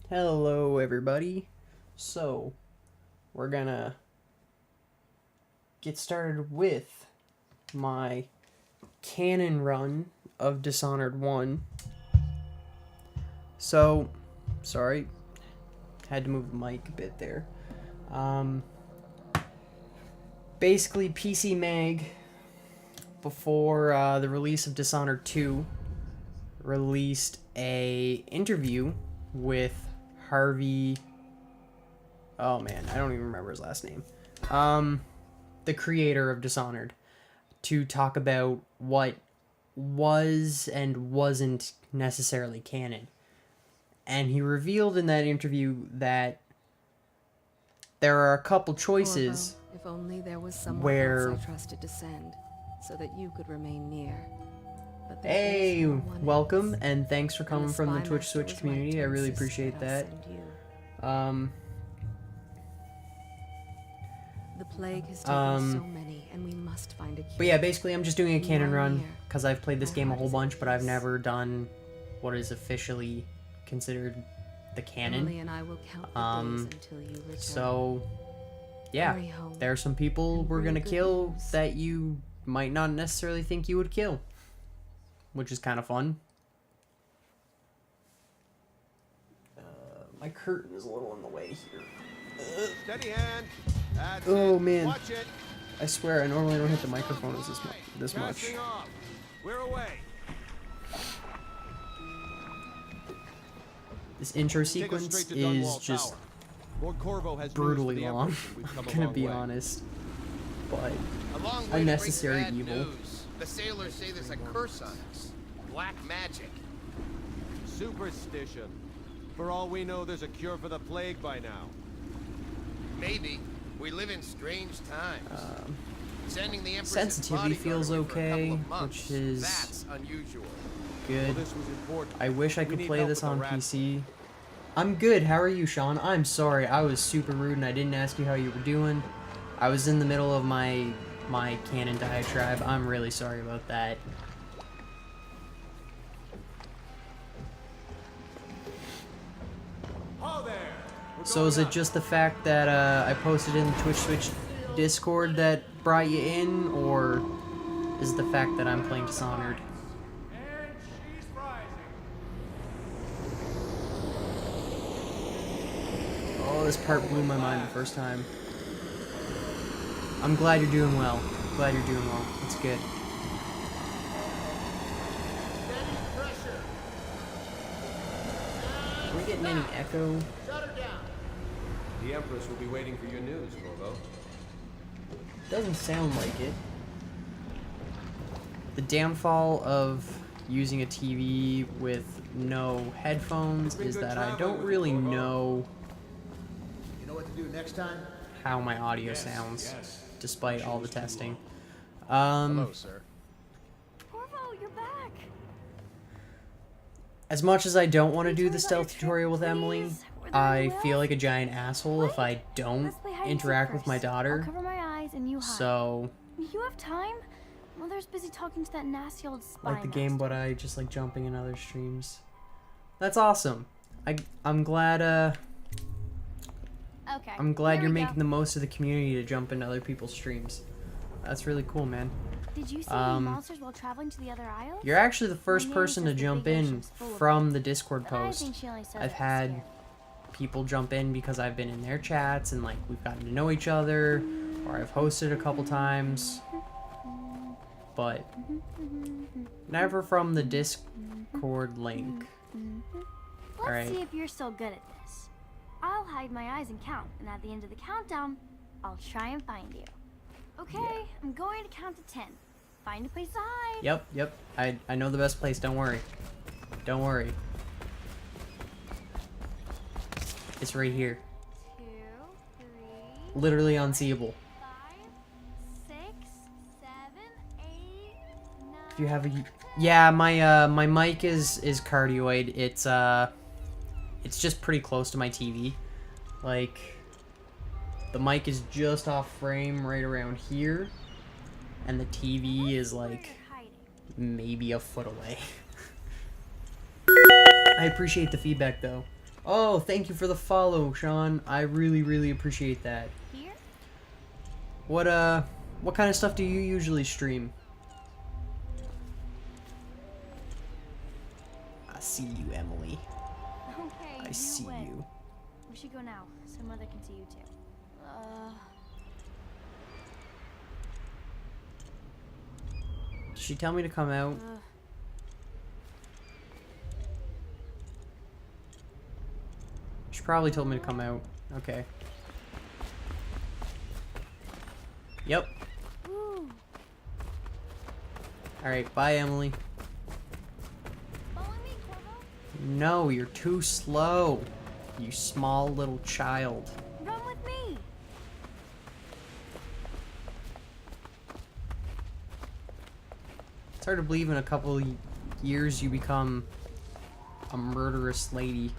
Hello everybody. So, we're gonna get started with my Canon run of Dishonored 1. So, sorry, had to move the mic a bit there. Basically PC Mag, before the release of Dishonored 2, released a interview with Harvey. Oh man, I don't even remember his last name. The creator of Dishonored, to talk about what was and wasn't necessarily canon. And he revealed in that interview that there are a couple choices if only there was someone where else I trusted to send, so that you could remain near. But hey, no one welcome, else. and thanks for coming the from the Spy Twitch Master Switch was community. right I to really insist appreciate that I that. send you. The plague has taken so many, and we must find a cure. But yeah, basically I'm just doing a You canon are run near. because I've played this My game a heart whole is at bunch, but I've peace. never done what is officially considered the canon. Emily and I will count the days until you return. So yeah, Hurry home. there are some people And we're bring gonna good kill news. that you might not necessarily think you would kill, which is kind of fun. My curtain is a little in the way here. Steady hand. That's Oh it. man, Watch it. I swear I normally don't hit the microphone as this much. Casting off. We're away. This intro Take us sequence straight to is Dunwall just Tower. Lord Corvo has news for brutally the long. Empress, and we've come I'm a gonna long be way. honest, but A long way to unnecessary bring bad evil. news. The sailors say there's a curse on us. Black magic. Superstition. For all we know, there's a cure for the plague by now. Maybe. We live in strange times. Sending the Empress's sensitivity bodyguard feels away for a couple okay, of months, which is that's unusual. Well, good. this was important. I wish I We could need play help this with the on rat. PC. I'm good. How are you, Sean? I'm sorry. I was super rude and I didn't ask you how you were doing. I was in the middle of my Canon diatribe. I'm really sorry about that. Oh, there. We're So is going it up. just the fact that I posted in the Twitch Switch Discord that brought you in, or is it the fact that I'm playing Dishonored? And she's rising. Oh, this part blew my mind the first time. I'm glad you're doing well. Glad you're doing well. It's good. Are we getting any echo? The Empress will be waiting for your news, Corvo. Doesn't sound like it. The downfall of using a TV with no headphones is that I don't really know You know what to do next time? how my audio sounds, despite all the testing. Hello, sir. Corvo, you're back. As much as I don't want to Can do you the tell me about stealth your tutorial trip, with Emily, please? Were there I any feel whales? like a giant asshole if I don't Let's play hide and seek interact with my first. daughter. I'll cover my eyes and you hide. So, You have time? Mother's busy talking to that nasty old spy like the game, master. but I just like jumping in other streams. That's awesome. I'm glad Okay. I'm glad here you're we making go. the most of the community to jump into other people's streams. That's really cool, man. Did you see any monsters while traveling to the other isles? You're actually the first nanny person to says the jump big in ocean's full of from them. the Discord But I post. think she only said I've it to had scare. people jump in because I've been in their chats and like we've gotten to know each other, or I've hosted a couple times, but never from the Discord link. Let's Alright. see if you're still good at this. I'll hide my eyes and count, and at the end of the countdown, I'll try and find you. Okay, I'm going to count to 10. Find a place to hide. Yep. I know the best place. Don't worry. Don't worry. It's right here. 2, 3, Literally unseeable. 5, 6, 7, 8, 9. If you have a yeah, my mic is cardioid. It's just pretty close to my TV. Like the mic is just off frame right around here, and the TV is like maybe a foot away. I appreciate the feedback though. Oh, thank you for the follow, Sean. I really, really appreciate that. Here? What kind of stuff do you usually stream? I see you, Emily. Okay, I you see win. you. We should go now, so Mother can see you too. Did she tell me to come out? She probably told me to come out. Okay. Yep. Ooh. Alright, bye, Emily. Follow me, Corvo. No, you're too slow. You small little child. Run with me. It's hard to believe in a couple years you become a murderous lady.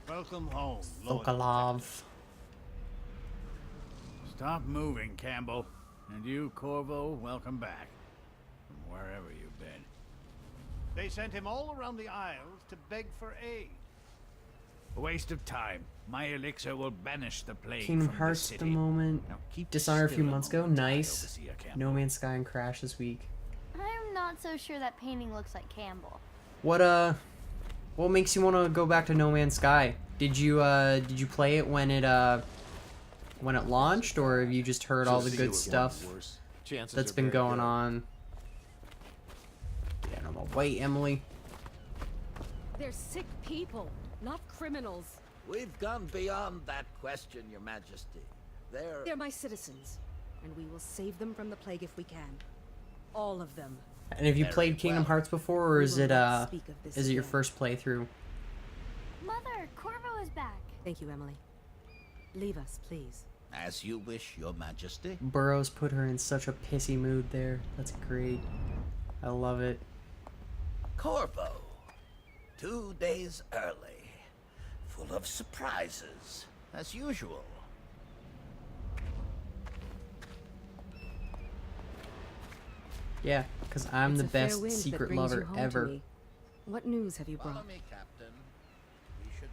Welcome home, Lord. Sokolov. Stop moving, Campbell. And you, Corvo, welcome back. From wherever you've been. They sent him all around the Isles to beg for aid. A waste of time. My elixir will banish the plague Kingdom from Hearts the at the city. moment. Now keep Dishonored a few still months ago. moment, Nice. Overseer Campbell. No Man's Sky and Crash this week. I'm not so sure that painting looks like Campbell. What makes you want to go back to No Man's Sky? Did you play it when it launched, or have you just heard all the good stuff that's been going on? Get out of my way, Emily. They're sick people, not criminals. We've gone beyond that question, Your Majesty. They're my citizens, and we will save them from the plague if we can. All of them. And have you played Kingdom Hearts before, or We is will it not speak of this is it your again. first playthrough? Mother, Corvo is back. Thank you, Emily. Leave us, please. As you wish, Your Majesty. Burroughs put her in such a pissy mood there. That's great. I love it. Corvo. 2 days early. Full of surprises, as usual. Yeah, because I'm It's the a fair best wind that secret brings you lover home to ever. me. What news have you Follow brought? me, Captain. We should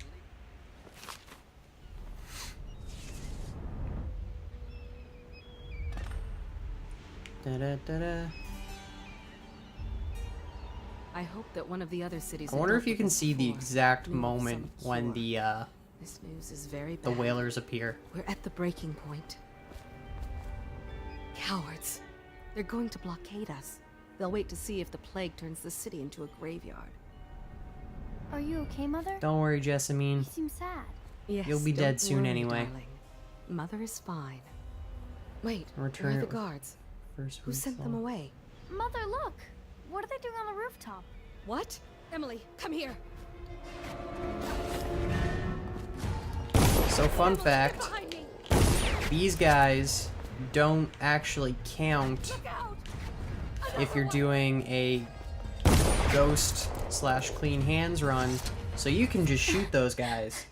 leave. Da-da-da-da. I hope that one of the other cities. I wonder had if you dealt can with us see the before exact knew of moment some when cure. This news is very the bad. whalers appear. We're at the breaking point. Cowards. They're going to blockade us. They'll wait to see if the plague turns the city into a graveyard. Are you okay, Mother? Don't worry, Jessamine. You seem sad. Yes, You'll be don't dead soon worry, anyway. darling. Mother is fine. Wait, Return where are it the with guards? First Who sent them away? Mother, look. What are they doing on the rooftop? What? Emily, come here. So fun Emily, get fact, behind me. these guys don't actually count Look out. if you're doing a ghost / clean hands run, so you can just shoot those guys.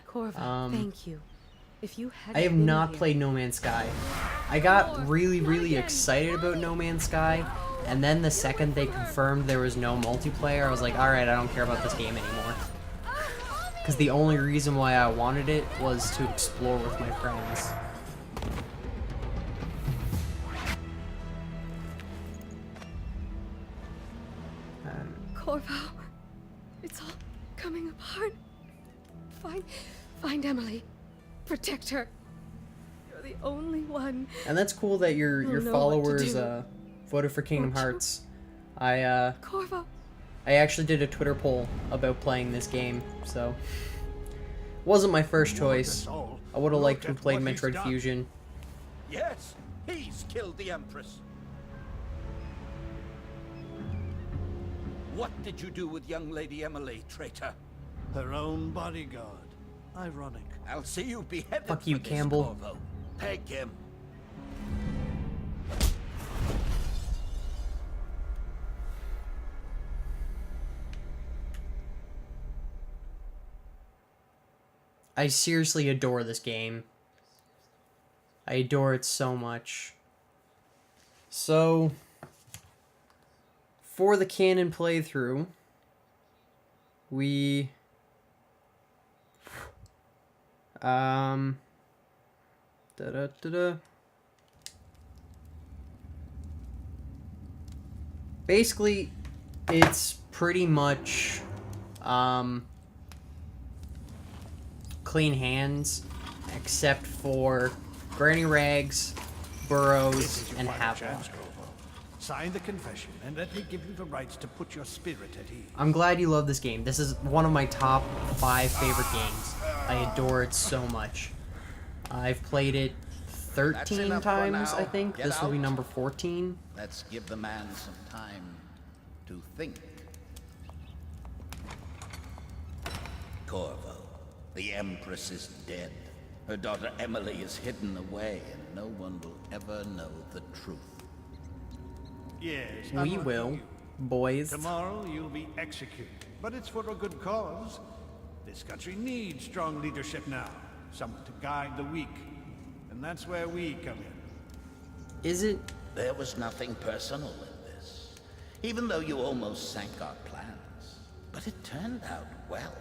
Corvo, thank you. If you had I have not played No Man's Sky. I got really excited about No Man's Sky, and then the second they confirmed there was no multiplayer, I was like, alright, I don't care about this game anymore. Because the only reason why I wanted it was to explore with my friends. Corvo, it's all coming apart. Find Emily. Protect her. You're the only one. And that's cool that your You'll know what to followers do. voted for Kingdom Won't you? Hearts. I Corvo. actually did a Twitter poll about playing this game, so wasn't my first choice. I would have liked to have played Metroid Fusion. Yes, he's killed the Empress. What did you do with young Lady Emily, traitor? Her own bodyguard. Ironic. I'll see you beheaded. Fuck you, for this, Campbell. Corvo. Peg him. I seriously adore this game. I adore it so much. So, for the Canon playthrough, we basically it's pretty much clean hands except for Granny Rags, Burrows, and Havilland. Sign the confession, and let me give you the rights to put your spirit at ease. I'm glad you love this game. This is one of my top 5 favorite games. I adore it so much. I've played it 13 times, I think. Get This will be out. number 14. Let's give the man some time to think. Corvo, the Empress is dead. Her daughter Emily is hidden away, and no one will ever know the truth. Yes, We unlucky will, you. boys. Tomorrow you'll be executed, but it's for a good cause. This country needs strong leadership now, someone to guide the weak, and that's where we come in. Is it? There was nothing personal in this, even though you almost sank our plans. But it turned out well.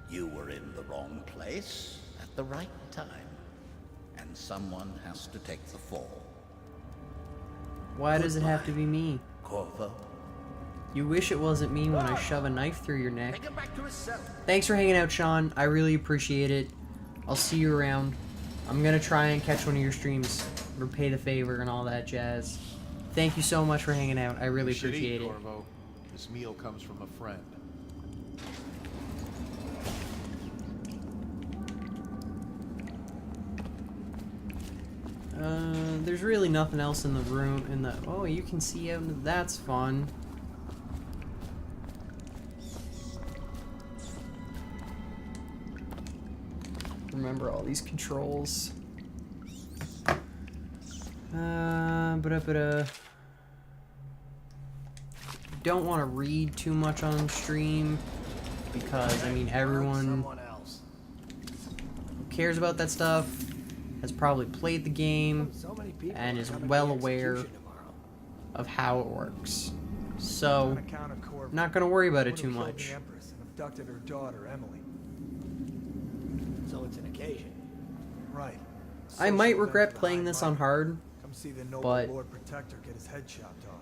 You were in the wrong place at the right time, and someone has to take the fall. Why does it have to be me? Corvo, You wish it wasn't me when I shove a knife through your neck. take him back to his cell. Thanks for hanging out, Sean. I really appreciate it. I'll see you around. I'm gonna try and catch one of your streams, repay the favor and all that jazz. Thank you so much for hanging out. I really You should appreciate eat, it. Corvo. This meal comes from a friend. There's really nothing else in the room. Oh, you can see out. That's fun. Remember all these controls. Don't want to read too much on stream because I mean everyone Someone else. who cares about that stuff has probably played the game So many people and are is coming to well the aware execution tomorrow. of how it works. So, On account of Corvo, not gonna worry about it the too one who killed much. The Empress and abducted her daughter, Emily. So it's an occasion. Right. I Social might event regret for the playing High this on Mighty. hard. Come see the noble but- Lord Protector get his head chopped off.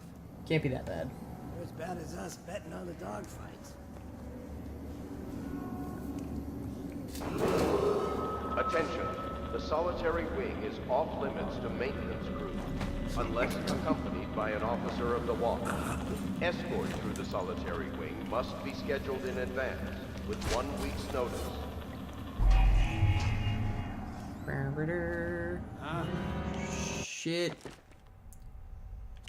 Can't be that bad. They're as bad as us betting on the dogfights. Attention. The solitary wing is off limits to maintenance crew, unless accompanied by an officer of the watch. Escort through the solitary wing must be scheduled in advance, with 1 week's notice. Shit.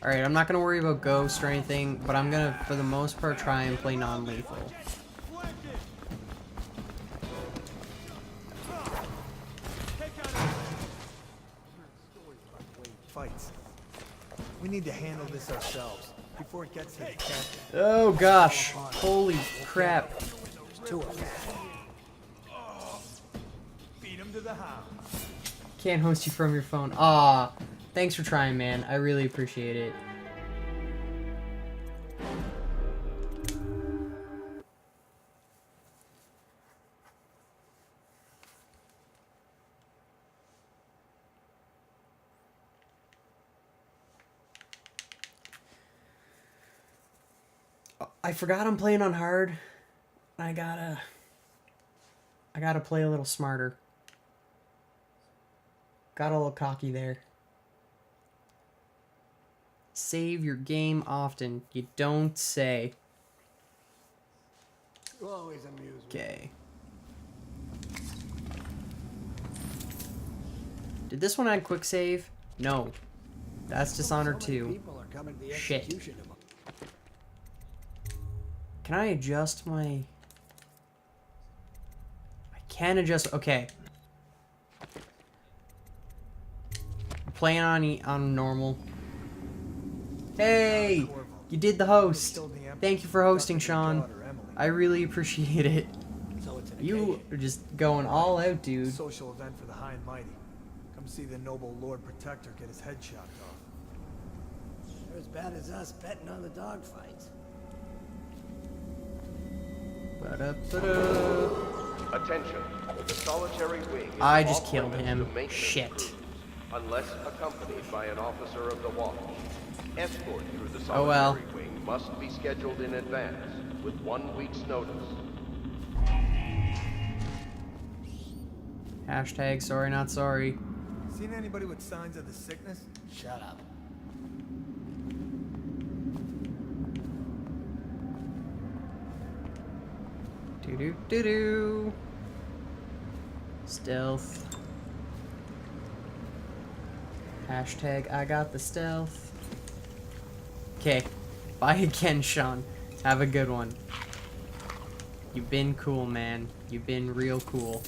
Alright, I'm not gonna worry about ghosts or anything, but I'm gonna, for the most part, try and play non-lethal. Fights. We need to handle this ourselves before it gets to the captain. Oh gosh. Holy crap. Two of them. Feed him to the hound. Can't host you from your phone. Aw. Thanks for trying, man. I really appreciate it. I forgot I'm playing on hard. I gotta play a little smarter. Got a little cocky there. Save your game often. You don't say. You always amuse me. Okay. Did this one add quick save? No. That's Dishonored 2. People are coming to the Shit. execution tomorrow. Can I adjust my... I can adjust... Okay. Playing on normal. Hey! You did the host. Thank you for hosting, Sean. I really appreciate it. So it's an You occasion. are just going all out, dude. Social event for the high and mighty. Come see the noble Lord Protector get his head chopped off. They're as bad as us betting on the dogfights. Ba-da-ba-da. Attention. The solitary wing is I just off killed limits him. to maintenance Shit. crews, unless accompanied by an officer of the watch. Escort through the Oh well. solitary wing must be scheduled in advance with 1 week's notice. Hashtag sorry not sorry. Seen anybody with signs of the sickness? Shut up. Do-do-do-do. Stealth. Hashtag I got the stealth. Okay. Bye again, Sean. Have a good one. You've been cool, man. You've been real cool.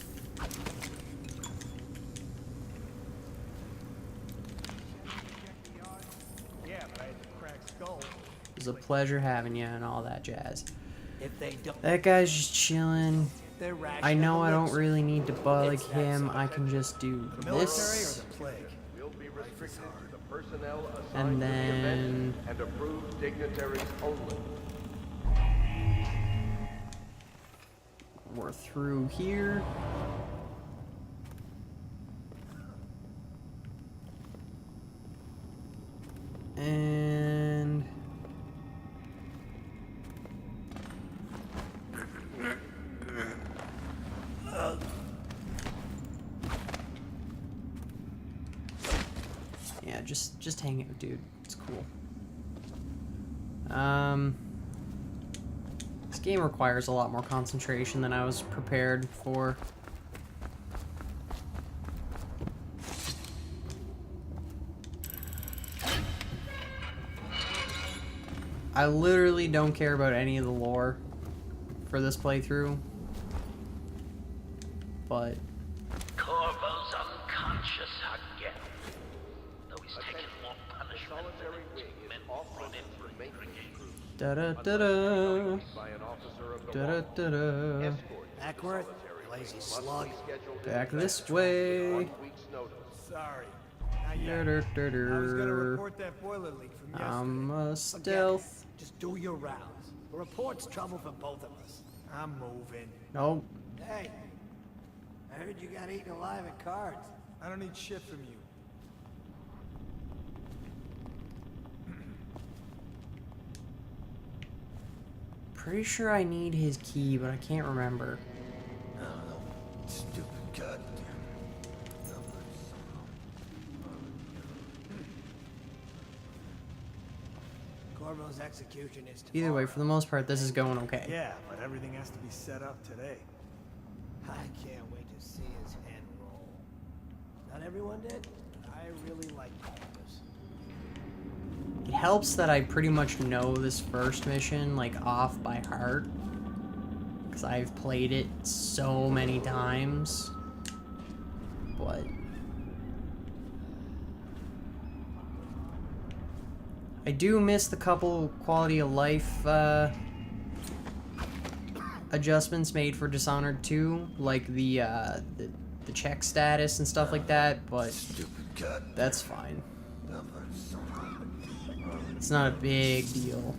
Yeah, but I had to crack skull. It was a pleasure having you and all that jazz. If they don't, That guy's just chilling. they're rash. I know I don't really need to bug him. I can just do The military or this. the plague? Will be restricted to the personnel And assigned to the then event and approved dignitaries only. we're through here. And yeah, just hang it, dude. It's cool. This game requires a lot more concentration than I was prepared for. I literally don't care about any of the lore for this playthrough, but Corvo's unconscious again. Though he's taken more punishment than it's meant for an infantry. da-da-da-da, By an officer of the watch. da-da-da-da. Escort Backworth, you lazy slug. scheduled Back in this advance way. with 1 week's notice. Sorry. Not yet. I was gonna Da-da-da-da. report that boiler leak from yesterday. I'm a Forget it. stealth. Just do your rounds. The report's trouble for both of us. I'm moving. Nope. Hey, I heard you got eaten alive at cards. I don't need shit from you. Pretty sure I need his key, but I can't remember. Stupid goddamn. Corvo's execution is tomorrow. Either way, for the most part, this is going okay. Yeah, but everything has to be set up today. I can't wait to see his head roll. Not everyone did. I really like Corvus. It helps that I pretty much know this first mission, like, off by heart. Because I've played it so many times. But I do miss the couple quality of life adjustments made for Dishonored 2, like the check status and stuff like that, but that's fine. It's not a big deal.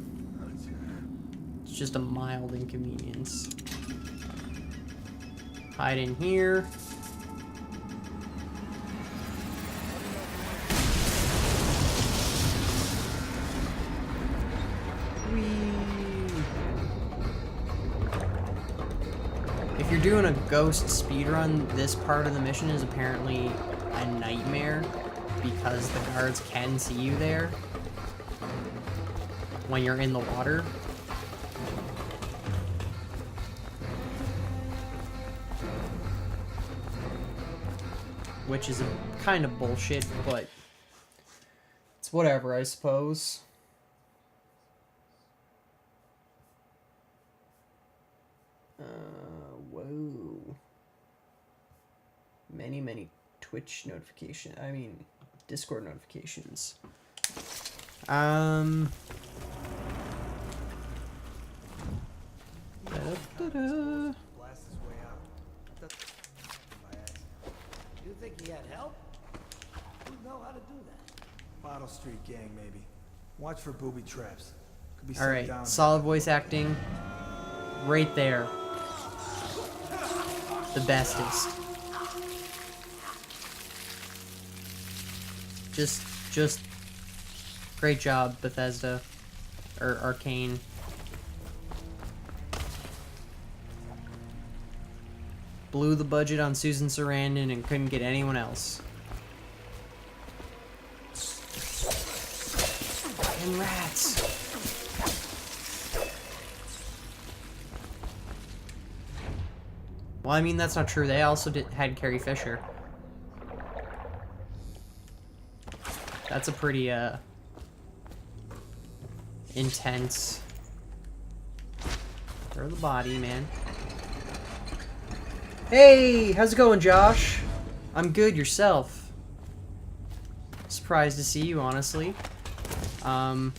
It's just a mild inconvenience. Hide in here. If you're doing a ghost speedrun, this part of the mission is apparently a nightmare because the guards can see you there when you're in the water. Which is a kind of bullshit, but it's whatever, I suppose. Whoa. Many Twitch notifications. I mean, Discord notifications. Da-da-da-da. Blast his way out. You think he had help? You know how to do that. Bottle Street gang, maybe. Watch for booby traps. Could be All sent right, down. solid voice acting. Right there. the bestest. Just great job, Bethesda. Or Arcane. Blew the budget on Susan Sarandon and couldn't get anyone else. And rats. Well, I mean, that's not true. They also had Carrie Fisher. That's a pretty, intense. Throw the body, man. Hey! How's it going, Josh? I'm good, yourself. Surprised to see you, honestly. How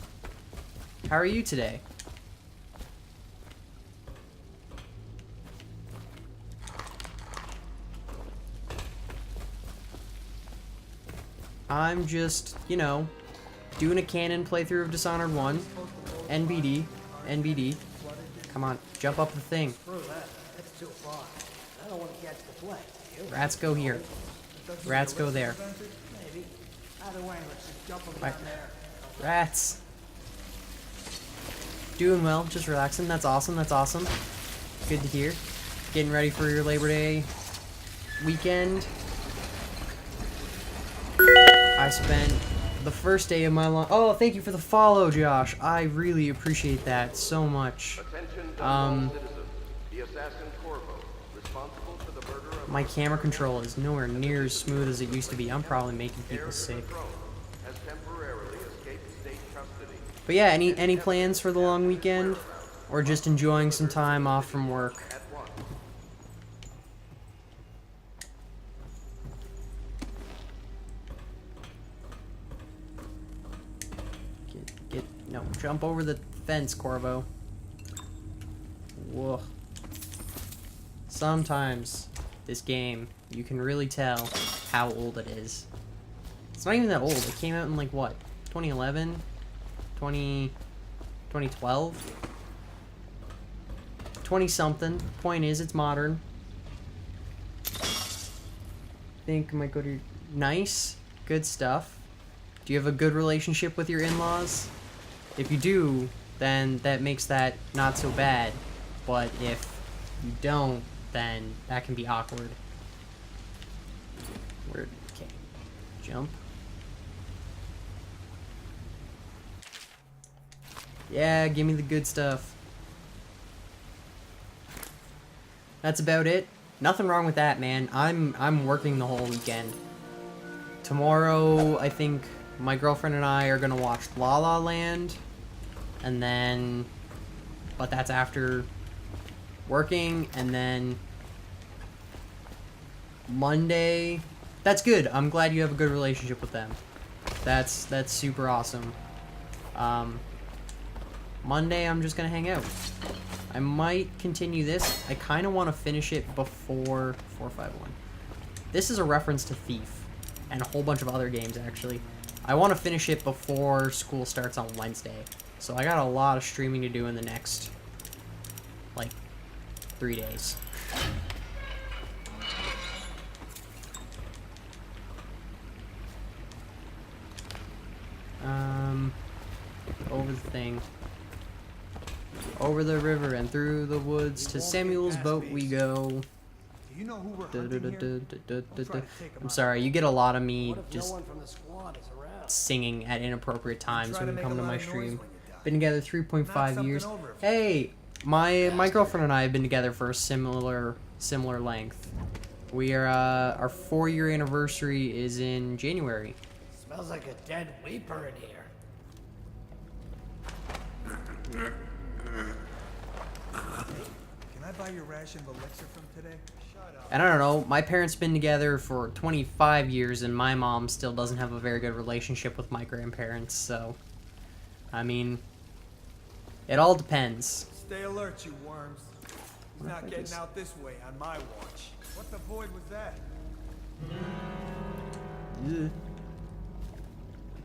are you today? I'm just, you know, doing a Canon playthrough of Dishonored 1. NBD. NBD. Come on, jump up the thing. Screw that. That's too far. I don't want to catch the plane. You? Rats go here. Rats go there. Maybe. Either way, let's just jump them Right. down there. Rats. Doing well, just relaxing. That's awesome, that's awesome. Good to hear. Getting ready for your Labor Day weekend. I spent the first day of my long... Oh, thank you for the follow, Josh. I really appreciate that so much. Attention all citizens. The assassin Corvo, responsible for the murder of My camera control is nowhere near as smooth as it used to be. I'm probably making people sick. has temporarily escaped state custody. But yeah, any plans for the long weekend? Or just enjoying some time off from work? At once. No, jump over the fence, Corvo. Whoa. Sometimes, this game, you can really tell how old it is. It's not even that old. It came out in, like, what? 2011? 2012? 20-something. Point is, it's modern. Think I might go to... Nice. Good stuff. Do you have a good relationship with your in-laws? If you do, then that makes that not so bad. But if you don't, then that can be awkward. Where? Okay. Jump. Yeah, give me the good stuff. That's about it. Nothing wrong with that, man. I'm working the whole weekend. Tomorrow, I think my girlfriend and I are gonna watch La La Land. And then, but that's after working, and then Monday, that's good. I'm glad you have a good relationship with them. That's super awesome. Monday, I'm just gonna hang out. I might continue this. I kind of want to finish it before 451. This is a reference to Thief, and a whole bunch of other games, actually. I want to finish it before school starts on Wednesday. So I got a lot of streaming to do in the next, like, 3 days. Over the thing. Over the river and through the woods to Samuel's boat we go. Do you know who we're hunting here? I'm sorry, you get a lot of me What if just no one from the squad is around? singing at inappropriate times Try when to you make come a to lot my of noise stream. when you die. Been together Knock 3.5 something years. over if- Hey, my girlfriend and I have been together for a similar length. We are our 4-year anniversary is in January. Smells like a dead weeper in here. Can I buy your ration of elixir from today? Shut up. And I don't know, my parents been together for 25 years and my mom still doesn't have a very good relationship with my grandparents, so I mean, it all depends. Stay alert, you worms. He's not getting out this way on my watch. What the void was that? Ugh.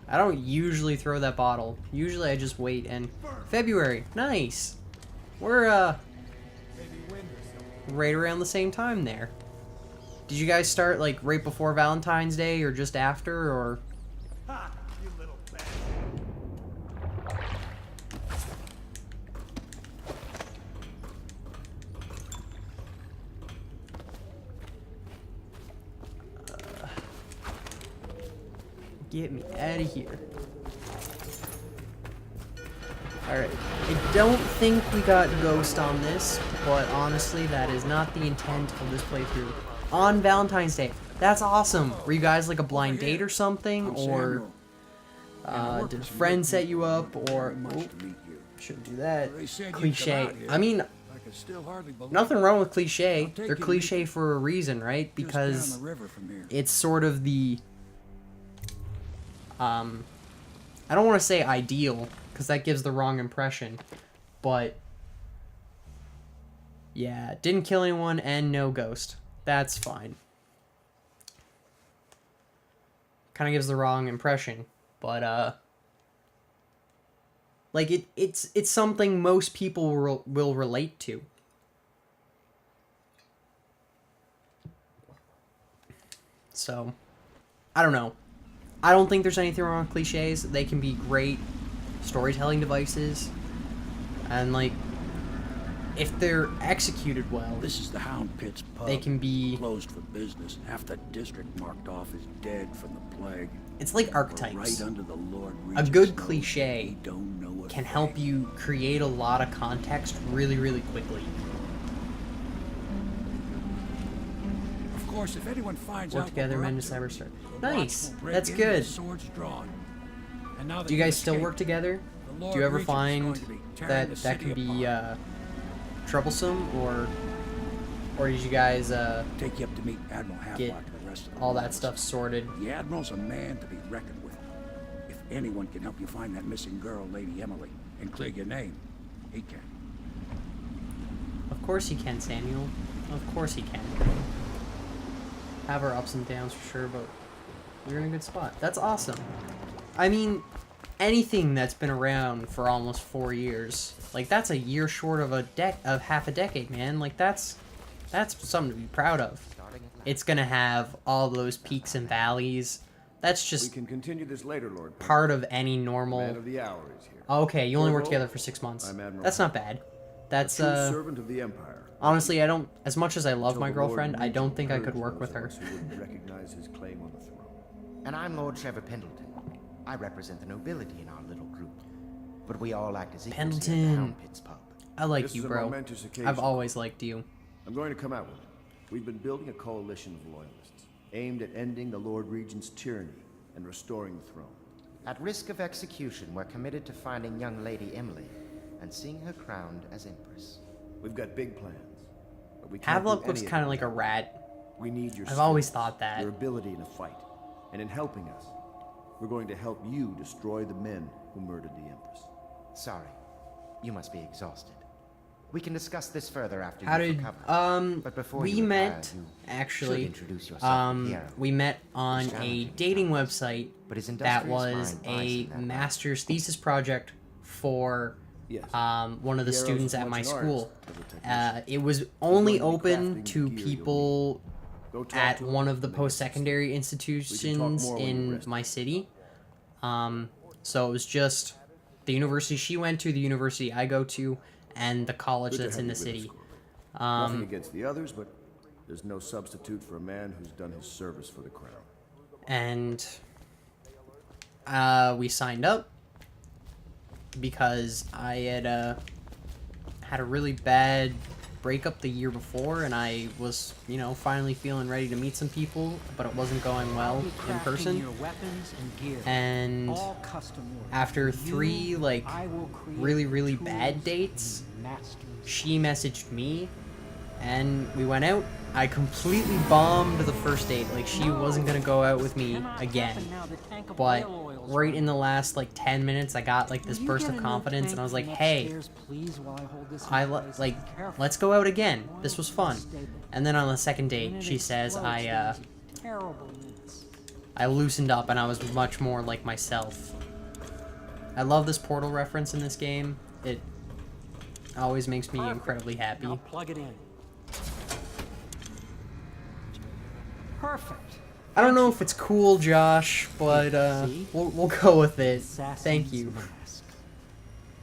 I don't usually throw that bottle. Usually I just wait and... February. Nice. We're, Maybe wind or something. right around the same time there. Did you guys start like right before Valentine's Day or just after, or? Ha! You little bastard. Get me out of here. Alright, I don't think we got Ghost on this, but honestly, that is not the intent of this playthrough. On Valentine's Day. That's awesome. Were you guys like a blind date or something? Or did a friend set you up? Or... Oh, shouldn't do that. Cliche. I mean, nothing wrong with cliche. They're cliche for a reason, right? Because it's sort of the... I don't want to say ideal, because that gives the wrong impression, but yeah, didn't kill anyone and no ghost. That's fine. Kind of gives the wrong impression, but like it's something most people will relate to. So, I don't know. I don't think there's anything wrong with cliches. They can be great storytelling devices, and like if they're executed well, this is the Hound Pit's pub. They can be closed for business. Half the district marked off is dead from the plague. It's like archetypes. Right under the Lord a good cliche can help you create a lot of context really, really quickly. Of course, if anyone finds Work out together, men to cyber start. Nice. That's good. Do you guys still work together? Do you ever find that that can be troublesome, or did you guys take you up to meet Admiral get and the rest of the all that stuff sorted? The Admiral's a man to be reckoned with. If anyone can help you find that missing girl, Lady Emily, and clear your name, he can. Of course he can, Samuel. Of course he can. Have our ups and downs for sure, but we're in a good spot. That's awesome. I mean, anything that's been around for almost 4 years, like that's a year short of half a decade, man. Like that's something to be proud of. It's gonna have all those peaks and valleys. That's just we can continue this later, Lord. part of any normal. Man of the hour is here. Okay, you only work together for 6 months. That's not bad. That's a true servant of the Empire. Honestly, I don't. As much as I love my girlfriend, I don't think I could work with her. Recognize his claim on the throne. And I'm Lord Trevor Pendleton. I represent the nobility in our little group, but we all act as equals here at the Hound Pit's pub. I like you, bro. I've always liked you. I'm going to come out with it. We've been building a coalition of loyalists, aimed at ending the Lord Regent's tyranny and restoring the throne. At risk of execution, we're committed to finding young Lady Emily and seeing her crowned as Empress. We've got big plans, but we can't Havelock looks kind of like a rat. We need your I've always thought that. Your ability in a fight, and in helping us, we're going to help you destroy the men who murdered the Empress. Sorry, you must be exhausted. We can discuss this further after How you've did recovered. But before we you met retire, actually introduce yourself we met on a dating website but his that industrious was mind buys a in that master's thesis project for one of the students at my school. It was only open to people at one of the post-secondary institutions in my city. So it was just the university she went to, the university I go to, and the college that's in the city. Nothing against the others, but there's no substitute for a man who's done his service for the crown. And we signed up because I had had a really bad breakup the year before, and I was, you know, finally feeling ready to meet some people, but it wasn't going well in person. And after 3 like really bad dates, she messaged me and we went out. I completely bombed the first date. Like, she wasn't gonna go out with me again, but right in the last like 10 minutes I got like this burst of confidence, and I was like, hey, let's go out again, this was fun. And then on the second date she says I loosened up and I was much more like myself. I love this Portal reference in this game. It always makes me incredibly happy. Now plug it in. Perfect. I don't know if it's cool, Josh, but we'll go with it. Thank you. Mask.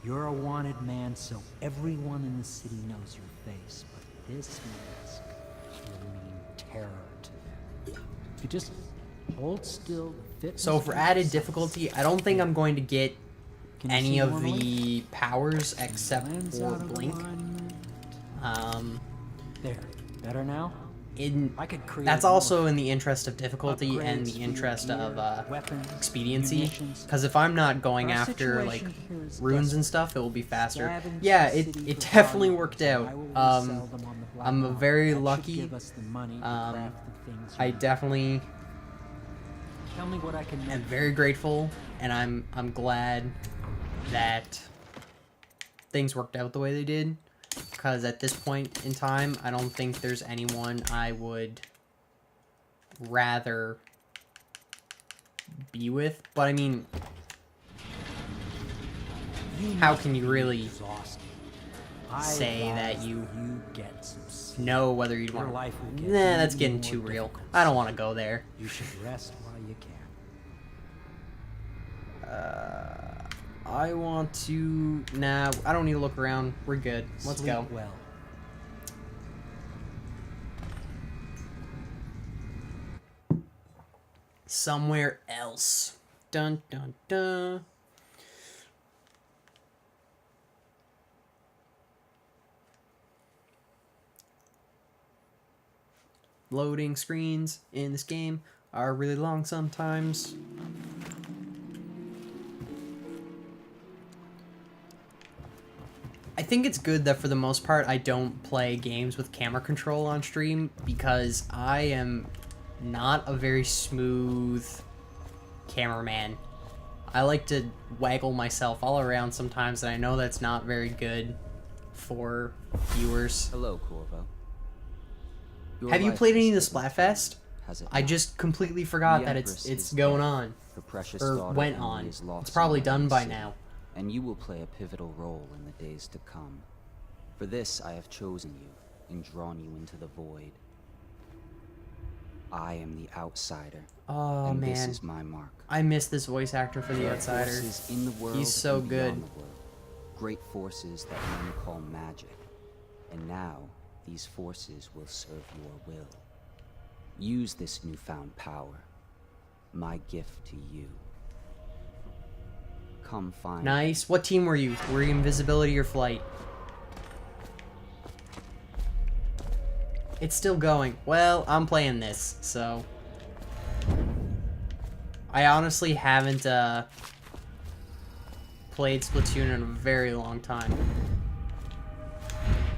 You're a wanted man, so everyone in the city knows your face, but this mask will mean terror to them. If you just hold still, so for added difficulty, I don't think I'm going to get any of the powers except for Blink. There. Better now? I could create that's also in the interest of difficulty and the interest of expediency. Because if I'm not going after like runes and stuff, it will be faster. Yeah, it definitely worked out. I'm very lucky. I definitely am very grateful, and I'm glad that things worked out the way they did. Because at this point in time, I don't think there's anyone I would rather be with. But I mean, how can you really say that you know whether you'd want to... Nah, that's getting too real. I don't want to go there. You should rest while you can. I want to... Nah, I don't need to look around. We're good. Let's go. Well. Somewhere else. Dun, dun, dun. Loading screens in this game are really long sometimes. I think it's good that for the most part I don't play games with camera control on stream because I am not a very smooth cameraman. I like to waggle myself all around sometimes, and I know that's not very good for viewers. Hello, Corvo. Have you played any of the Splatfest? I just completely forgot that it's going on. Or went on. It's probably done by now. And you will play a pivotal role in the days to come. For this I have chosen you and drawn you into the void. I am the outsider. Oh and man, this is my mark. I miss this voice actor for the outsider. In the world he's so good. The world. Great forces that men call magic. And now these forces will serve your will. Use this newfound power. My gift to you. Come find Nice. What team were you? Were you invisibility or flight? It's still going. Well, I'm playing this, so... I honestly haven't played Splatoon in a very long time.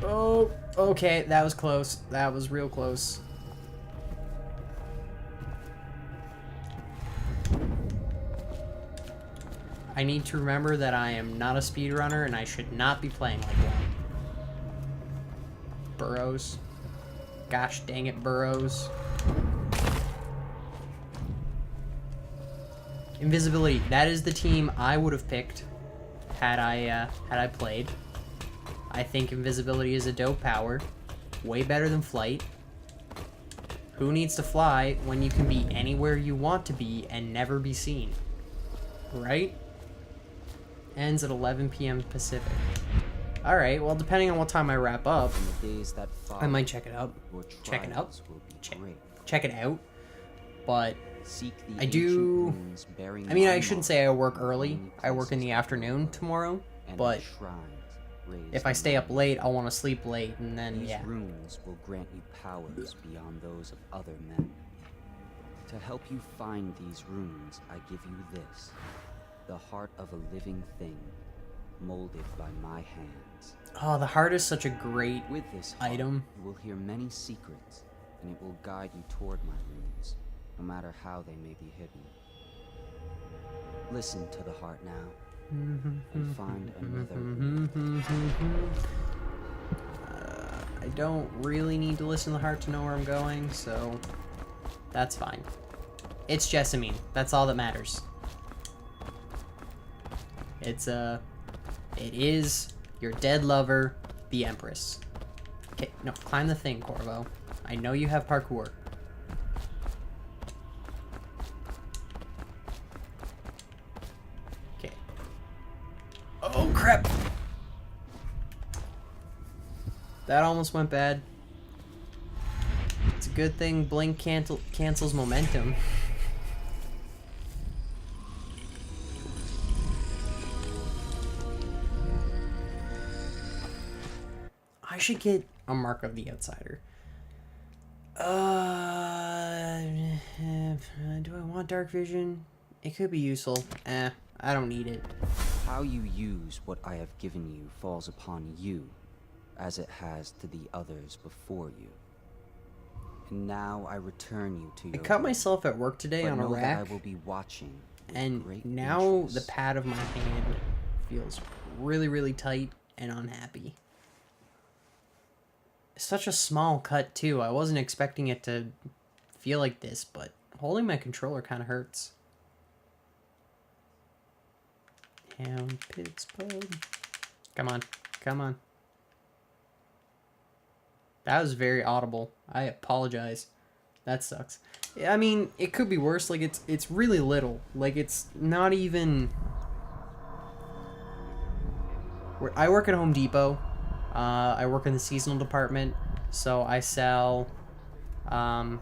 Oh, okay, that was close. That was real close. I need to remember that I am not a speedrunner and I should not be playing like one. Burrows. Gosh dang it, Burrows. Invisibility. That is the team I would have picked had I played. I think invisibility is a dope power. Way better than flight. Who needs to fly when you can be anywhere you want to be and never be seen? Right? Ends at 11 p.m. Pacific. Alright, well, depending on what time I wrap up, I might check it out. Check it out. Check it out. But I do... I mean, I shouldn't say I work early. I work in the afternoon tomorrow. But if I stay up late, I'll want to sleep late, and then, yeah. These runes will grant you powers beyond those of other men. To help you find these runes, I give you this. The heart of a living thing, molded by my hands. Oh, the heart is such a great With this heart, item. You will hear many secrets, and it will guide you toward my runes, no matter how they may be hidden. Listen to the heart now, and find another. I don't really need to listen to the heart to know where I'm going, so that's fine. It's Jessamine. That's all that matters. It is your dead lover, the Empress. Okay, no, climb the thing, Corvo. I know you have parkour. crap! That almost went bad. It's a good thing Blink cancels momentum. I should get a Mark of the Outsider. Do I want dark vision? It could be useful. I don't need it. How you use what I have given you falls upon you, as it has to the others before you. And now I return you to your I cut work, myself at work today but on a know that rack, I will be watching with and great now interest. the pad of my hand feels really, really tight and unhappy. Such a small cut too. I wasn't expecting it to feel like this, but holding my controller kind of hurts. Town Pits Pub. Come on, come on. That was very audible. I apologize. That sucks. I mean, it could be worse. Like it's really little. Like it's not even. I work at Home Depot. I work in the seasonal department, so I sell. Yeah,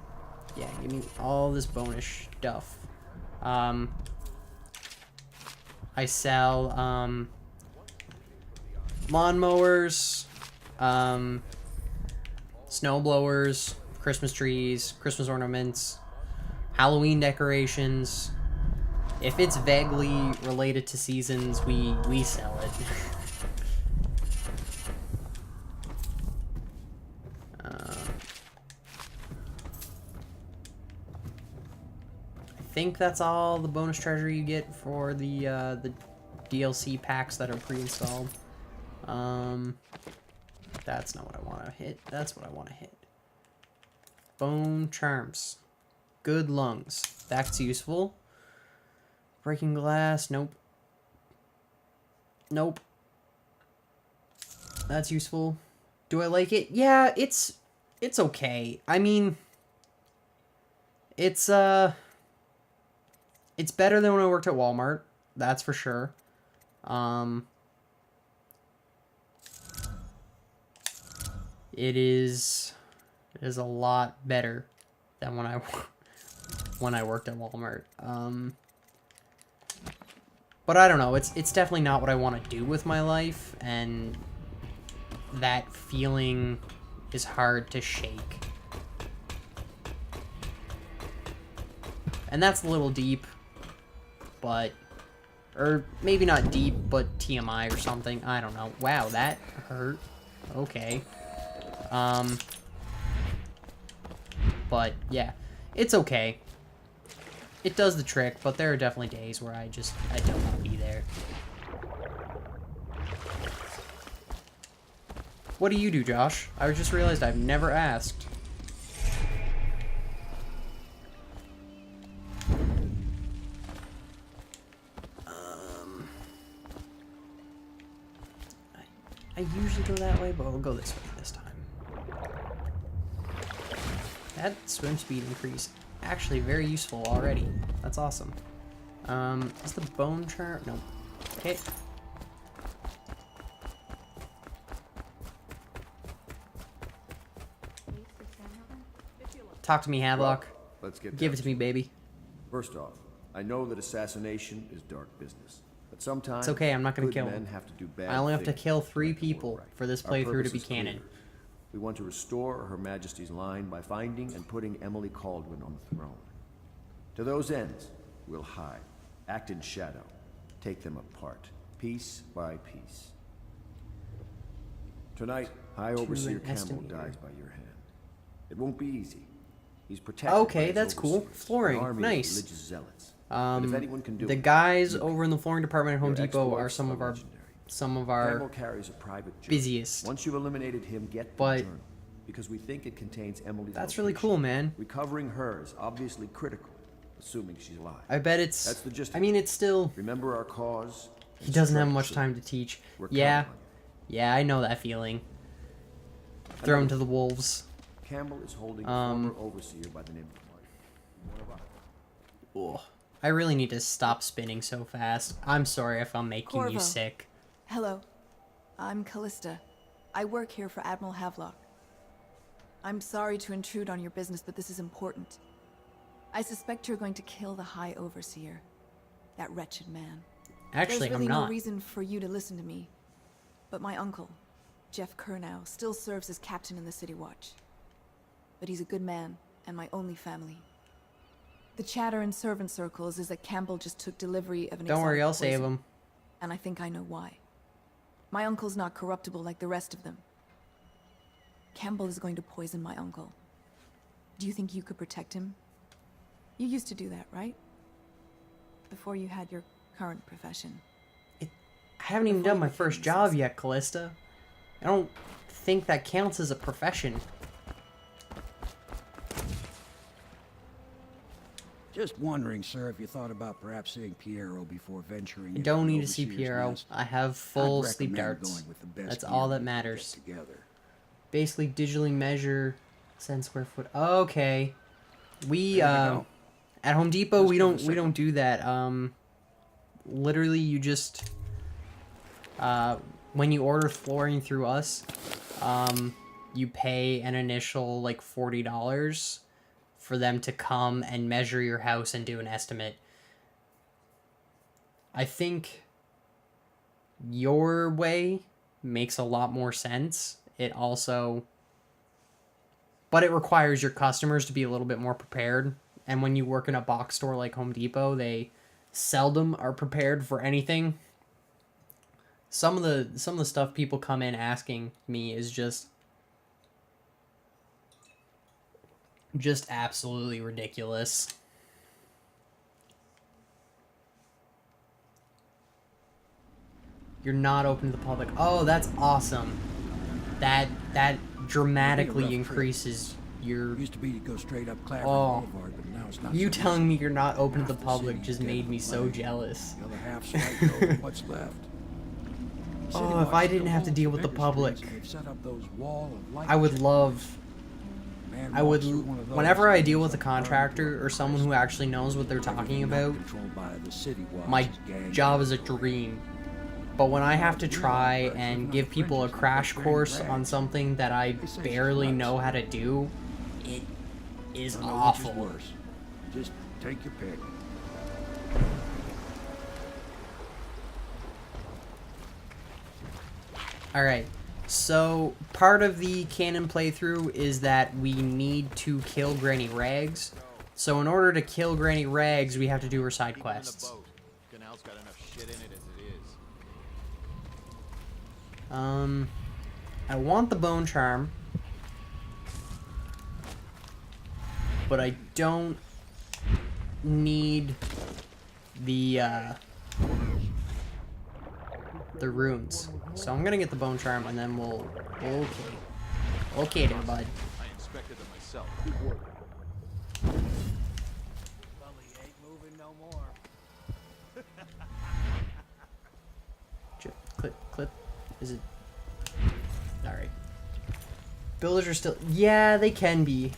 give me all this bonus stuff. I sell lawnmowers, snow blowers, Christmas trees, Christmas ornaments, Halloween decorations. If it's vaguely related to seasons, we sell it. I think that's all the bonus treasure you get for the DLC packs that are pre-installed. That's not what I want to hit. That's what I want to hit. Bone charms. Good lungs. That's useful. Breaking glass. Nope. Nope. That's useful. Do I like it? Yeah, it's okay. I mean, it's better than when I worked at Walmart. That's for sure. It is a lot better than when I worked at Walmart. But I don't know. It's definitely not what I want to do with my life, and that feeling is hard to shake. And that's a little deep, but or maybe not deep, but TMI or something. I don't know. Wow, that hurt. Okay. But yeah, it's okay. It does the trick, but there are definitely days where I don't want to be there. What do you do, Josh? I just realized I've never asked. I usually go that way, but we'll go this way this time. That swim speed increase actually very useful already. That's awesome. Is the bone charm? No. Okay. Talk to me, Hadlock. Well, let's get Give down it to me, baby. First off, I know that assassination is dark business, but sometimes It's okay, I'm not gonna good kill men him. have to do bad I only have to things kill to 3 make the world people right. for this Our playthrough to purpose be is canon. clear. We want to restore Her Majesty's line by finding and putting Emily Caldwin on the throne. To those ends, we'll hide, act in shadow, take them apart, piece by piece. Tonight, High Overseer Campbell dies by your hand. It won't be easy. He's protected by Okay, his that's cool. overseers, Flooring, an army of nice. religious zealots. But if anyone can do The it, guys you can. over in the flooring department at Home Your Depot are exploits some of our legendary. Campbell Campbell carries a private journal. busiest. Once you've eliminated him, get the But journal, because we think it contains Emily's that's really location. cool, man. Recovering her is obviously critical, assuming she's alive. I bet it's. That's the gist. I mean, it's still. Remember our cause. He and doesn't have strike much true. time to teach. We're Yeah, counting on yeah, I know that feeling. Throw him to the wolves. you. Campbell is holding a former overseer by the name of Marty. One of us. Ugh. I really need to stop spinning so fast. I'm sorry if I'm making you Corvo. sick. Hello. I'm Callista. I work here for Admiral Havelock. I'm sorry to intrude on your business, but this is important. I suspect you're going to kill the High Overseer. That wretched man. Actually, There's really I'm not. no reason for you to listen to me. But my uncle, Jeff Kernow, still serves as captain in the City Watch. But he's a good man, and my only family. The chatter in servant circles is that Campbell just took delivery of an Don't worry, exotic I'll save poison. him. And I think I know why. My uncle's not corruptible like the rest of them. Campbell is going to poison my uncle. Do you think you could protect him? You used to do that, right? Before you had your current profession. I haven't even done my first job yet, Callista. I don't think that counts as a profession. Just wondering, sir, if you thought about perhaps seeing Piero before venturing. I don't need to see Piero. I have full sleep darts. That's all that matters. Basically, digitally measure 10 square foot. Okay, we at Home Depot we don't do that. Literally, you just when you order flooring through us, you pay an initial like $40 for them to come and measure your house and do an estimate. I think your way makes a lot more sense. It also, but it requires your customers to be a little bit more prepared. And when you work in a box store like Home Depot, they seldom are prepared for anything. Some of the stuff people come in asking me is just absolutely ridiculous. You're not open to the public. Oh, that's awesome. That dramatically increases your. Used to be to go straight up Claver Boulevard, but now it's not. You so telling easy. me you're not open to the Half public city's just dead made with me so plague. jealous. The other half's right over what's left. Oh, if I didn't have to deal with the public, I would love. I would, whenever I deal with a contractor or someone who actually knows what they're talking about, my job is a dream. But when I have to try and give people a crash course on something that I barely know how to do, it is awful. Just take your pick. Alright, so part of the Canon playthrough is that we need to kill Granny Rags. So in order to kill Granny Rags, we have to do her side quests. Canal's got enough shit in it as it is. I want the Bone Charm, but I don't need the runes. So I'm gonna get the Bone Charm and then we'll okay there, bud. I inspected them myself. Clip. Is it? Alright. Builders are still... Yeah, they can be.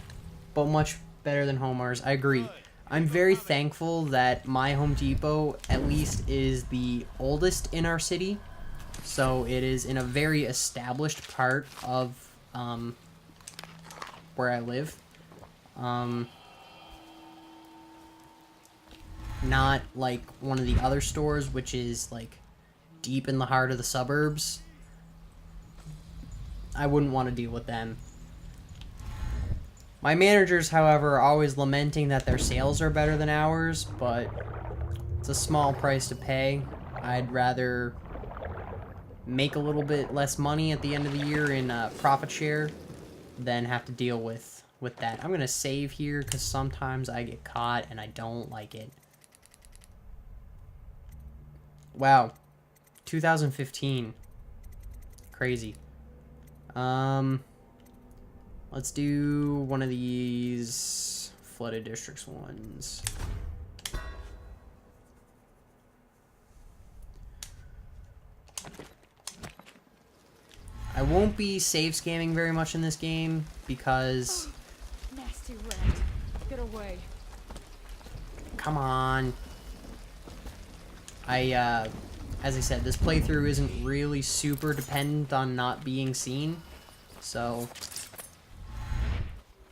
But much better than Homer's. I agree. I'm very thankful that my Home Depot, at least, is the oldest in our city. So it is in a very established part of where I live. Not like one of the other stores, which is like deep in the heart of the suburbs. I wouldn't want to deal with them. My managers, however, are always lamenting that their sales are better than ours, but it's a small price to pay. I'd rather make a little bit less money at the end of the year in profit share than have to deal with that. I'm going to save here because sometimes I get caught and I don't like it. Wow. 2015. Crazy. Let's do one of these flooded districts ones. I won't be save scamming very much in this game because... Nasty rat. Get away. Come on. as I said, this playthrough isn't really super dependent on not being seen, so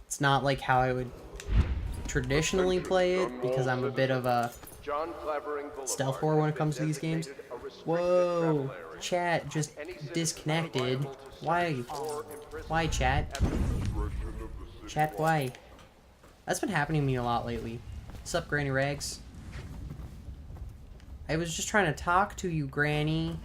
it's not like how I would traditionally play it, because I'm a bit of a stealth whore when it comes to these games. Whoa, chat just disconnected. Why? Why, chat? Chat, why? That's been happening to me a lot lately. What's up, Granny Rags? I was just trying to talk to you, Granny.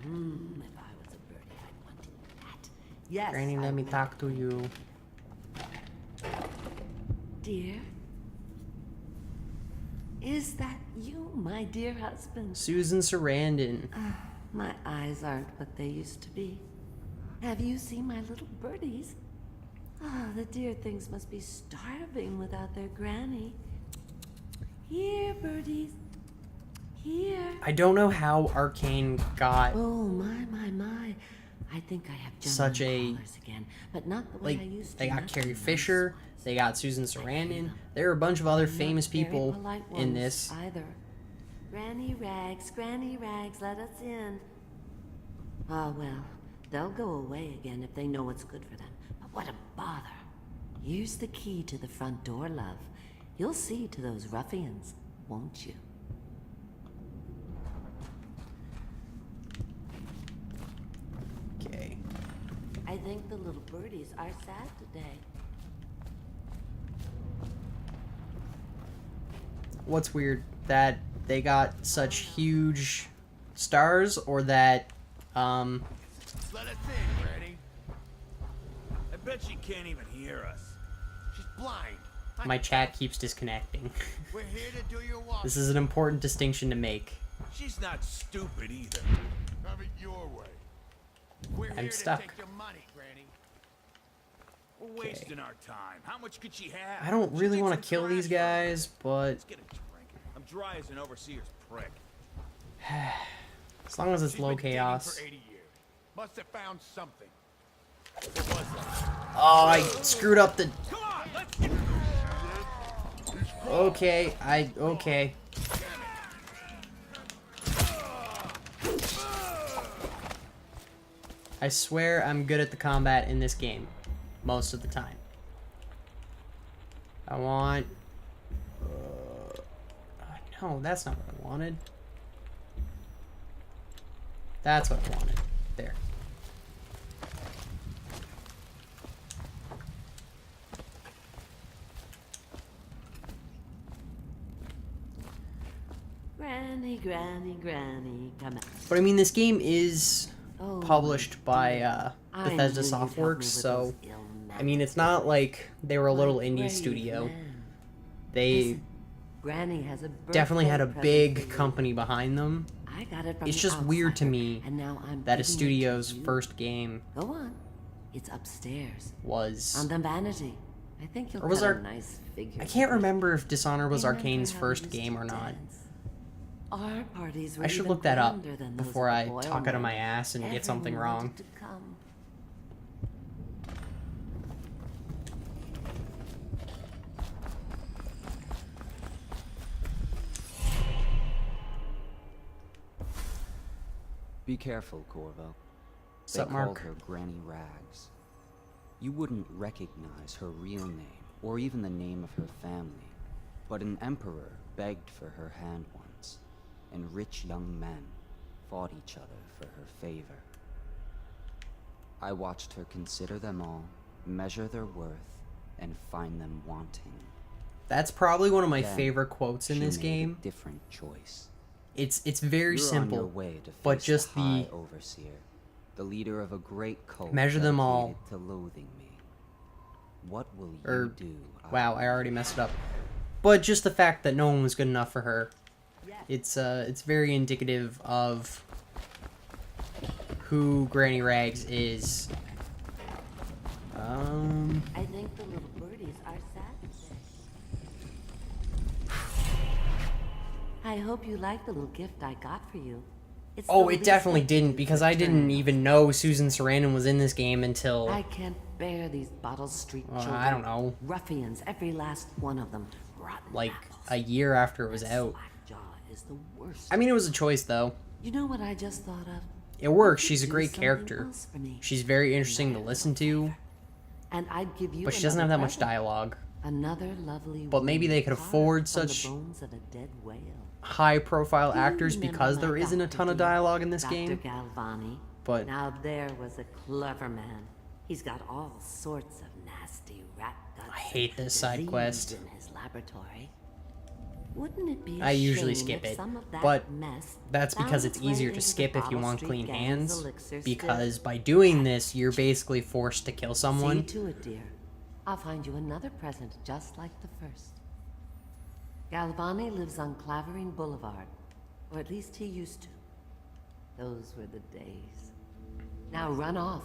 If I was a birdie, I'd want that. Yes, Granny, let me talk to you. Dear? Is that you, my dear husband? Susan Sarandon. My eyes aren't what they used to be. Have you seen my little birdies? The dear things must be starving without their granny. Here, birdies. Here. I don't know how Arcane got Oh, my. I think I have such a collars again, but not the way I used to. they got not Carrie the Fisher, they got Susan Sarandon. There are a bunch of other famous very people polite in ones this. either. Granny Rags, let us in. Ah, well, they'll go away again if they know what's good for them. But what a bother. Here's the key to the front door, love. You'll see to those ruffians, won't you? Okay. I think the little birdies are sad today. What's weird? That they got such huge stars, or that Let us in, Granny. I bet she can't even hear us. She's blind. my chat keeps disconnecting. We're here to do your walk. This is an important distinction to make. She's not stupid either. Have it your way. We're I'm here stuck. to take your money, Granny. We're wasting our time. How much could she have? I don't really want to kill these guys, but Let's get a drink. I'm dry as an overseer's prick. as long as it's She's low been digging chaos. for 80 years. Must have found something. Oh, I screwed up the... Come on, let's get... Okay, okay. I swear I'm good at the combat in this game. Most of the time. I want... no, that's not what I wanted. That's what I wanted. There. Granny, come out. But I mean, this game is Oh, published by I knew Bethesda you'd help me Softworks, with so those ill I mean, it's not like they were a little indie brave studio. man. They Listen, Granny has a definitely had a birthday big present for you. company behind them. I got it from It's the just weird to outsider, me and now I'm that a giving it to studio's you. first game Go on. It's upstairs. was... On the vanity. I think you'll Or was cut our... a nice figure. I can't with it. remember if Dishonored was Remember Arcane's how we first used to game or not. dance? Our parties were I should even look that up grander than those before of I the talk out of Boylemen. my ass and get something Everyone wrong. wanted to come. Be careful, Corvo. They Sup, Mark? called her Granny Rags. You wouldn't recognize her real name, or even the name of her family. But an emperor begged for her hand once, and rich young men fought each other for her favor. I watched her consider them all, measure their worth, and find them wanting. That's probably one of my Then favorite quotes in she this made game. a different choice. It's very You're simple, on your way to but face just the High the Overseer, the leader of a great cult measure them all. dedicated to loathing me. What will you Or do? wow, I already messed it up. But just the fact that no one was good enough for her. It's very indicative of who Granny Rags is. I think the little birdies are sad today. I hope you like the little gift I got for you. It's Oh, the it least definitely I can didn't, do because for I didn't Turner. even know Susan Sarandon was in this game until... I can't bear these Bottle Street children. I don't know. Ruffians, every last one of them. like a year after it was out. Jaw is the worst. I mean, it was a choice though. You know what I just thought of? It works. You She's a could do great something character. else for me. She's very interesting to listen to, And I'd give you but she doesn't have another that much present. dialogue. Another lovely But maybe they could carved afford from the such bones of a dead whale. high-profile Do you actors remember because my there isn't a doctor, ton of dear? dialogue in this Dr. game. Galvani. But Now there was a clever man. He's got all sorts of nasty rat guts. I hate this side disease quest. in his laboratory. Wouldn't it be a I usually shame skip if it, some of that but mess that's found because it's its way easier to into the skip if you Bottle want Street clean gang's hands. elixir Because still? by doing this, you're basically forced to kill someone. See to it, dear. I'll find you another present just like the first. Galvani lives on Clavering Boulevard, or at least he used to. Those were the days. Now run off.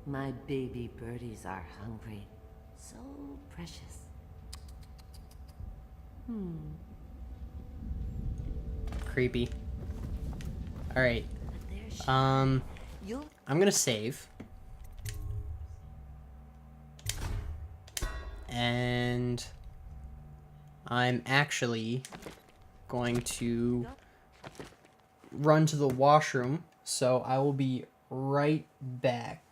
My baby birdies are hungry. So precious. Creepy. Alright. You'll I'm gonna save. And I'm actually going to run to the washroom, so I will be right back.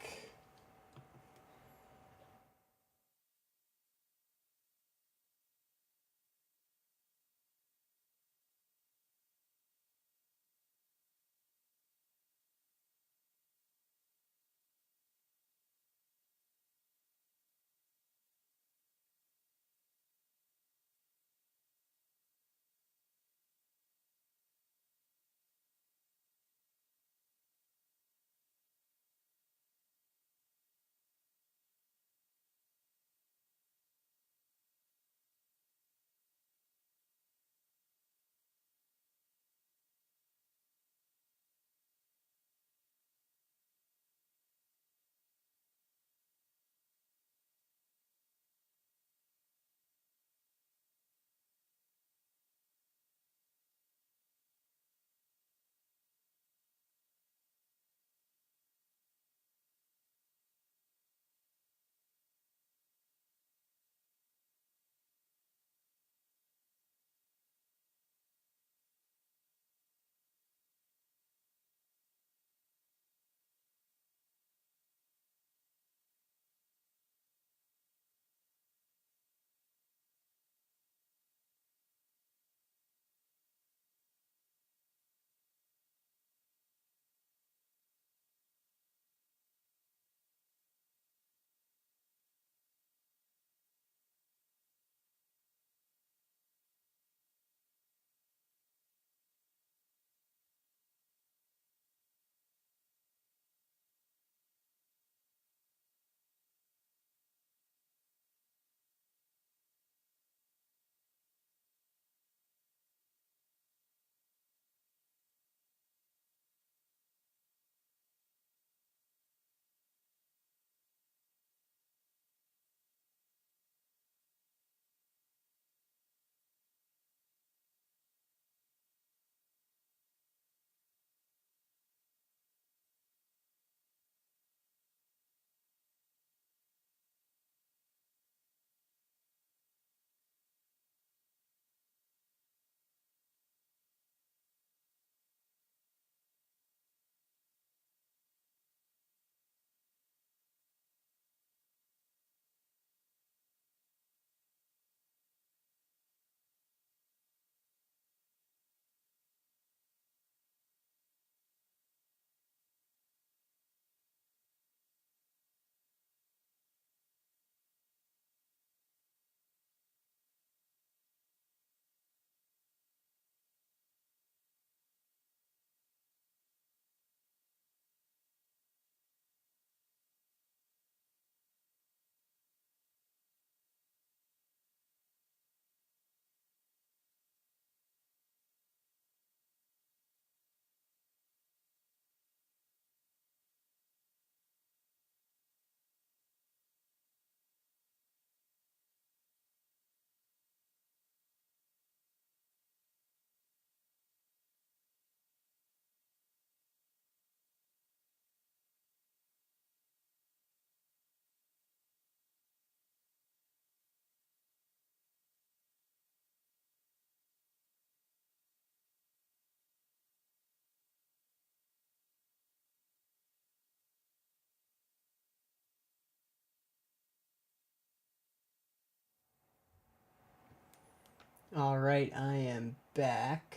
Alright, I am back.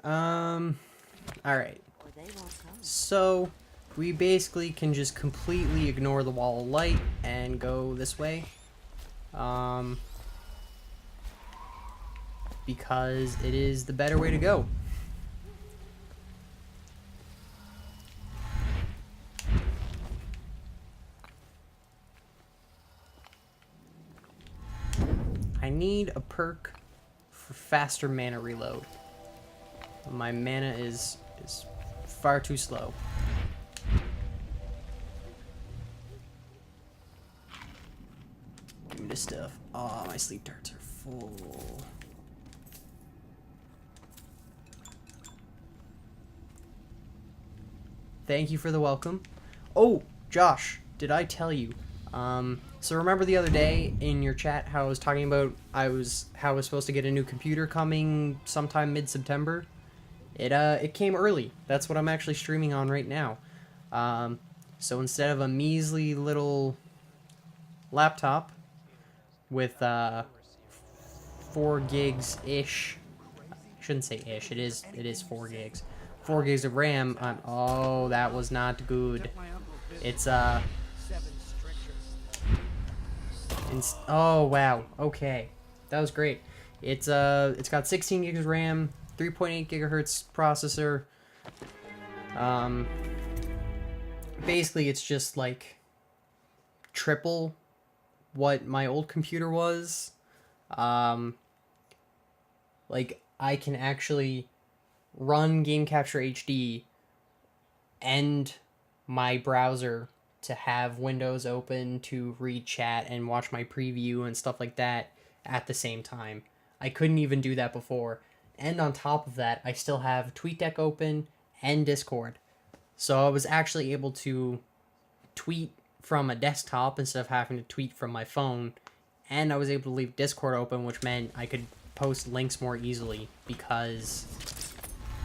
Alright. So, we basically can just completely ignore the wall of light and go this way. Because it is the better way to go. I need a perk for faster mana reload. My mana is far too slow. Give me this stuff. Oh, my sleep darts are full. Thank you for the welcome. Oh, Josh, did I tell you? So remember the other day in your chat how I was talking about how I was supposed to get a new computer coming sometime mid-September? It came early. That's what I'm actually streaming on right now. So instead of a measly little laptop with 4 gigs ish, I shouldn't say ish. It is 4 gigs. 4 gigs of RAM. Oh, that was not good. It's oh wow. Okay, that was great. It's got 16 gigs of RAM, 3.8 gigahertz processor. Basically, it's just like triple what my old computer was. Like I can actually run Game Capture HD and my browser to have Windows open to read chat and watch my preview and stuff like that at the same time. I couldn't even do that before. And on top of that, I still have TweetDeck open and Discord. So I was actually able to tweet from a desktop instead of having to tweet from my phone. And I was able to leave Discord open, which meant I could post links more easily because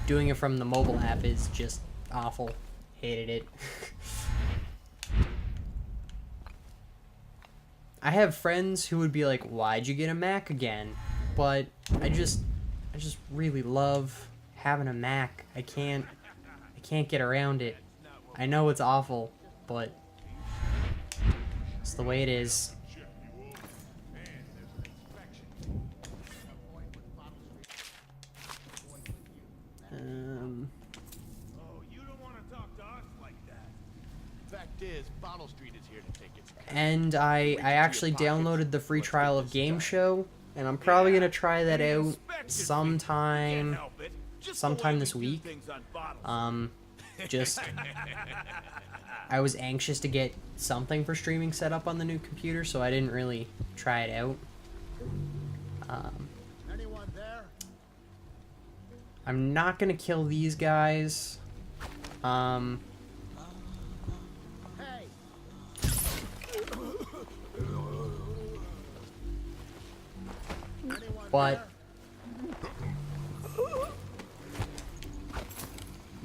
doing it from the mobile app is just awful. Hated it. I have friends who would be like, why'd you get a Mac again? But I just really love having a Mac. I can't get around it. I know it's awful, but it's the way it is. And I actually downloaded the free trial of Game Show, and I'm probably gonna try that out sometime this week. Just I was anxious to get something for streaming set up on the new computer, so I didn't really try it out. I'm not gonna kill these guys. But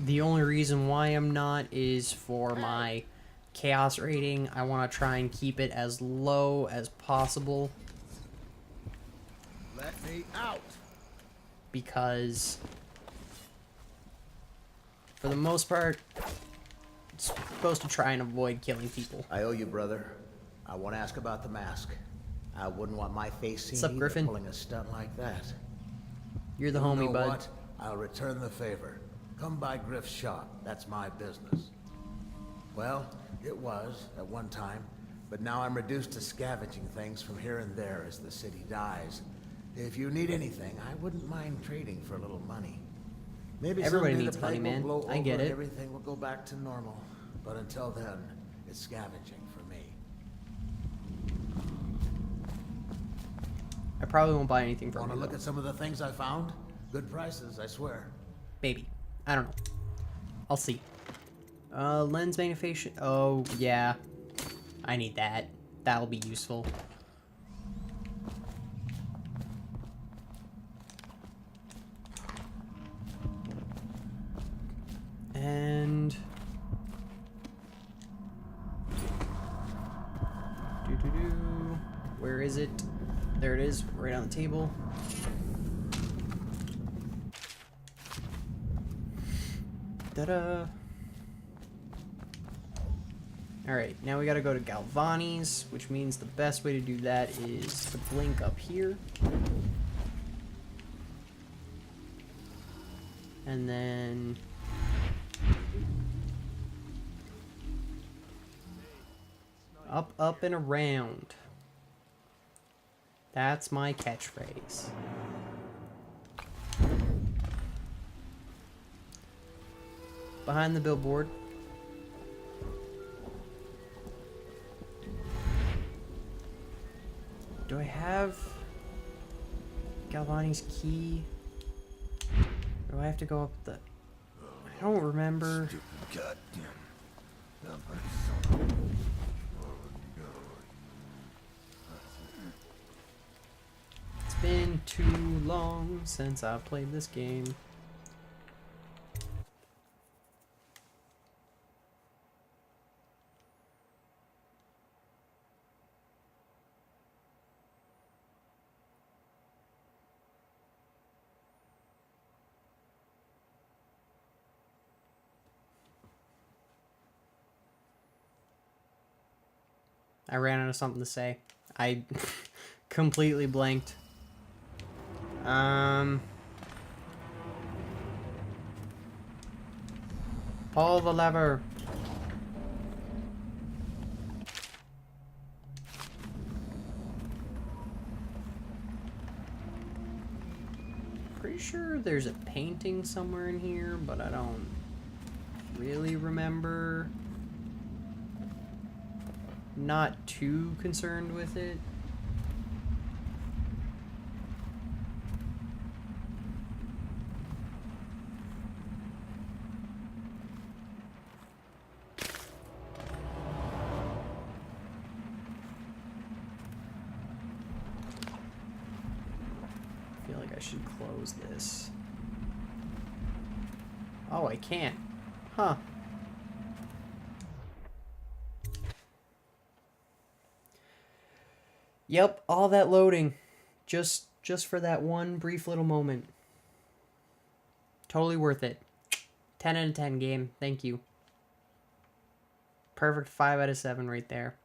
the only reason why I'm not is for my chaos rating. I want to try and keep it as low as possible. Let me out. Because for the most part, it's supposed to try and avoid killing people. I owe you, brother. I want to ask about the mask. I wouldn't want my face seen What's up, Griffin? pulling a stunt like that. You're the You homie, know bud. what? I'll return the favor. Come by Griff's shop. That's my business. Well, it was at one time, but now I'm reduced to scavenging things from here and there as the city dies. If you need anything, I wouldn't mind trading for a little money. Maybe Everybody someday needs the money, plague will man. blow I get over and it. everything will go back to normal. But until then, it's scavenging for me. I probably won't buy anything from Want you, to look though. at some of the things I found? Good prices, I swear. Maybe. I don't know. I'll see. Lens magnification. Oh, yeah. I need that. That'll be useful. And... Doo-doo-doo. is it? There it is, right on the table. Ta-da! Alright, now we gotta go to Galvani's, which means the best way to do that is to blink up here. And then... up, up, and around. That's my catchphrase. Behind the billboard. Do I have Galvani's key? Or do I have to go up the... I don't remember. It's been too long since I've played this game. I ran out of something to say. I completely blanked. Pull the lever. Pretty sure there's a painting somewhere in here, but I don't really remember. Not too concerned with it. I feel like I should close this. Oh, I can't. Huh. Yep, all that loading. Just for that one brief little moment. Totally worth it. 10 out of 10 game. Thank you. Perfect 5 out of 7 right there.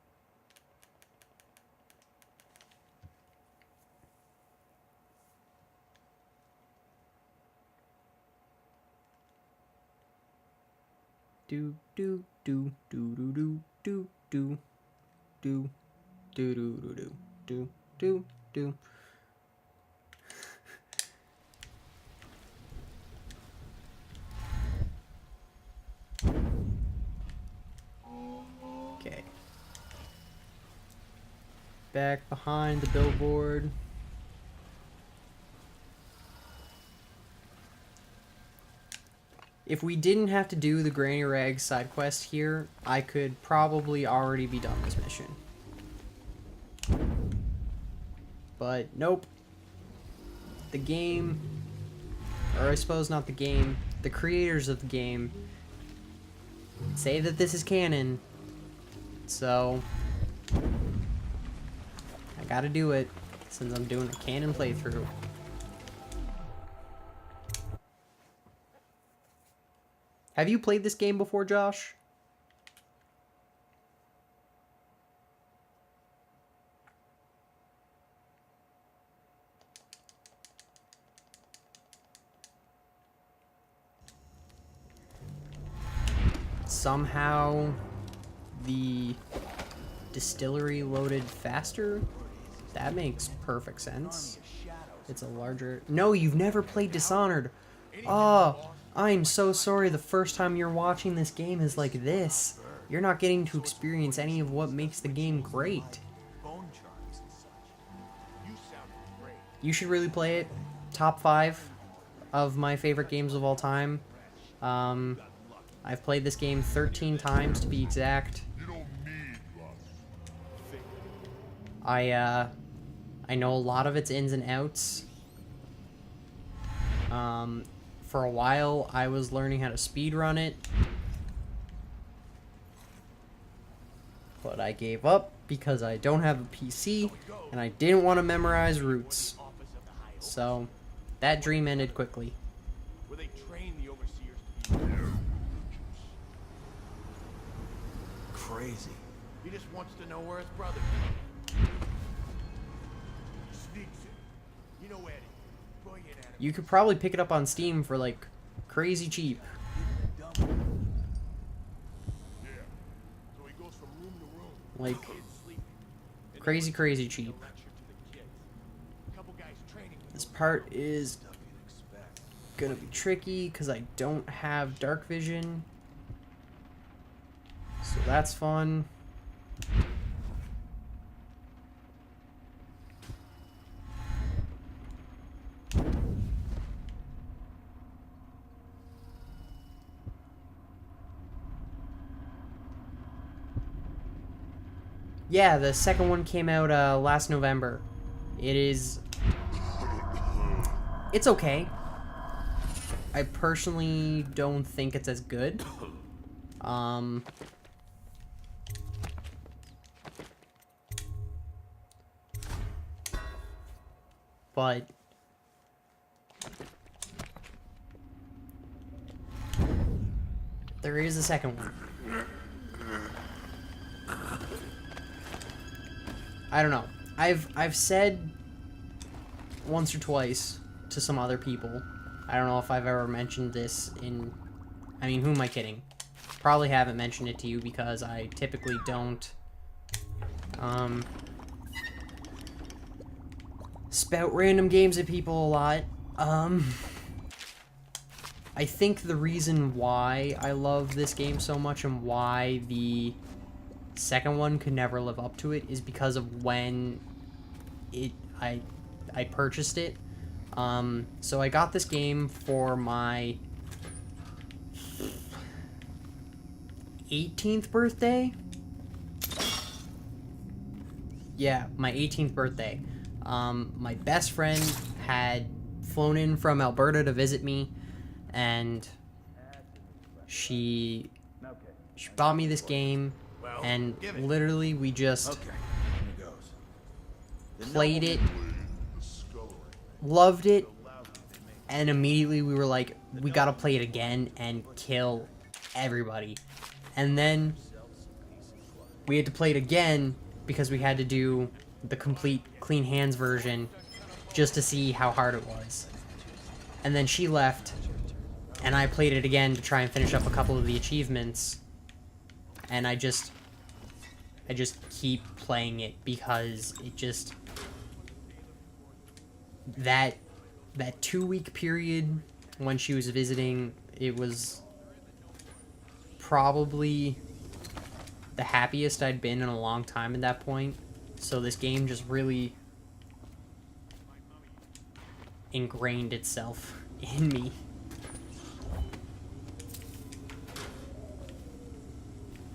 Do do do do do do do do do do do do do do do do. Okay. Back behind the billboard. If we didn't have to do the Granny Rags side quest here, I could probably already be done this mission. But nope. The game, or I suppose not the game, the creators of the game say that this is canon. So I gotta do it since I'm doing a canon playthrough. Have you played this game before, Josh? Somehow the distillery loaded faster? That makes perfect sense. It's a larger... No, you've never played Dishonored. Oh, I'm so sorry the first time you're watching this game is like this. You're not getting to experience any of what makes the game great. You should really play it. Top 5 of my favorite games of all time. I've played this game 13 times to be exact. I know a lot of its ins and outs. For a while, I was learning how to speedrun it. But I gave up because I don't have a PC and I didn't want to memorize routes. So that dream ended quickly. Where they train the overseers to be Crazy. He just wants to know where his brother sneaks it. You know Eddie. Bring it at him. You could probably pick it up on Steam for like crazy cheap. Like crazy cheap. This part is gonna be tricky because I don't have dark vision. So that's fun. Yeah, the second one came out last November. It's okay. I personally don't think it's as good. But there is a second one. I don't know. I've said once or twice to some other people. I don't know if I've ever mentioned this in... I mean, who am I kidding? Probably haven't mentioned it to you because I typically don't spout random games at people a lot. I think the reason why I love this game so much and why the second one could never live up to it is because of when I purchased it. So I got this game for my 18th birthday. Yeah, my 18th birthday. My best friend had flown in from Alberta to visit me, and she bought me this game, and literally we just played it, loved it, and immediately we were like, we gotta play it again and kill everybody. And then we had to play it again because we had to do the complete clean hands version just to see how hard it was. And then she left, and I played it again to try and finish up a couple of the achievements, and I just keep playing it because it just... That 2-week period when she was visiting, it was probably the happiest I'd been in a long time at that point. So this game just really ingrained itself in me.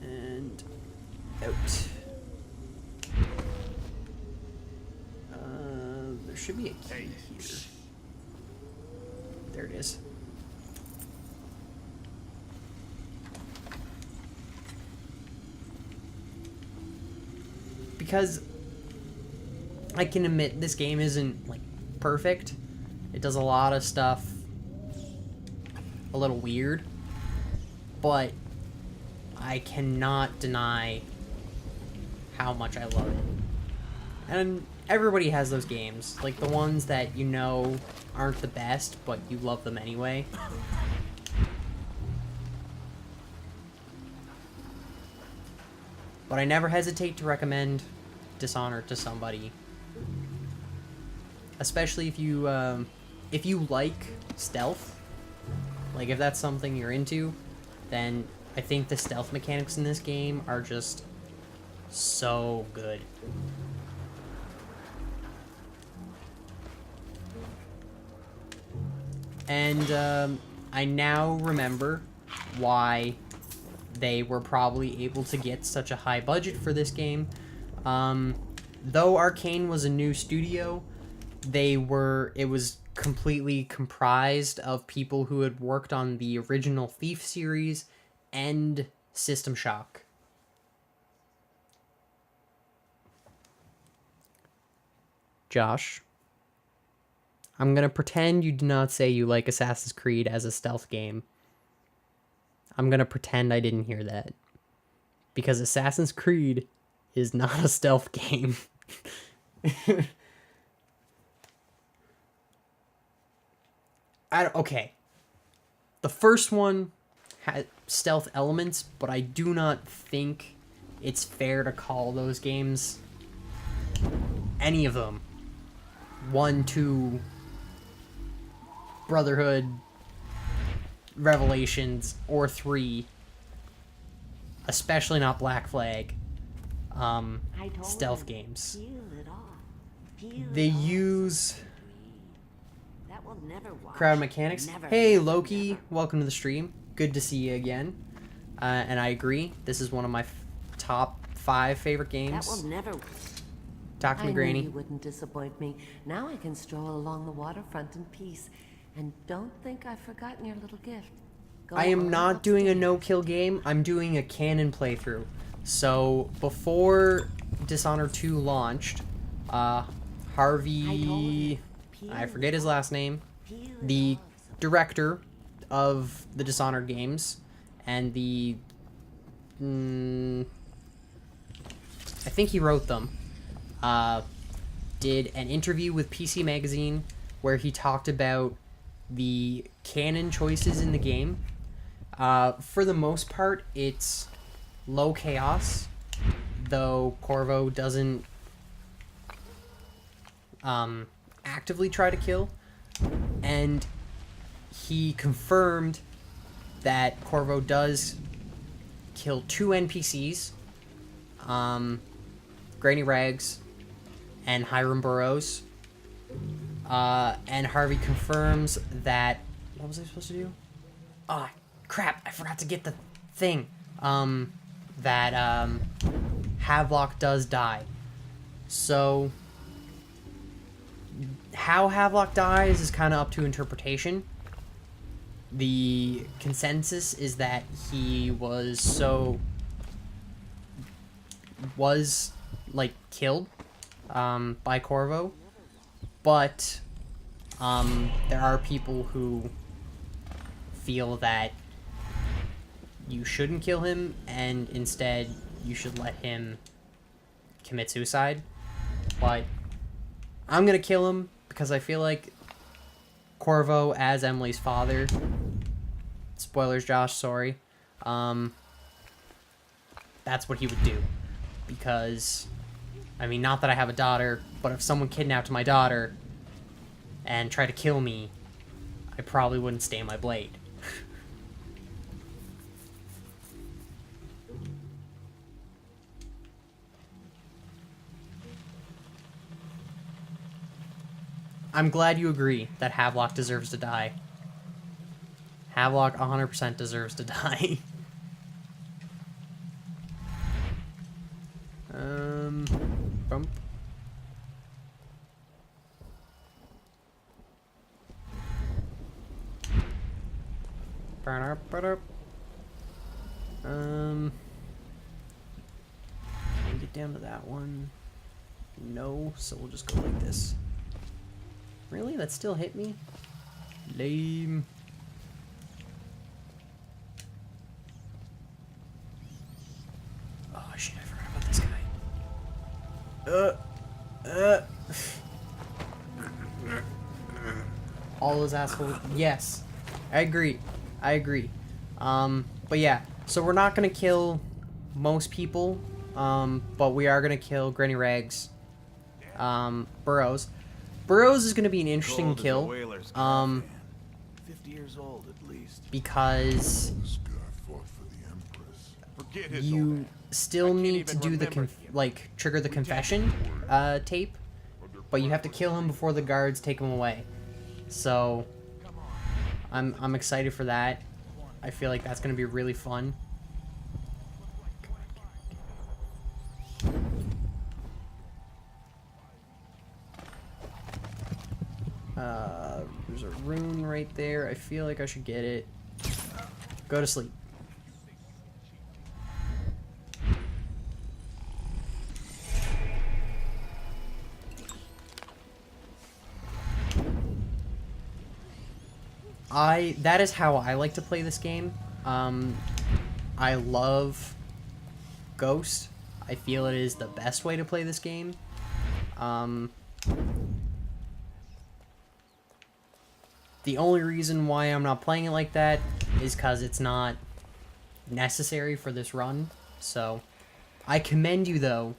And out. There should be a key here. There it is. Because I can admit this game isn't like perfect. It does a lot of stuff a little weird, but I cannot deny how much I love it. And everybody has those games, like the ones that you know aren't the best, but you love them anyway. But I never hesitate to recommend Dishonored to somebody, especially if you like stealth. Like if that's something you're into, then I think the stealth mechanics in this game are just so good. And I now remember why they were probably able to get such a high budget for this game. Though Arcane was a new studio, it was completely comprised of people who had worked on the original Thief series and System Shock. Josh, I'm gonna pretend you do not say you like Assassin's Creed as a stealth game. I'm gonna pretend I didn't hear that. Because Assassin's Creed is not a stealth game. Okay. The first one had stealth elements, but I do not think it's fair to call those games, any of them, 1, 2, Brotherhood, Revelations, or 3, especially not Black Flag, stealth games. They use crowd mechanics. Hey Loki, welcome to the stream. Good to see you again. And I agree, this is one of my top 5 favorite games. That will never. Talk to me, Granny. I knew you wouldn't disappoint me. Now I can stroll along the waterfront in peace. And don't think I've forgotten your little gift. I am not doing a no-kill game. I'm doing a canon playthrough. So before Dishonored 2 launched, Harvey, I forget his last name, the director of the Dishonored games, and the, I think he wrote them, did an interview with PC Magazine where he talked about the canon choices in the game. For the most part, it's low chaos, though Corvo doesn't actively try to kill, and he confirmed that Corvo does kill 2 NPCs, Granny Rags and Hiram Burrows, and Harvey confirms that, what was I supposed to do? Ah, crap, I forgot to get the thing. That Havelock does die. So how Havelock dies is kind of up to interpretation. The consensus is that he was like killed by Corvo, but there are people who feel that you shouldn't kill him, and instead you should let him commit suicide. But I'm gonna kill him because I feel like Corvo as Emily's father, spoilers Josh, sorry, that's what he would do. Because, I mean, not that I have a daughter, but if someone kidnapped my daughter and tried to kill me, I probably wouldn't stay my blade. I'm glad you agree that Havelock deserves to die. Havelock 100% deserves to die. Bump. Can we get down to that one? No, so we'll just go like this. Really? That still hit me? Lame. Oh shit, I forgot about this guy. All those assholes. Yes. I agree. But yeah, so we're not gonna kill most people, but we are gonna kill Granny Rags, Burrows. Burrows is going to be an interesting kill, 50 years old at least. Because you still need to do the trigger the confession tape, but you have to kill him before the guards take him away. So I'm excited for that. I feel like that's going to be really fun. There's a rune right there. I feel like I should get it. Go to sleep. That is how I like to play this game. I love Ghost. I feel it is the best way to play this game. The only reason why I'm not playing it like that is because it's not necessary for this run. So, I commend you, though,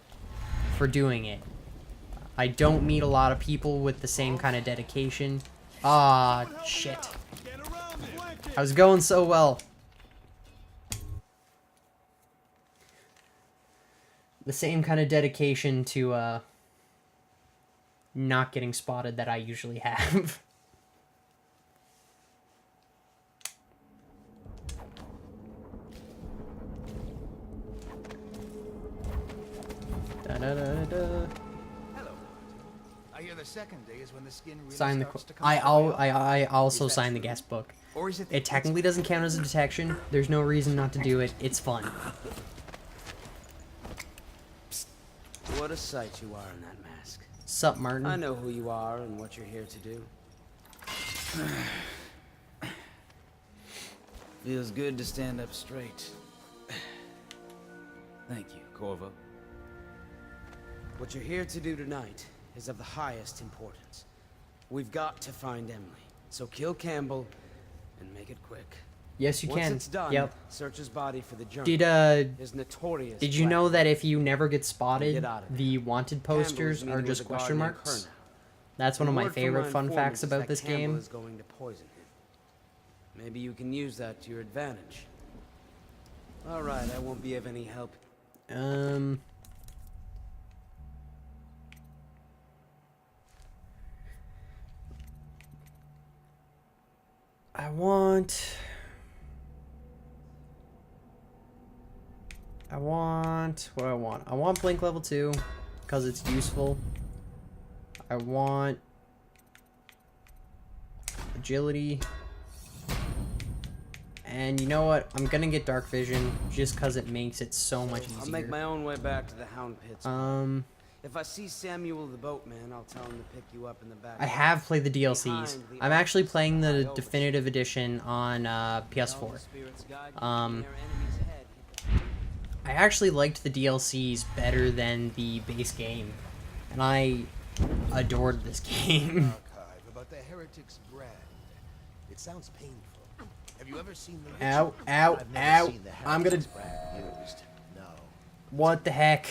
for doing it. I don't meet a lot of people with the same kind of dedication. Ah, shit. I was going so well. The same kind of dedication to, not getting spotted that I usually have. Hello. I hear the second day is when the skin really Sign the. starts to come I also signed the guest book. Or is it It technically doesn't count as a detection. There's no reason not to do it. It's fun. What a sight you are in that mask. Sup, Martin? I know who you are and what you're here to do. Feels good to stand up straight. Thank you, Corvo. What you're here to do tonight is of the highest importance. We've got to find Emily, so kill Campbell and make it quick. Yes, you Once can. it's done, Yep. search his body for the journal. His notorious Did you know that if you never get spotted, Get out of the wanted Campbell is posters meeting are with just a guard question named marks? Kernow. That's one of my Word from favorite fun informants facts is about that this Campbell game. is going to poison him. Maybe you can use that to your advantage. All right, I won't be of any help. I want... What do I want? I want Blink level 2, because it's useful. I want... Agility. And you know what? I'm gonna get Dark Vision, just because it makes it so much easier. I'll make my own way back to the Hound Pits. If I see Samuel the boatman, I'll tell him to pick you up in the back. I have played the DLCs. I'm actually playing the definitive edition on PS4. I actually liked the DLCs better than the base game, and I adored this game. Archive about the heretic's brand. It sounds painful. Have you ever seen the Ow, ritual? ow, I've never ow. seen the I'm gonna... heretic's brand used. No. What the heck?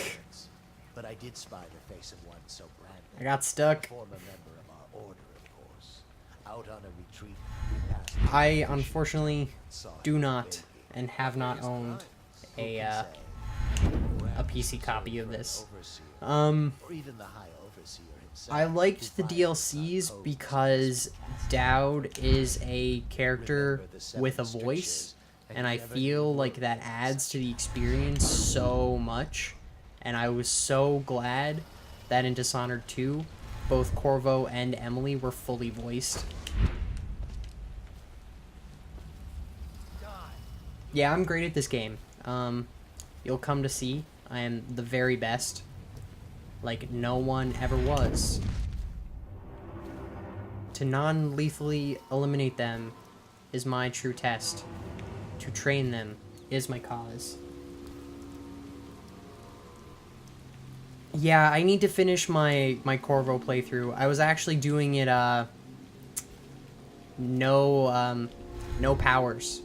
But I did spy the face of one so branded. I got stuck. A former member of our order, of course. Out on a retreat, we passed I unfortunately do not and have not owned a PC copy of this. or even the high overseer himself. I liked the DLCs because Dowd is a character with a voice, and I feel like that adds to the experience so much. And I was so glad that in Dishonored 2, both Corvo and Emily were fully voiced. Yeah, I'm great at this game. You'll come to see, I am the very best. Like no one ever was. To non-lethally eliminate them is my true test. To train them is my cause. Yeah, I need to finish my Corvo playthrough. I was actually doing it, no powers.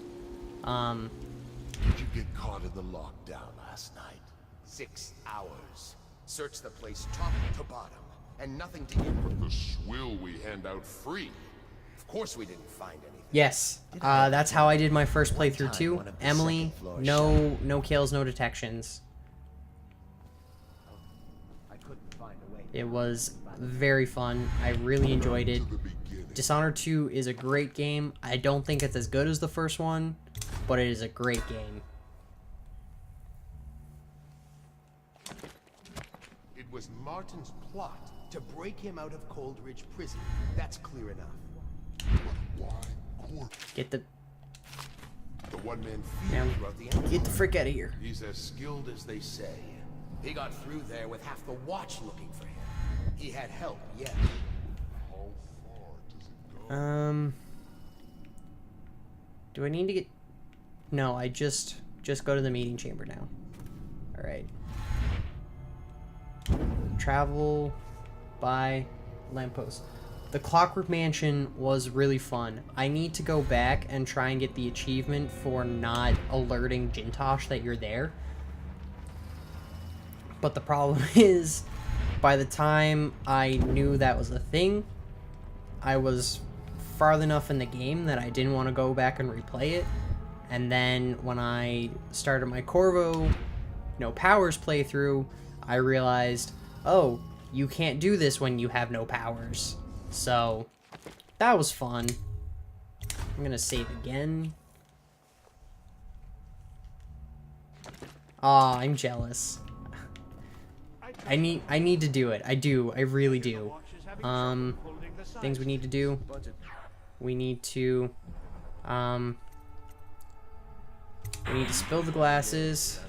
Did you get caught in the lockdown last night? 6 hours. Search the place top to bottom, and nothing to get. But the swill we hand out free. Of course we didn't find anything. Yes, that's how I did my first playthrough too. Emily, no kills, no detections. It was very fun. I really enjoyed it. Dishonored 2 is a great game. I don't think it's as good as the first one, but it is a great game. It was Martin's plot to break him out of Coldridge Prison. That's clear enough. Get the... The one-man Yeah. field throughout the empire. Get the frick out of here. He's as skilled as they say. He got through there with half the watch looking for him. He had help, yes. Do I need to get... No, I just go to the meeting chamber now. Alright. Travel by lamppost. The Clockwork Mansion was really fun. I need to go back and try and get the achievement for not alerting Jintosh that you're there. But the problem is, by the time I knew that was a thing, I was far enough in the game that I didn't want to go back and replay it. And then when I started my Corvo No Powers playthrough, I realized, oh, you can't do this when you have no powers. So, that was fun. I'm gonna save again. Aw, I'm jealous. I need to do it. I do. I really do. Things we need to do. We need to spill the glasses.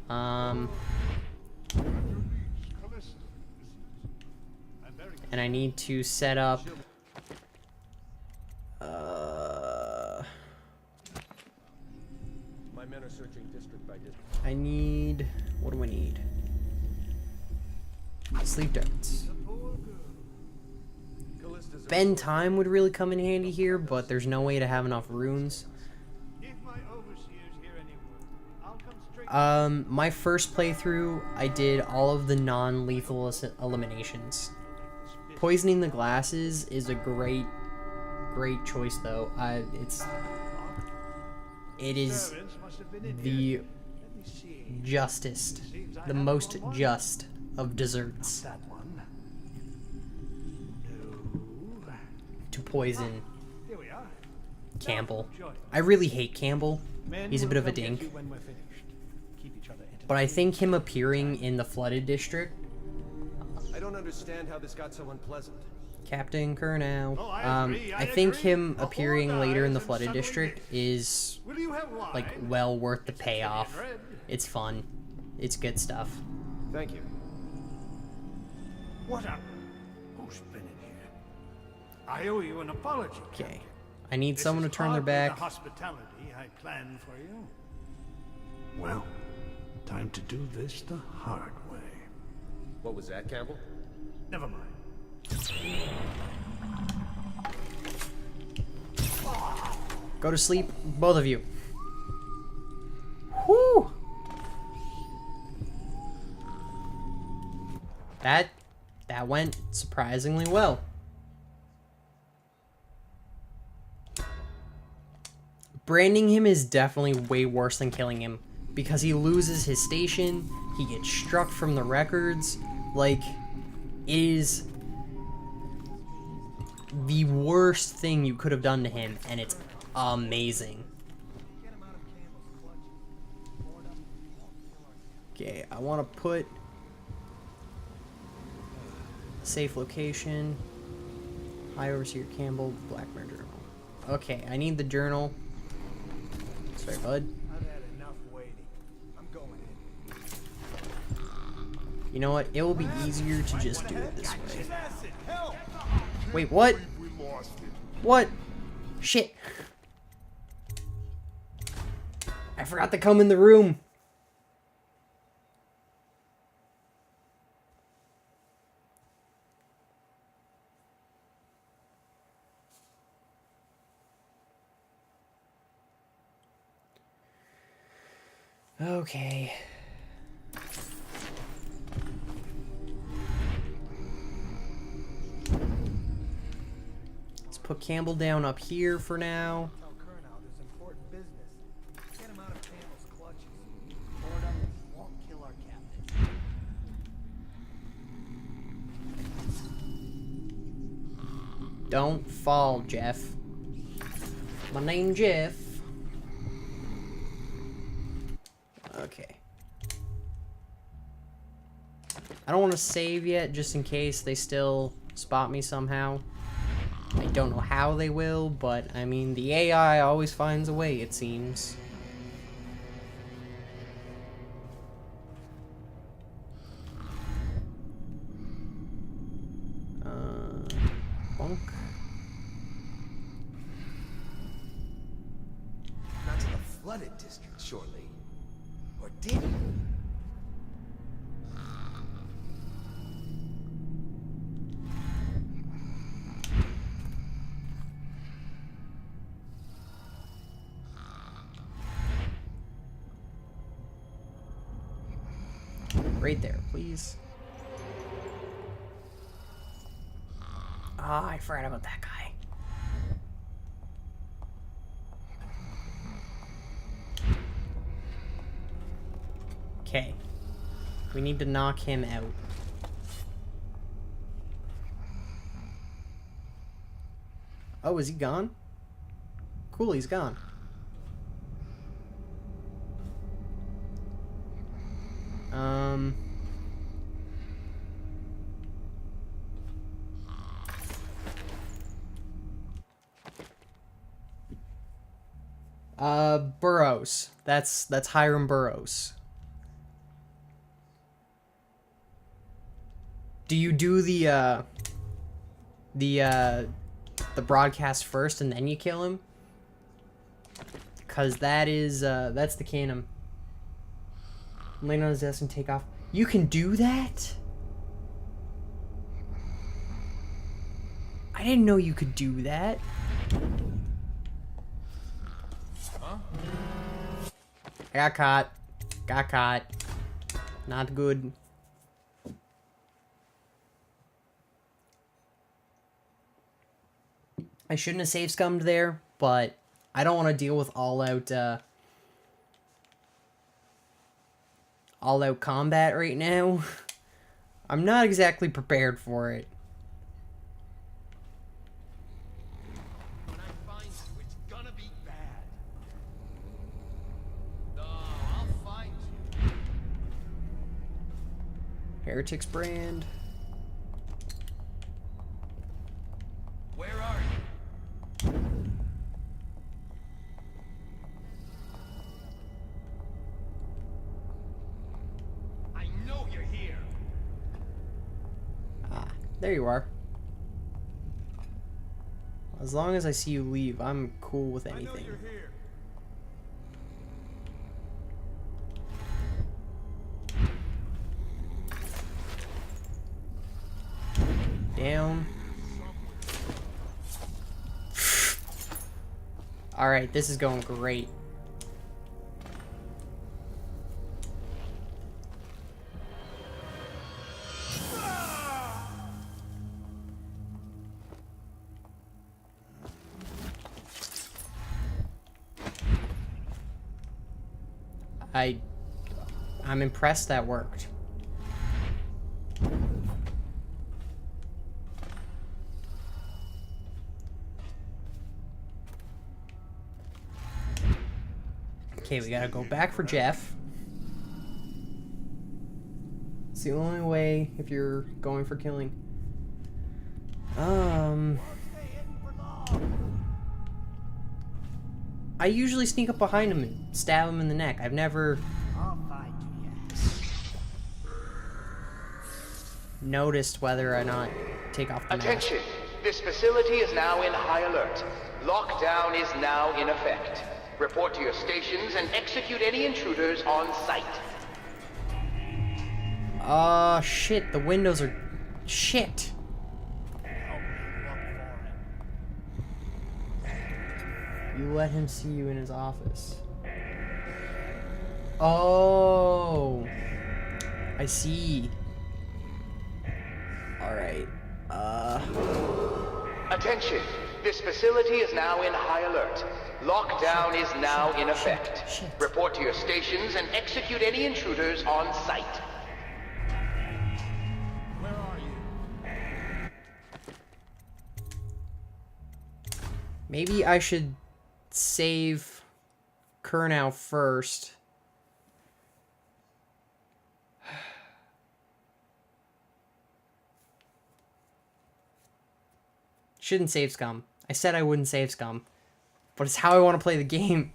And I need to set up My men are searching district by district. I need, what do I need? Sleep darts. Bend time would really come in handy here, but there's no way to have enough runes. My first playthrough, I did all of the non-lethal eliminations. Poisoning the glasses is a great choice, though. It is the justest, the most just of desserts to poison Campbell. I really hate Campbell. He's a bit of a dink. But I think him appearing in the flooded district... I don't understand how this got so unpleasant. Captain Curnow. I think him appearing later in the flooded district is, like, well worth the payoff. It's fun. It's good stuff. Thank you. What up? Who's been in here? I owe you an apology. Okay. I need someone to turn their back. The hospitality I planned for you. Well, time to do this the hard way. What was that, Campbell? Never mind. Go to sleep, both of you. Whew! That went surprisingly well. Branding him is definitely way worse than killing him, because he loses his station, he gets struck from the records, like, it is the worst thing you could have done to him, and it's amazing. Okay, I want to put safe location, High Overseer Campbell, Blackburn Journal. Okay, I need the journal. Sorry, bud. I've had enough waiting. I'm going in. You know what? It will be easier to just do it this way. Wait, what? What? Shit. I forgot to come in the room. Okay. Let's put Campbell down up here for now. Tell Curnow there's important business. Get him out of Campbell's clutches. Boredom won't kill our captain. Don't fall, Jeff. My name's Jeff. Okay. I don't want to save yet, just in case they still spot me somehow. I don't know how they will, but, I mean, the AI always finds a way, it seems. Bonk. flooded district, surely. Or did he? Right there, please. Ah, I forgot about that guy. Okay. We need to knock him out. Oh, is he gone? Cool, he's gone. Burrows. That's Hiram Burrows. Do you do the broadcast first and then you kill him? Cause that is that's the Canon. Lay on his desk and take off. You can do that? I didn't know you could do that. Huh? I got caught. Got caught. Not good. I shouldn't have save scummed there, but I don't want to deal with all out combat right now. I'm not exactly prepared for it. When I find you, it's gonna be bad. No, I'll find you. Heretics brand. Where are you? I know you're here. Ah, there you are. As long as I see you leave, I'm cool with anything. I know you're here. Down. Alright, this is going great. I'm impressed that worked. Okay, we gotta go back for Jeff. It's the only way if you're going for killing. I usually sneak up behind him and stab him in the neck. I've never noticed whether or not take off the mask. Attention! This facility is now in high alert. Lockdown is now in effect. Report to your stations and execute any intruders on site. Shit, the windows are... Shit! You let him see you in his office. Oh! I see. Alright, Attention! This facility is now in high alert. Lockdown is now in effect. Report to your stations and execute any intruders on site. Where are you? Maybe I should save Kurnow first. Shouldn't save scum. I said I wouldn't save scum, but it's how I want to play the game.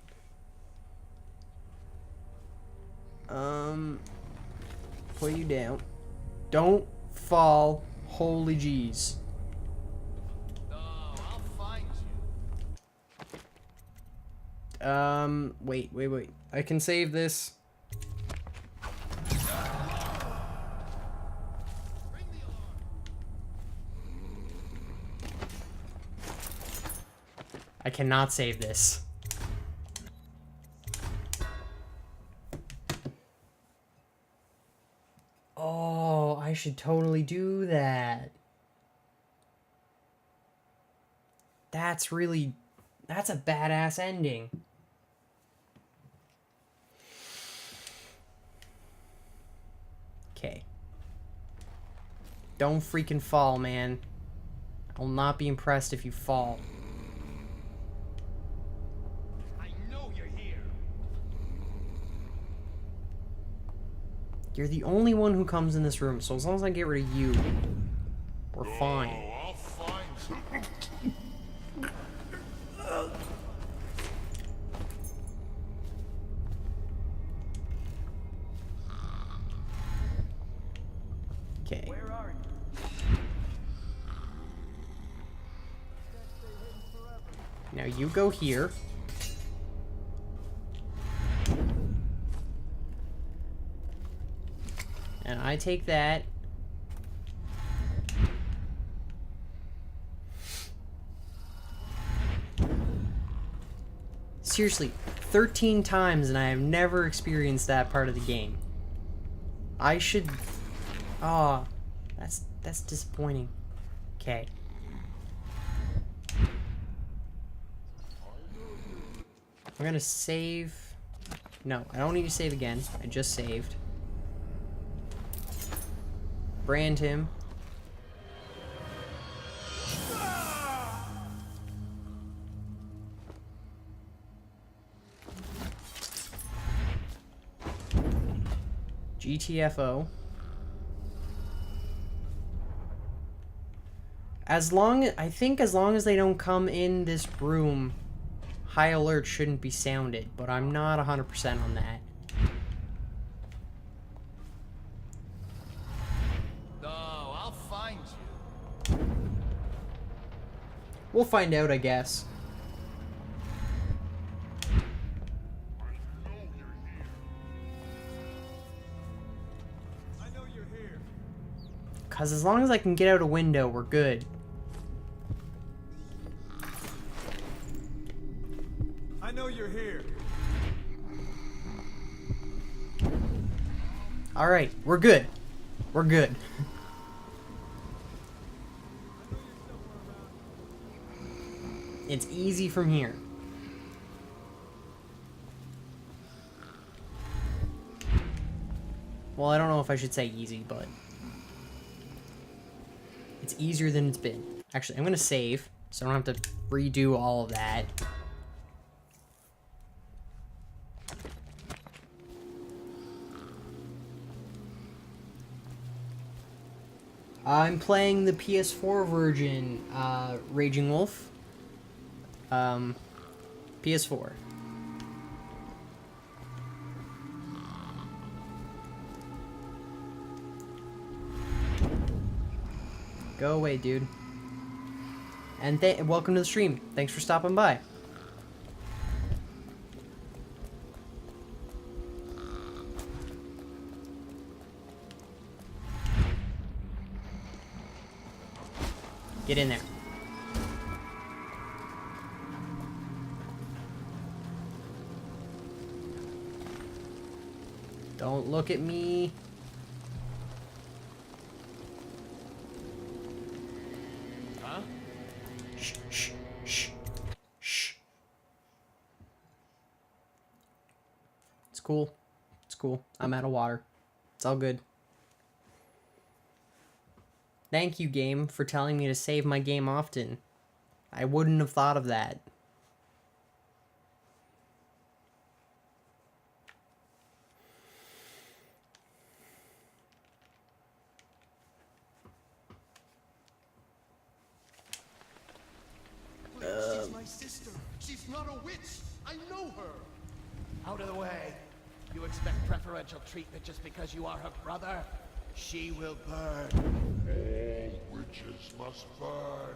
Put you down. Don't fall. Holy jeez. No, I'll find you. Wait. I can save this. I cannot save this. Oh, I should totally do that. That's a badass ending. Okay. Don't freaking fall, man. I will not be impressed if you fall. I know you're here. You're the only one who comes in this room, so as long as I get rid of you, we're fine. I'll find something. Okay. Where are you? Now you go here. And I take that. Seriously, 13 times and I have never experienced that part of the game. I should... Oh, that's disappointing. Okay. I'm gonna save... No, I don't need to save again. I just saved. Brand him. GTFO. I think as long as they don't come in this room, high alert shouldn't be sounded, but I'm not 100% on that. No, I'll find you. We'll find out, I guess. I know you're here. Because as long as I can get out a window, we're good. I know you're here. Alright, we're good. We're good. It's easy from here. Well, I don't know if I should say easy, but... It's easier than it's been. Actually, I'm gonna save, so I don't have to redo all of that. I'm playing the PS4 version, Raging Wolf. PS4. Go away, dude. And welcome to the stream. Thanks for stopping by. Get in there. Don't look at me. Huh? Shh, shh, shh, shh. It's cool. It's cool. I'm out of water. It's all good. Thank you, game, for telling me to save my game often. I wouldn't have thought of that. She's my sister. She's not a witch. I know her. Out of the way. You expect preferential treatment just because you are her brother? She will burn. All witches must burn.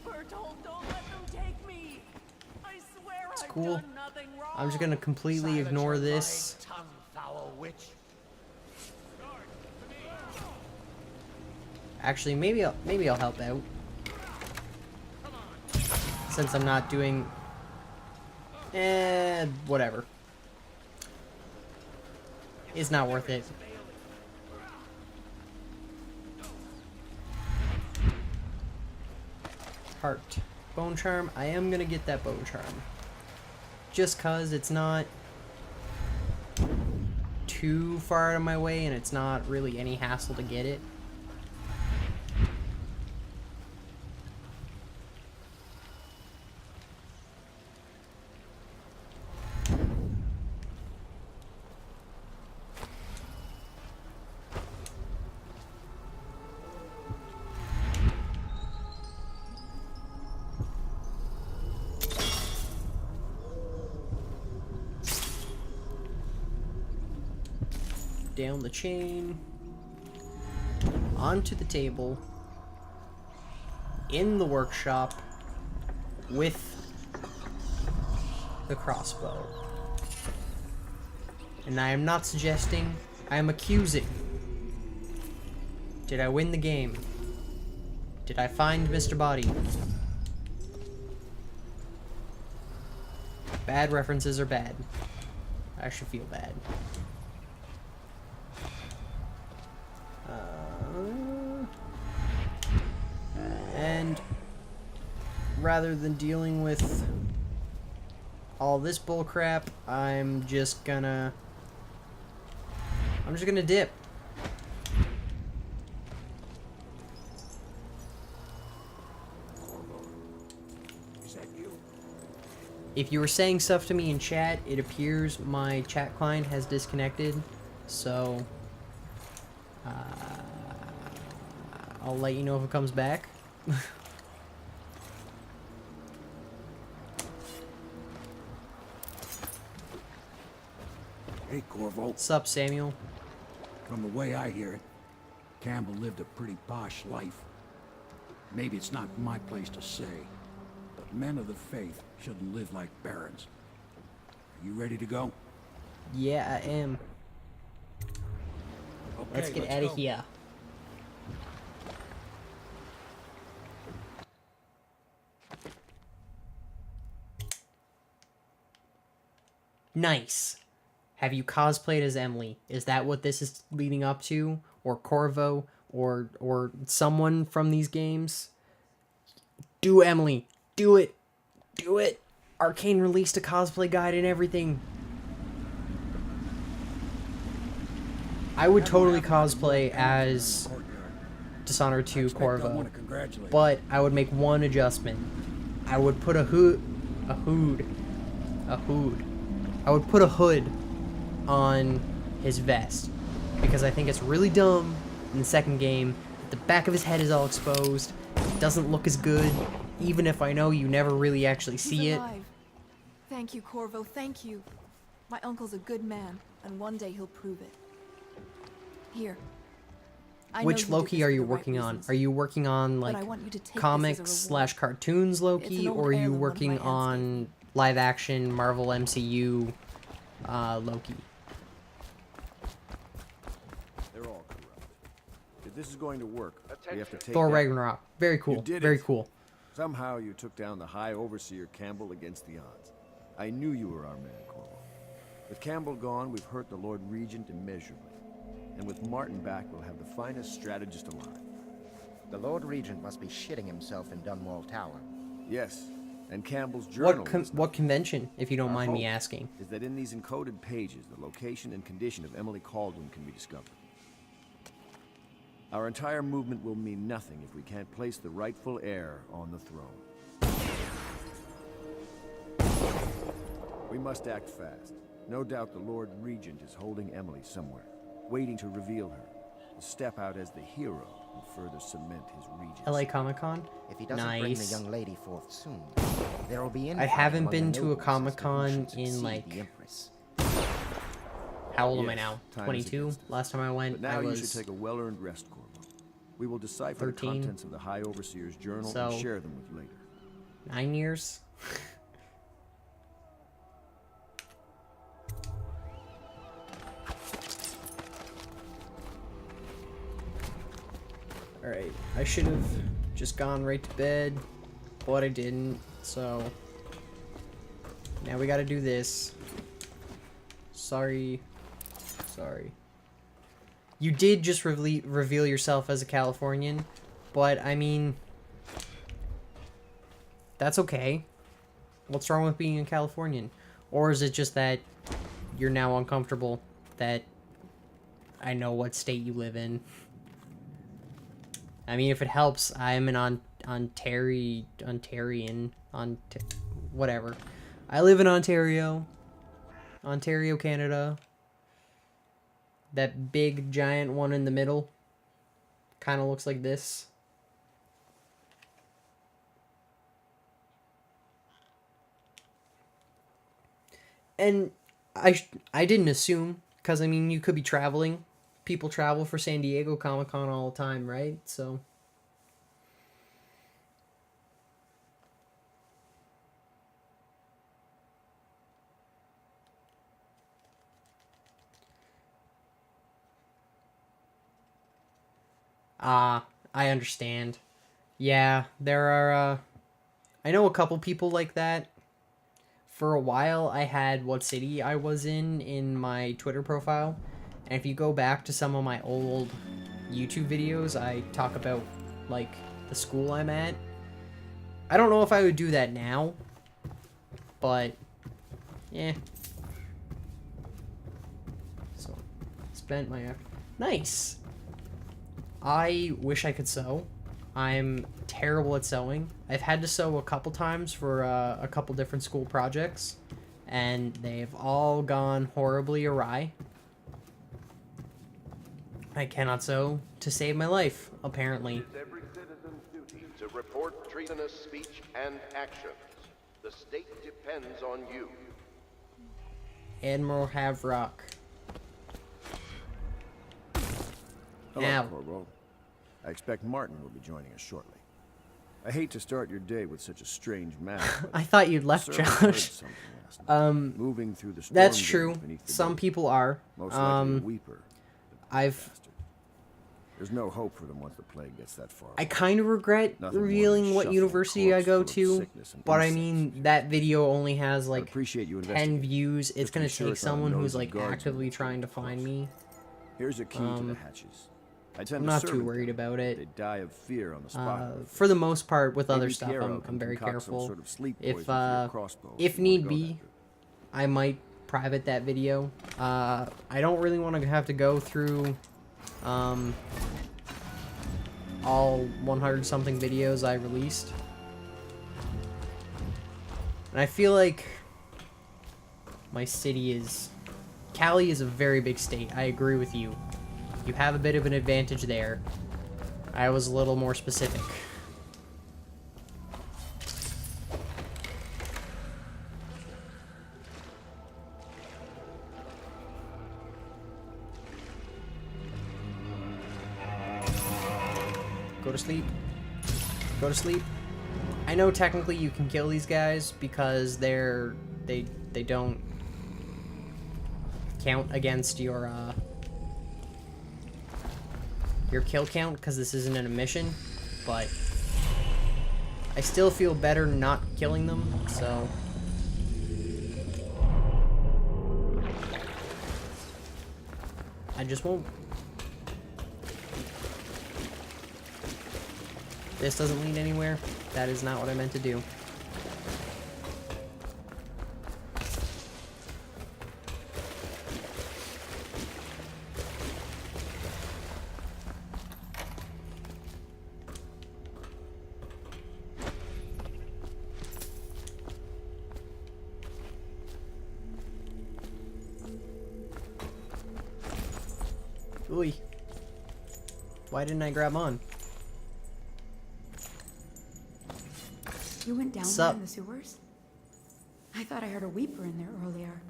Bertold, don't let them take me. I swear It's cool. I'm just gonna completely ignore this. Tongue, foul witch. Actually, maybe I'll help out. Since I'm not doing... whatever. It's not worth it. Heart. Bone charm. I am gonna get that bone charm. Just cause it's not too far out of my way and it's not really any hassle to get it. Down the chain, onto the table, in the workshop, with the crossbow. And I am not suggesting, I am accusing. Did I win the game? Did I find Mr. Body? Bad references are bad. I should feel bad. And rather than dealing with all this bullcrap, I'm just gonna dip. Is that you? If you were saying stuff to me in chat, it appears my chat client has disconnected, so I'll let you know if it comes back. Hey, Corvo. Sup, Samuel? From the way I hear it, Campbell lived a pretty posh life. Maybe it's not my place to say, but men of the faith shouldn't live like barons. Are you ready to go? Yeah, I am. Okay, Let's get out of go. here. Nice. Have you cosplayed as Emily? Is that what this is leading up to? Or Corvo? Or someone from these games? Do Emily. Do it. Do it. Arcane released a cosplay guide and everything. I would totally cosplay as Dishonored 2 Corvo. But I would make one adjustment. I would put I would put a hood on his vest, because I think it's really dumb in the second game that the back of his head is all exposed. It doesn't look as good, even if I know you never really actually see it. Alive. Thank you, Corvo, thank you. My uncle's a good man, and one day he'll prove it. Here. I know Which you did Loki this are for you the right working on? reasons, Are you working on but like I want you to take this as a comics reward. slash cartoons It's Loki, an old or are you heirloom one of working my aunts on live action Marvel MCU Loki? They're all corrupt. If this is going to work, we have to take Thor down- Ragnarok. Very cool. You did Very it. cool. Somehow you took down the High Overseer Campbell against the odds. I knew you were our man, Corvo. With Campbell gone, we've hurt the Lord Regent immeasurably. And with Martin back, we'll have the finest strategist alive. The Lord Regent must be shitting himself in Dunwall Tower. Yes, and Campbell's journal What convention, if you don't Our mind me hope asking? is that in these encoded pages, the location and condition of Emily Caldwin can be discovered. Our entire movement will mean nothing if we can't place the rightful heir on the throne. We must act fast. No doubt the Lord Regent is holding Emily somewhere, waiting to reveal her, to step out as the hero and further cement his regency. LA Comic Con? If he doesn't bring the Nice. young lady forth soon, there will be I infighting haven't among been the to a nobles as Comic to who Con should in succeed like the Empress. how old am I Yes, now? time is 22. against us. Last time I went, But now I you was should take a well-earned rest, Corvo. We will decipher 13. the contents of the High Overseer's journal So- and share them with you later. 9 years. Alright, I should have just gone right to bed, but I didn't, so now we gotta do this. Sorry. You did just reveal yourself as a Californian, but I mean, that's okay. What's wrong with being a Californian? Or is it just that you're now uncomfortable that I know what state you live in? I mean, if it helps, I am an Ontarian, whatever. I live in Ontario, Canada. That big giant one in the middle kind of looks like this. And I didn't assume, because I mean, you could be traveling. People travel for San Diego Comic-Con all the time, right? So I understand. Yeah, there are, I know a couple people like that. For a while, I had what city I was in my Twitter profile. And if you go back to some of my old YouTube videos, I talk about, like, the school I'm at. I don't know if I would do that now, but, yeah. So, spent my after... Nice! I wish I could sew. I'm terrible at sewing. I've had to sew a couple times for a couple different school projects, and they've all gone horribly awry. I cannot sew to save my life, apparently. It is every citizen's duty to report treasonous speech and actions. The state depends on you. Admiral Havrock. Hello, Ow. Corvo. I expect Martin will be joining us shortly. I hate to start your day with such a strange matter. I thought you'd left, I certainly heard Josh. something last night. Moving through the storm That's drain true. beneath the Some boat. people are. Most likely the Weeper. I've... There's no hope for them once the plague gets that far. I kind of regret Nothing more than revealing what shuffling university I corpse go full of to, sickness and but I insects. mean, that video only has like appreciate you 10 investigating. views. It's Just to gonna be sure take it's not a someone who's nosy like guardsman actively that's trying to find me. Here's a key to the hatches. I tend I'm to not too servant worried them. about it. They die of fear on the spot. For the most part, with other Maybe stuff, Piero I'm can very concoct some careful. sort of sleep If poison for your crossbow if you wanna need go be, I might private that video. I don't really want to have to go through all 100 something videos I released. And I feel like my city is... Cali is a very big state. I agree with you. You have a bit of an advantage there. I was a little more specific. Go to sleep. Go to sleep. I know technically you can kill these guys because they don't count against your kill count because this isn't an mission, but I still feel better not killing them, so I just won't. This doesn't lead anywhere. That is not what I meant to do. Ooh. Why didn't I grab on? You went down What's there up? in the sewers? I thought I heard a weeper in there earlier.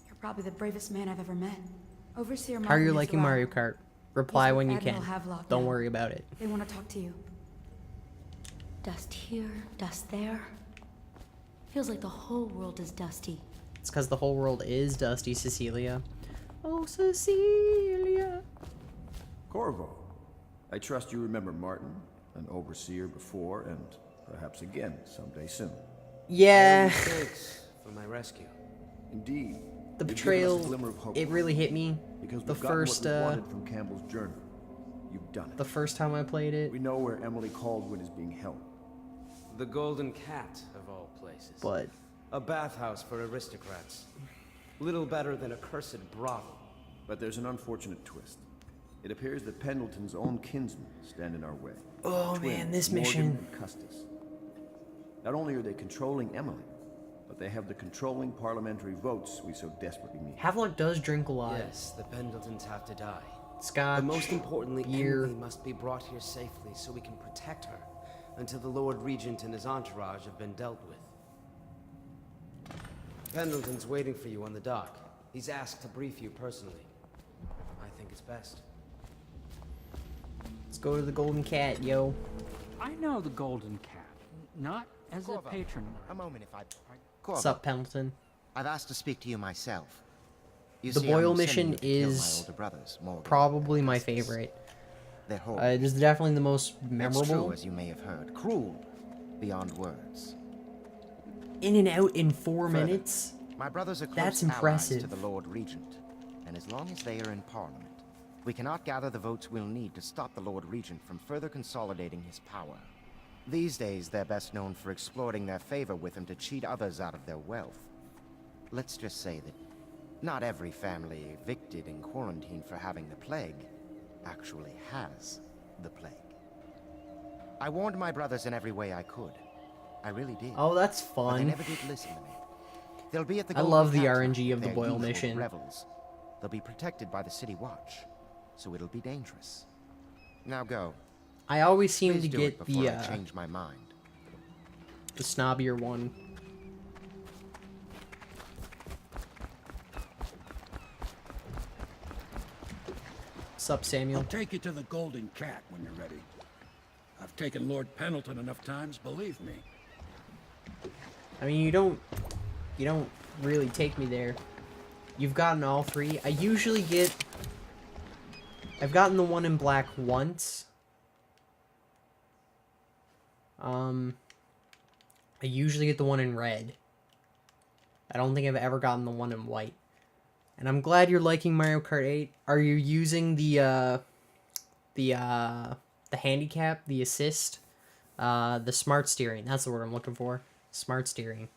You're probably the bravest man I've ever met. Overseer How are you Martin is liking around. Mario Kart? Reply He's with when you Admiral can. Havelock Don't now. worry about it. They want to talk to you. Dust here, dust there. Feels like the whole world is dusty. It's because the whole world is dusty, Cecilia. Oh, Cecilia. Corvo, I trust you remember Martin, an overseer before, and perhaps again someday soon. Yeah. Thanks for my rescue. Indeed. The You've given us a betrayal, glimmer of hope, it really hit me. because The we've gotten first, what we wanted from Campbell's journal. You've done it. the first time I played it. We know where Emily Caldwin is being held. The Golden Cat, of all places. But a bathhouse for aristocrats. Little better than a cursed brothel. But there's an unfortunate twist. It appears that Pendleton's own kinsmen stand in our way. Oh Twins, man, this Morgan mission. and Custis. Not only are they controlling Emily, but they have the controlling parliamentary votes we so desperately need. Havelock does drink a lot. Yes, the Pendletons have to die. Scotch, But most importantly, beer. Emily must be brought here safely so we can protect her until the Lord Regent and his entourage have been dealt with. Pendleton's waiting for you on the dock. He's asked to brief you personally. I think it's best. Let's go to the Golden Cat, yo. I know the Golden Cat, not as a patron. A moment, if I... What's up, Pendleton? I've asked to speak to you myself. You The see, I'm Boyle sending mission you to kill my is older brothers, Morgan probably and my Custis. favorite. They're horrible. It is definitely the most It's memorable. true, as you may have heard. Cruel beyond words. In and out in 4 Further, minutes. My brothers are close That's allies impressive. to the Lord Regent, and as long as they are in Parliament, we cannot gather the votes we'll need to stop the Lord Regent from further consolidating his power. These days, they're best known for exploiting their favor with him to cheat others out of their wealth. Let's just say that not every family evicted and quarantined for having the plague actually has the plague. I warned my brothers in every way I could. I really did. Oh, that's But they fun. never did listen to me. They'll be at the I Golden love the Cat RNG of with the their Boyle usual mission. Revels. They'll be protected by the City Watch, so it'll be dangerous. Now go. I always seem Please to do get it before the I change my mind. the snobbier one. What's up, Samuel? I'll take you to the Golden Cat when you're ready. I've taken Lord Pendleton enough times, believe me. I mean, you don't really take me there. You've gotten all 3. I usually get... I've gotten the one in black once. I usually get the one in red. I don't think I've ever gotten the one in white. And I'm glad you're liking Mario Kart 8. Are you using the handicap, the assist, the smart steering? That's the word I'm looking for. Smart steering.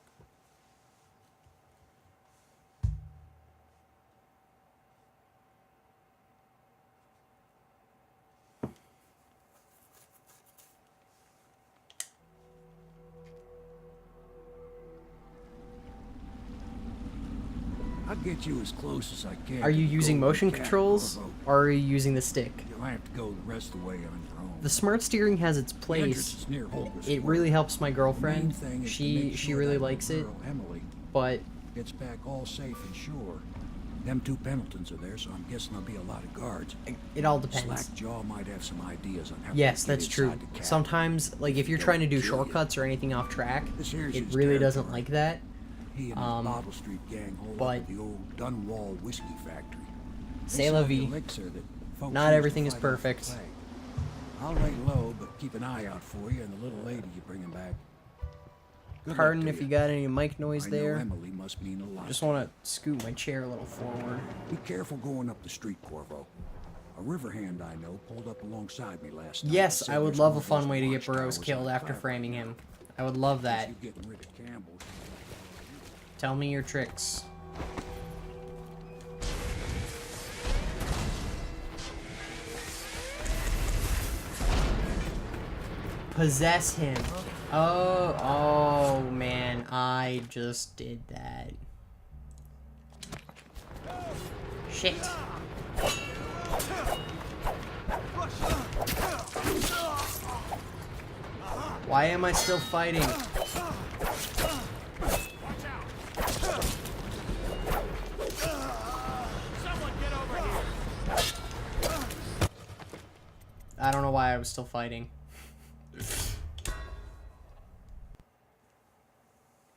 I'll get you as close as I can. Are you to the using Golden motion Cat, controls, Corvo. or are you using the stick? You'll have to go the rest of the way on your own. The smart steering has its entrance place. is near Holger's It Quarter. really helps my girlfriend. Main thing is to She make sure really that likes it, girl, Emily, but gets back all safe and sure. Them 2 Pendletons are there, so I'm guessing there'll be a lot of guards. it all depends. Slackjaw might have some ideas on how Yes, to get that's true. inside the cat. Sometimes, like if you're trying to do shortcuts or anything off track, This here's it his really territory. doesn't like that. He and his Bottle Street gang hold but- up at the old Dunwall whiskey factory. They C'est la sell the vie. elixir that folks Not use to everything is fight off the perfect. plague. I'll lay low, but keep an eye out for you and the little lady you bring him back. Good luck Pardon to if you got any mic noise I there. know Emily must mean a lot. Just want to scoot my chair a little forward. Be careful going up the street, Corvo. A river hand I know pulled up alongside me last night. Yes, and I said would there's love one a of fun those way to get watchtowers Burroughs killed on after fire. framing him. I would love that. You getting rid of Campbell. Tell me your tricks. Possess him. Oh man, I just did that. Shit. Why am I still fighting? I don't know why I was still fighting.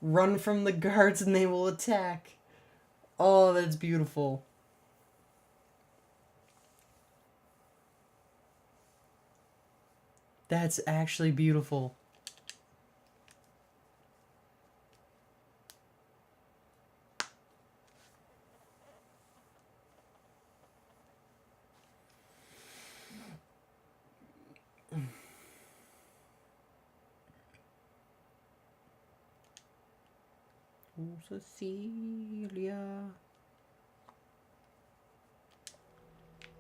Run from the guards and they will attack. Oh, that's beautiful. That's actually beautiful. Oh, Cecilia.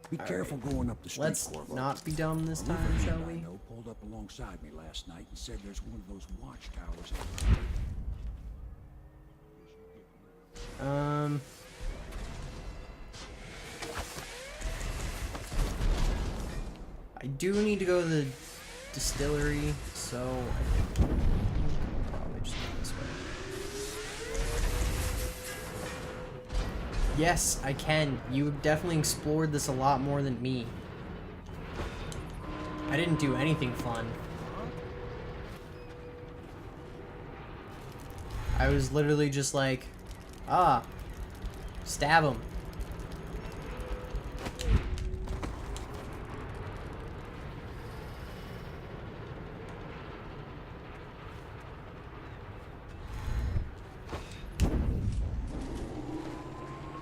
Be careful going up the street, Let's Corvo. not be dumb this A time, riverman shall I we? know pulled up alongside me last night and said there's one of those watchtowers. I do need to go to the distillery, so I think I'll probably just go this way. Yes, I can. You definitely explored this a lot more than me. I didn't do anything fun. I was literally just like, stab him.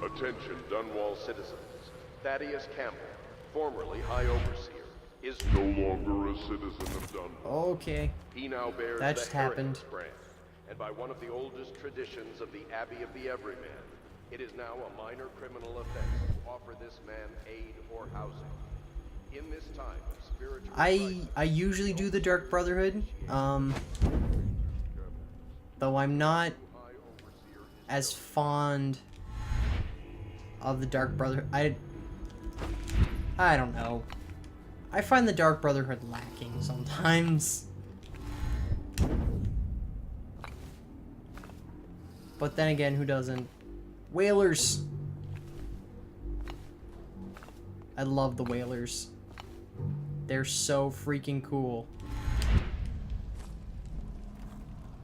Attention, Dunwall citizens. Thaddeus Campbell, formerly High Overseer, is no longer a citizen of Dunwall. Okay. He now bears That the just happened. Heritage brand, and by one of the oldest traditions of the Abbey of the Everyman, it is now a minor criminal offense to offer this man aid or housing. In this time of spiritual I usually do the Dark Brotherhood, though I'm not as fond of the Dark Brotherhood. I don't know. I find the Dark Brotherhood lacking sometimes. But then again, who doesn't? Whalers! I love the Whalers. They're so freaking cool.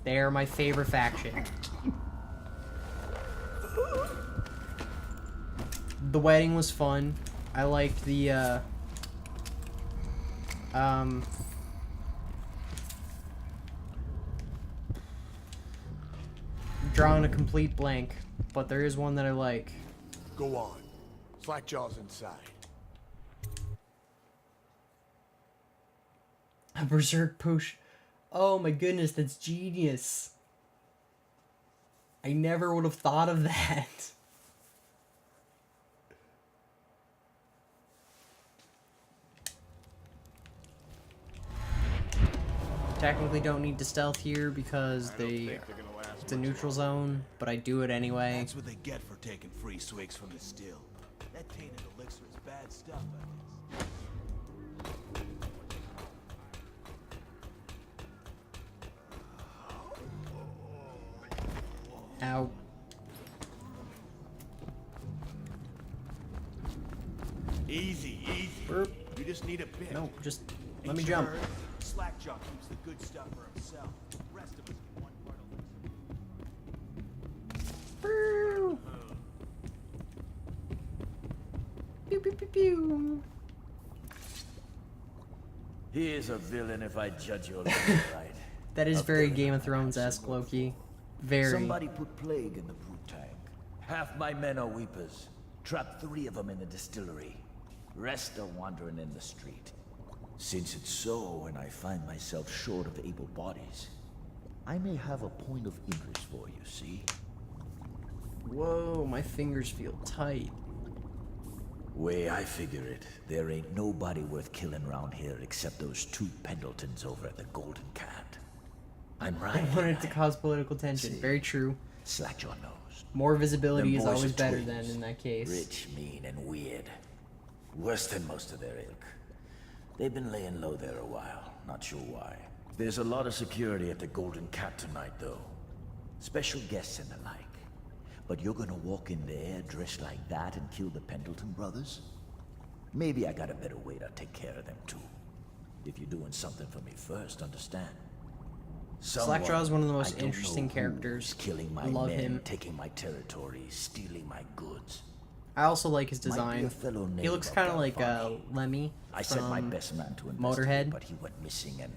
They are my favorite faction. The wedding was fun. I liked the, drawing a complete blank, but there is one that I like. Go on. Slackjaw's inside. A berserk push. Oh my goodness, that's genius. I never would have thought of that. Technically don't need to stealth here because it's a neutral zone, but I do it anyway. That's what they get for taking free swigs from the still. That tainted elixir is bad stuff, I guess. Ow. Easy, easy. Burp. You just need a bit. No, just let Ain't me you jump. heard? Slackjaw keeps the good stuff for himself. The rest of us get one part of Pew pew pew pew. He is a villain if I judge your right. That is very Game of Thrones-esque, Loki. Very. Somebody put plague in the brute tank. Half my men are weepers. Trapped 3 of them in the distillery. Rest are wandering in the street. Since it's so, and I find myself short of able bodies, I may have a point of interest for you, see? Whoa, my fingers feel tight. Way I figure it, there ain't nobody worth killing around here except those 2 Pendletons over at the Golden Cat. I'm right. I wanted to cause political tension. See, Very true. Slackjaw knows. More visibility Them is boys always are better twins. than in that case. Rich, mean, and weird. Worse than most of their ilk. They've been laying low there a while. Not sure why. There's a lot of security at the Golden Cat tonight, though. Special guests and the like. But you're gonna walk in there dressed like that and kill the Pendleton brothers? Maybe I got a better way to take care of them, too. If you're doing something for me first, understand? Slackjaw is one of the most I don't interesting know characters. killing my I love men, him. taking my territory, stealing my goods. I also like his Might be design. a fellow He named looks kind of like Galvani. Lemmy I sent my from best man to investigate, Motorhead. but he went missing, and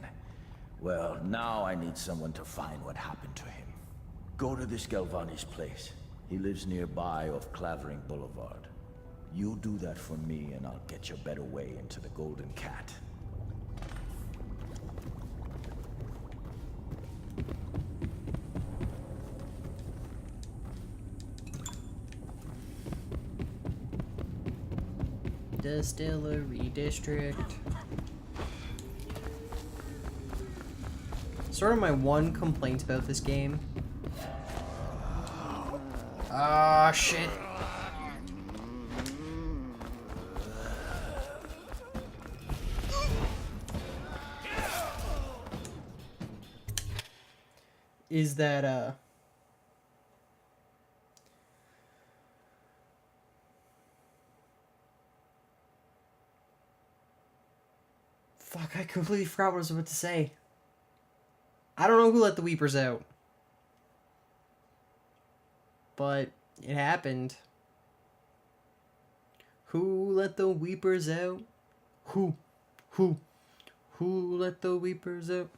well, now I need someone to find what happened to him. Go to this Galvani's place. He lives nearby off Clavering Boulevard. You do that for me, and I'll get your better way into the Golden Cat. Distillery District. Sort of my one complaint about this game. Ah, shit. Is that, fuck, I completely forgot what I was about to say. I don't know who let the Weepers out. But it happened. Who let the Weepers out? Who let the Weepers out?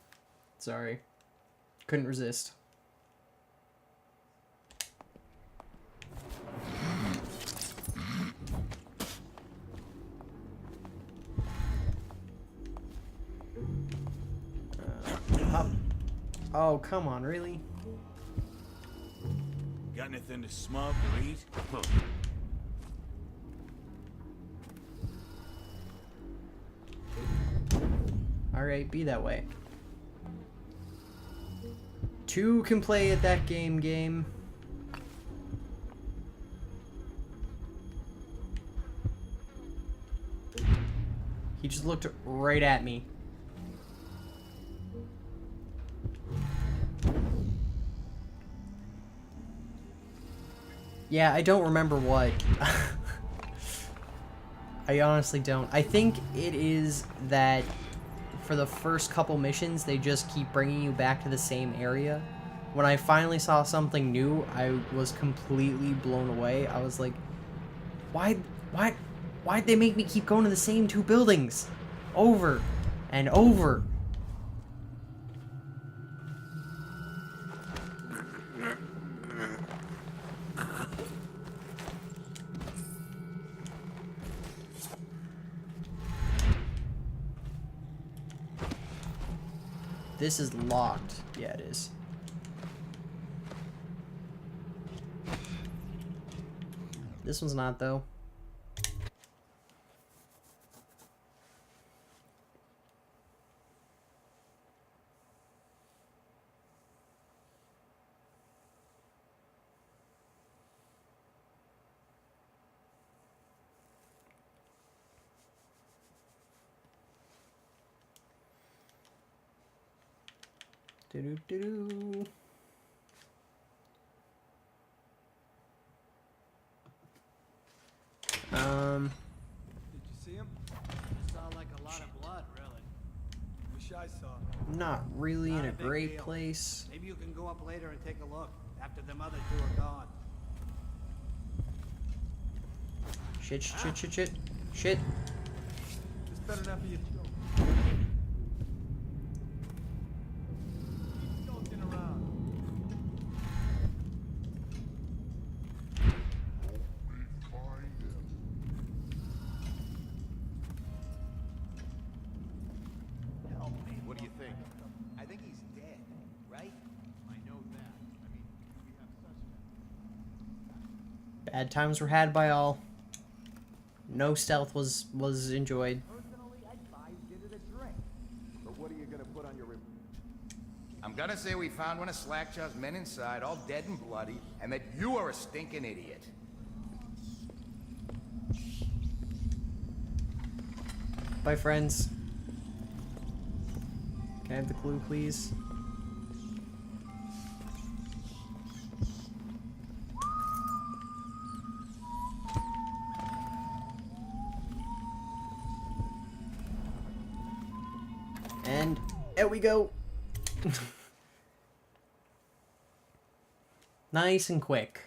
Sorry. Couldn't resist. Oh, come on, really? Got anything to smoke or eat? Alright, be that way. Two can play at that game. He just looked right at me. Yeah, I don't remember what. I honestly don't. I think it is that for the first couple missions, they just keep bringing you back to the same area. When I finally saw something new, I was completely blown away. I was like, why'd they make me keep going to the same two buildings? Over and over. This is locked. Yeah, it is. This one's not, though. Do-do-do-do. Did you see him? Saw like a lot of blood, really. Wish I saw. Not really Not in a a big great deal. place. Maybe you can go up later and take a look after them other two are gone. Shit. This better not be a joke. Keep skulking around. Help me. What do you think? I think he's dead, right? I know that. I mean, we have suspects. Bad times were had by all. No stealth was enjoyed. Personally, I'd buy Did it a drink. But what are you gonna put on your... I'm gonna say we found one of Slackjaw's men inside, all dead and bloody, and that you are a stinking idiot. Bye, friends. Can I have the clue, please? And there we go. Nice and quick.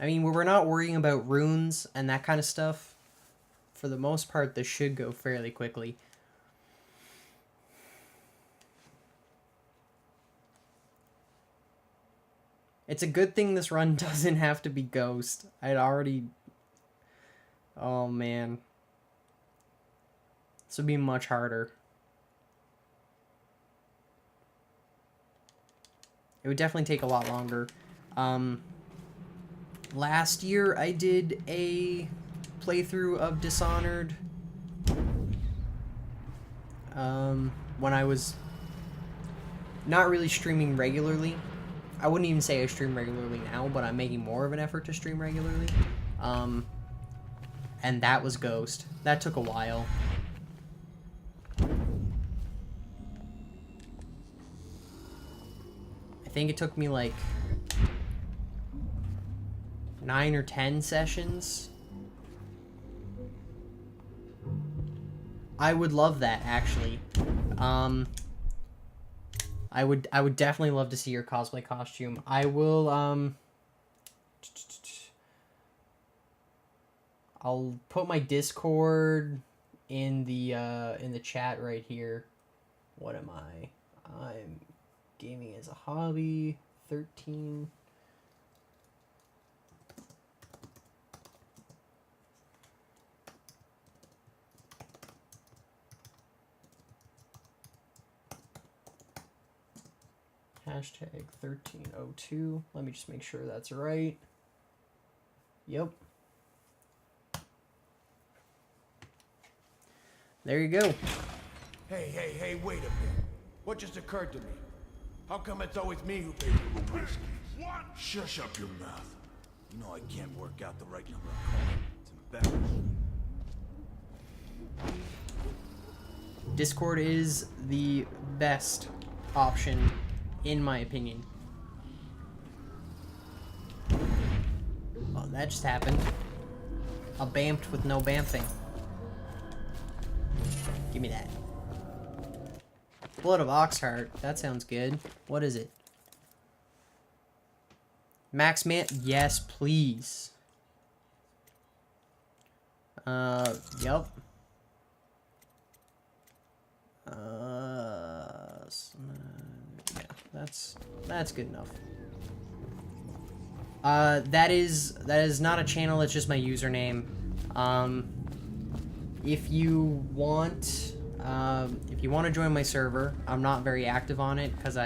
I mean, when we're not worrying about runes and that kind of stuff, for the most part, this should go fairly quickly. It's a good thing this run doesn't have to be Ghost. I'd already... Oh, man. This would be much harder. It would definitely take a lot longer. Last year, I did a playthrough of Dishonored. When I was not really streaming regularly. I wouldn't even say I stream regularly now, but I'm making more of an effort to stream regularly. And that was Ghost. That took a while. I think it took me like 9 or 10 sessions. I would love that, actually. I would definitely love to see your cosplay costume. I will, I'll put my Discord in the chat right here. What am I? I'm gaming as a hobby, 13. Hashtag 1302. Let me just make sure that's right. Yep. There you go. Hey, wait a minute. What just occurred to me? How come it's always me who pays for the whiskey? What? Shush up your mouth. You know I can't work out the right number of cards. It's embarrassing. Discord is the best option, in my opinion. Oh, that just happened. A bamped with no bamping. Give me that. Blood of Oxheart. That sounds good. What is it? Max Man? Yes, please. Yep. Yeah, that's good enough. That is not a channel, it's just my username. If you want to join my server, I'm not very active on it because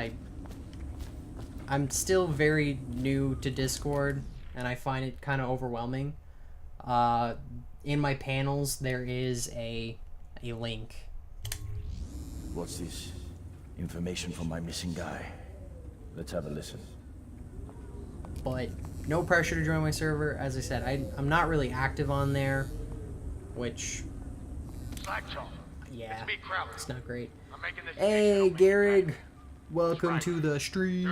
I'm still very new to Discord and I find it kind of overwhelming. In my panels there is a link. What's this? Information from my missing guy. Let's have a listen. But no pressure to join my server. As I said, I'm not really active on there, which... Yeah, it's not great. Hey, Garrig. Welcome to the stream.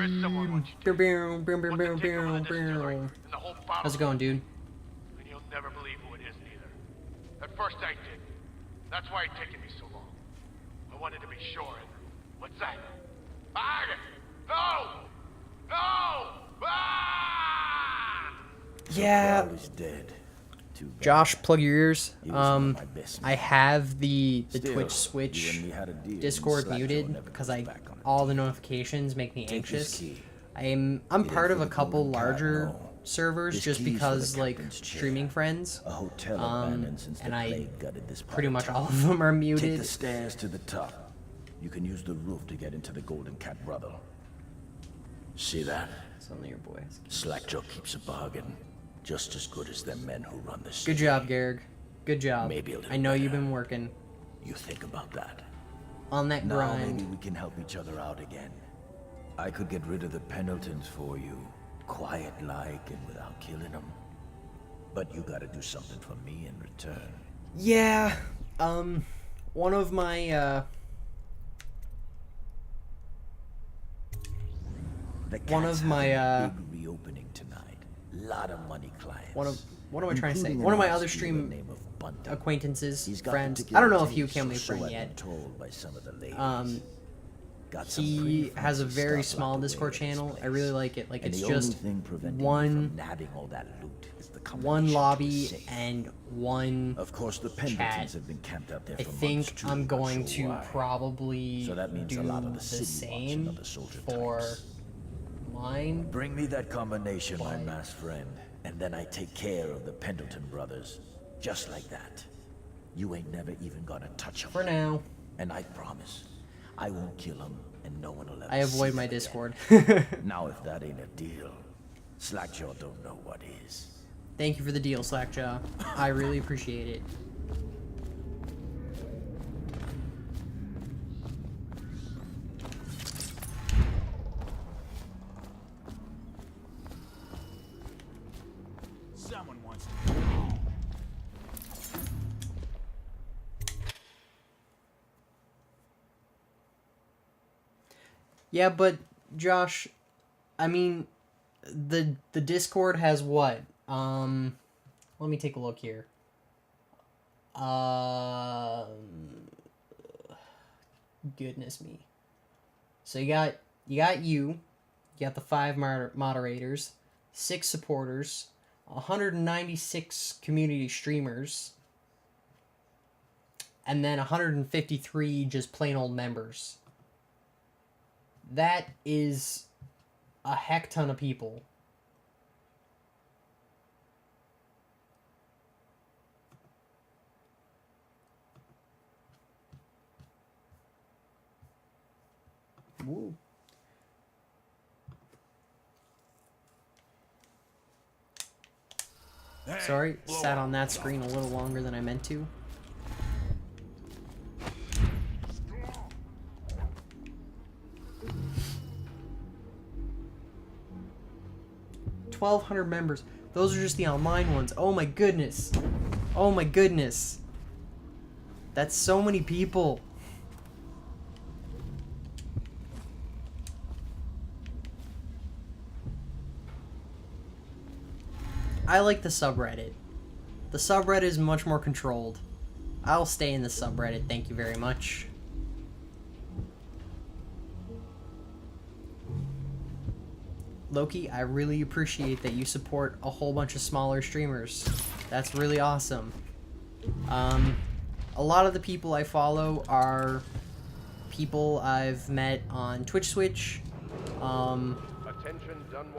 How's it going, dude? And you'll never believe who it is neither. At first I did. That's why it taken me so long. I wanted to be sure. And what's that? Ah! No! No! Ah! Yeah. He's dead. Josh, plug your ears. I have the Twitch Switch Discord muted because all the notifications make me anxious. I'm part of a couple larger servers just because like streaming friends. And pretty much all of them are muted. Take the stairs to the top. You can use the roof to get into the Golden Cat Brother. See that? It's only your boy. Slackjaw keeps a bargain. Just as good as them men who run this. Good job, Garrig. Good job. Maybe a little I know better. you've been working. You think about that. On that now grind. Maybe we can help each other out again. I could get rid of the Pendletons for you. Quiet-like and without killing them. But you gotta do something for me in return. Yeah. One of my, big reopening tonight. Lot of money clients. What am I trying to say? One of my other stream acquaintances, friends. I don't know if you can be a friend yet. Got some he pretty has a fancy very stuff small locked away Discord in this channel. I place. really like it. Like And it's the just only thing preventing me one from nabbing all that loot is the one combination to the lobby safe. and one Of course, the chat. Pendletons have been camped out there I for think months too, I'm not going sure to why. probably So that means do a lot of the the city wants same another soldier for types. mine. Bring me that combination, my masked friend, and then I take care of the Pendleton brothers. Just like that. You ain't never even gonna touch them. For now. And I promise, I won't kill them, and no one will ever I avoid see my them Discord. again. Now if that ain't a deal, Slackjaw don't know what is. Thank you for the deal, Slackjaw. I really appreciate it. Someone wants to. Yeah, but Josh, I mean, the Discord has what? Let me take a look here. Goodness me. So you got you got the 5 moderators, 6 supporters, 196 community streamers, and then 153 just plain old members. That is a heck ton of people. Woo. Sorry, sat on that screen a little longer than I meant to. $1,200 members. Those are just the online ones. Oh my goodness. Oh my goodness. That's so many people. I like the subreddit. The subreddit is much more controlled. I'll stay in the subreddit, thank you very much. Loki, I really appreciate that you support a whole bunch of smaller streamers. That's really awesome. A lot of the people I follow are people I've met on Twitch Switch,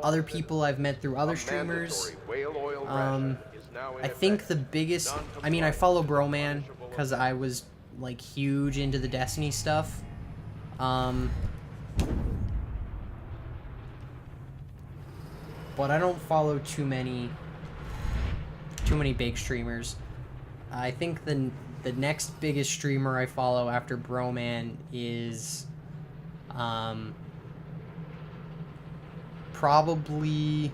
other people I've met through other streamers. I think the biggest... I mean, I follow Broman because I was, like, huge into the Destiny stuff. But I don't follow too many big streamers. I think the next biggest streamer I follow after Broman is probably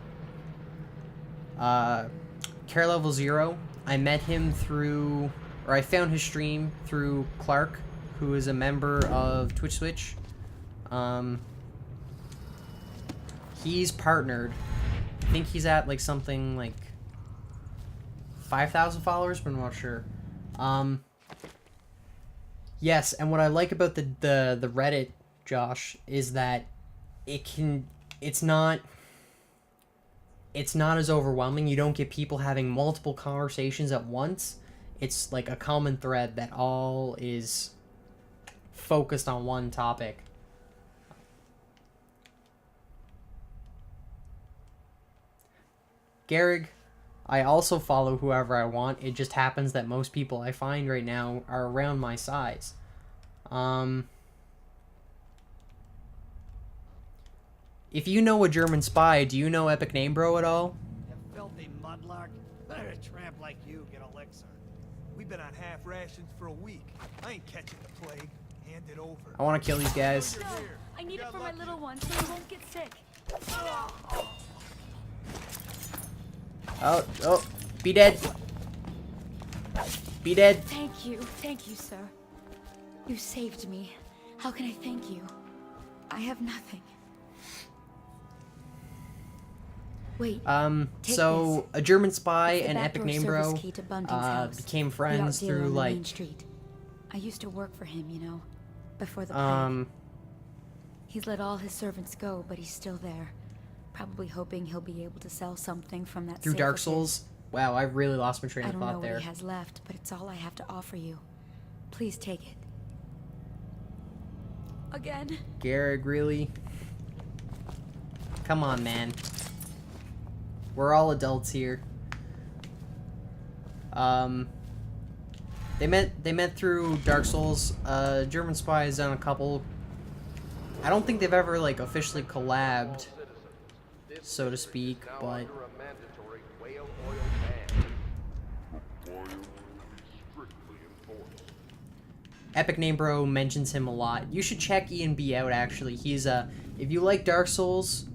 Care Level 0. I met him through, or I found his stream through Clark, who is a member of Twitch Switch. He's partnered. I think he's at like something like 5,000 followers, but I'm not sure. Yes, and what I like about the Reddit, Josh, is that it's not as overwhelming. You don't get people having multiple conversations at once. It's like a common thread that all is focused on one topic. Garrig, I also follow whoever I want. It just happens that most people I find right now are around my size. If you know a German spy, do you know Epic Name Bro at all? You filthy mudlark. Let a tramp like you get elixir. We've been on half rations for a week. I ain't catching the plague. Hand it over. I want to kill these guys. No, I need it for my little one so he won't get sick. Oh, be dead. Be dead. Thank you, sir. You saved me. How can I thank you? I have nothing. Wait. So a German spy It's the and backdoor Epic Name service Bro key to Bunting's house. became The friends art dealer through on the like main street. I used to work for him, you know, before the plague. He's let all his servants go, but he's still there. Probably hoping he'll be able to sell something from that Through safe Dark of his. Souls? Wow, I really lost my train I of don't thought know there. what he has left, but it's all I have to offer you. Please take it. Again? Garrick, really? Come on, man. We're all adults here. They met through Dark Souls. German Spy has done a couple. I don't think they've ever like officially collabed, so to speak, but Epic Name Bro mentions him a lot. You should check Ian B out, actually. He's if you like Dark Souls,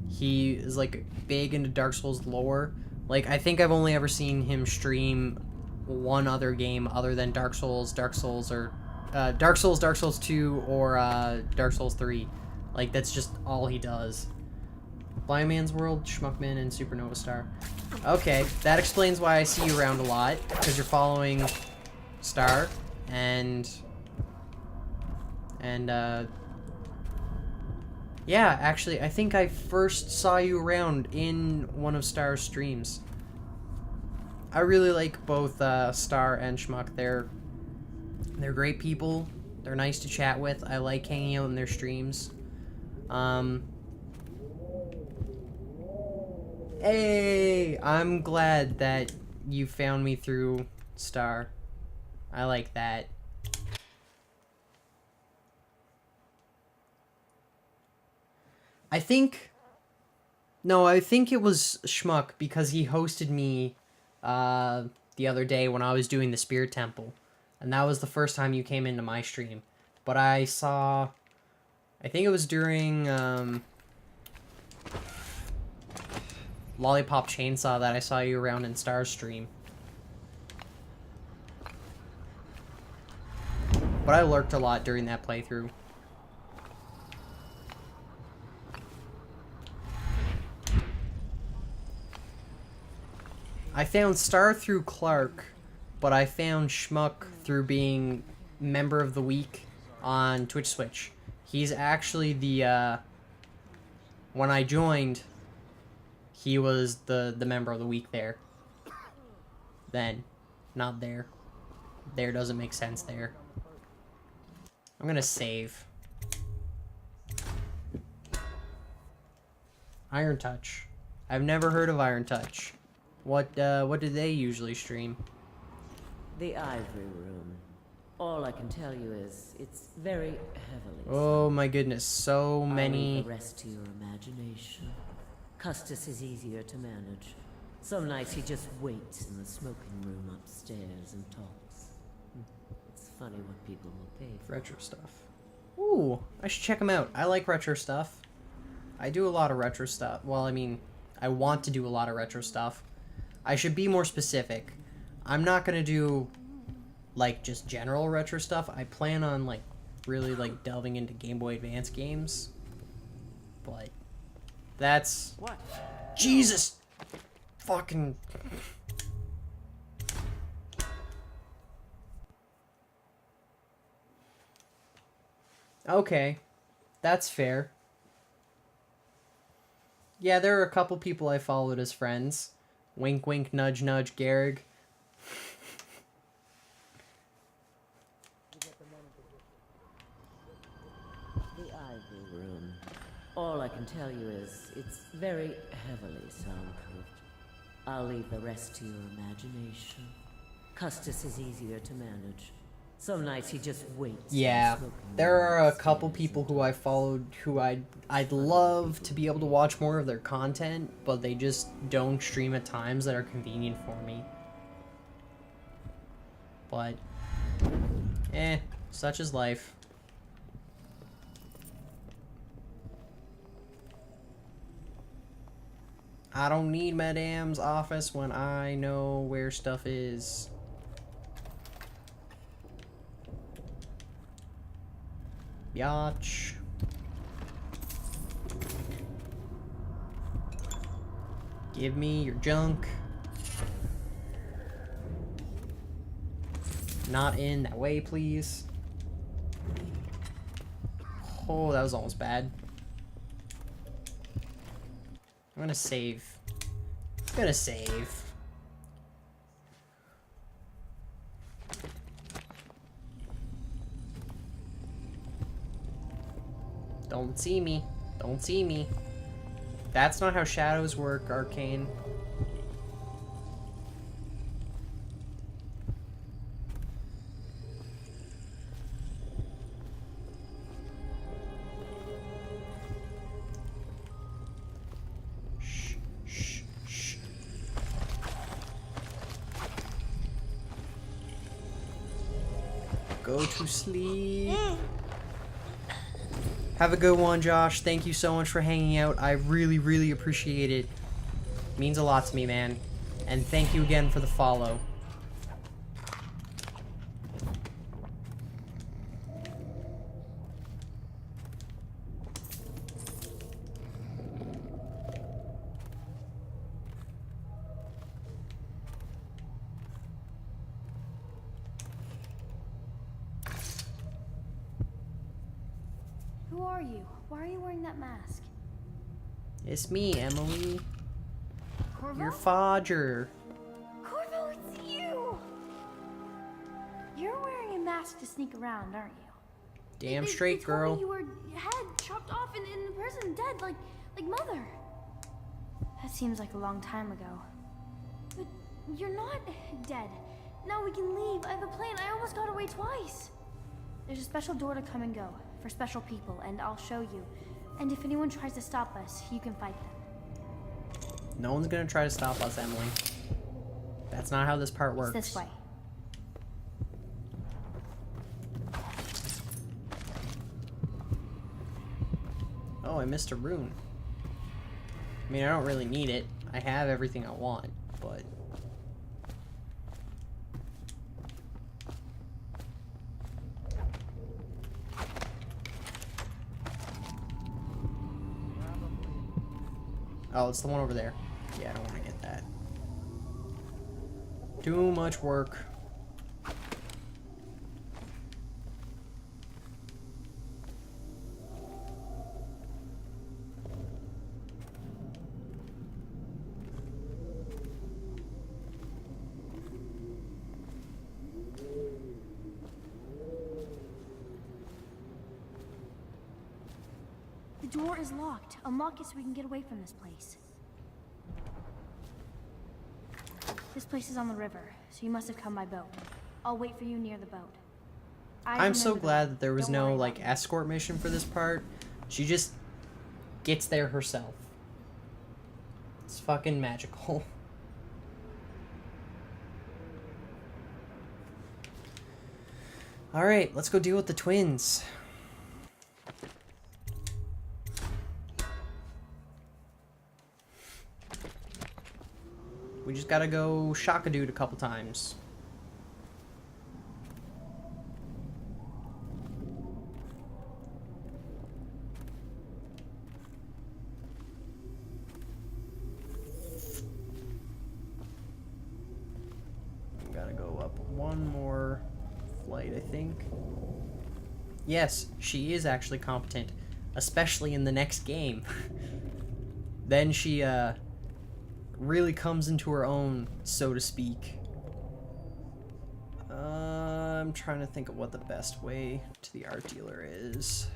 he is like big into Dark Souls lore. Like, I think I've only ever seen him stream one other game other than Dark Souls, Dark Souls 2, or Dark Souls 3. Like, that's just all he does. Blind Man's World, Schmuckman, and Supernova Star. Okay, that explains why I see you around a lot, because you're following Star, and yeah, actually, I think I first saw you around in one of Star's streams. I really like both Star and Schmuck. They're great people. They're nice to chat with. I like hanging out in their streams. Hey, I'm glad that you found me through Star. I like that. I think it was Schmuck, because he hosted me the other day when I was doing the Spirit Temple. And that was the first time you came into my stream. But I think it was during Lollipop Chainsaw that I saw you around in Star's stream. But I lurked a lot during that playthrough. I found Star through Clark, but I found Schmuck through being Member of the Week on Twitch Switch. He's actually the, when I joined, he was the Member of the Week there. Then, not there. There doesn't make sense there. I'm gonna save. Iron Touch. I've never heard of Iron Touch. What do they usually stream? The Ivory Room. All I can tell you is it's very heavily. Oh my goodness, so I'll many. leave the rest to your imagination. Custis is easier to manage. Some nights he just waits in the smoking room upstairs and talks. It's funny what people will pay for. Retro stuff. Ooh, I should check them out. I like retro stuff. I do a lot of retro stuff. Well, I mean, I want to do a lot of retro stuff. I should be more specific. I'm not gonna do like just general retro stuff. I plan on like really like delving into Game Boy Advance games. But that's what? Jesus fucking okay. That's fair. Yeah, there are a couple people I followed as friends. Wink, wink, nudge, nudge, Garrig. The Ivory Room. All I can tell you is it's very heavily soundproofed. I'll leave the rest to your imagination. Custis is easier to manage. Some nights he just waits. Yeah, there are a couple people who I followed who I'd love to be able to watch more of their content, but they just don't stream at times that are convenient for me. But, such is life. I don't need Madame's office when I know where stuff is. Yatch. Give me your junk. Not in that way, please. Oh, that was almost bad. I'm gonna save. I'm gonna save. Don't see me. Don't see me. That's not how shadows work, Arcane. Shh, shh, shh. Go to sleep. Have a good one, Josh. Thank you so much for hanging out. I really, really appreciate it. Means a lot to me, man. And thank you again for the follow. Who are you? Why are you wearing that mask? It's me, Emily. Corvo? Your Fodger. Corvo, it's you! You're wearing a mask to sneak around, aren't you? Damn They straight, told girl. me you were head chopped off and in the prison, dead, like Mother. That seems like a long time ago. But you're not dead. Now we can leave. I have a plan. I almost got away twice. There's a special door to come and go for special people, and I'll show you. And if anyone tries to stop us, you can fight them. No one's gonna try to stop us, Emily. That's not how this part works. It's this way. Oh, I missed a rune. I mean, I don't really need it. I have everything I want, but... Oh, it's the one over there. Yeah, I don't want to get that. Too much work. The door is locked. Unlock it so we can get away from this place. This place is on the river, so you must have come by boat. I'll wait for you near the boat. I'm so glad that there was no, like, escort mission for this part. She just gets there herself. It's fucking magical. Alright, let's go deal with the twins. We just gotta go shock a dude a couple times. We gotta go up one more flight, I think. Yes, she is actually competent, especially in the next game. Then she, really comes into her own, so to speak. I'm trying to think of what the best way to the art dealer is.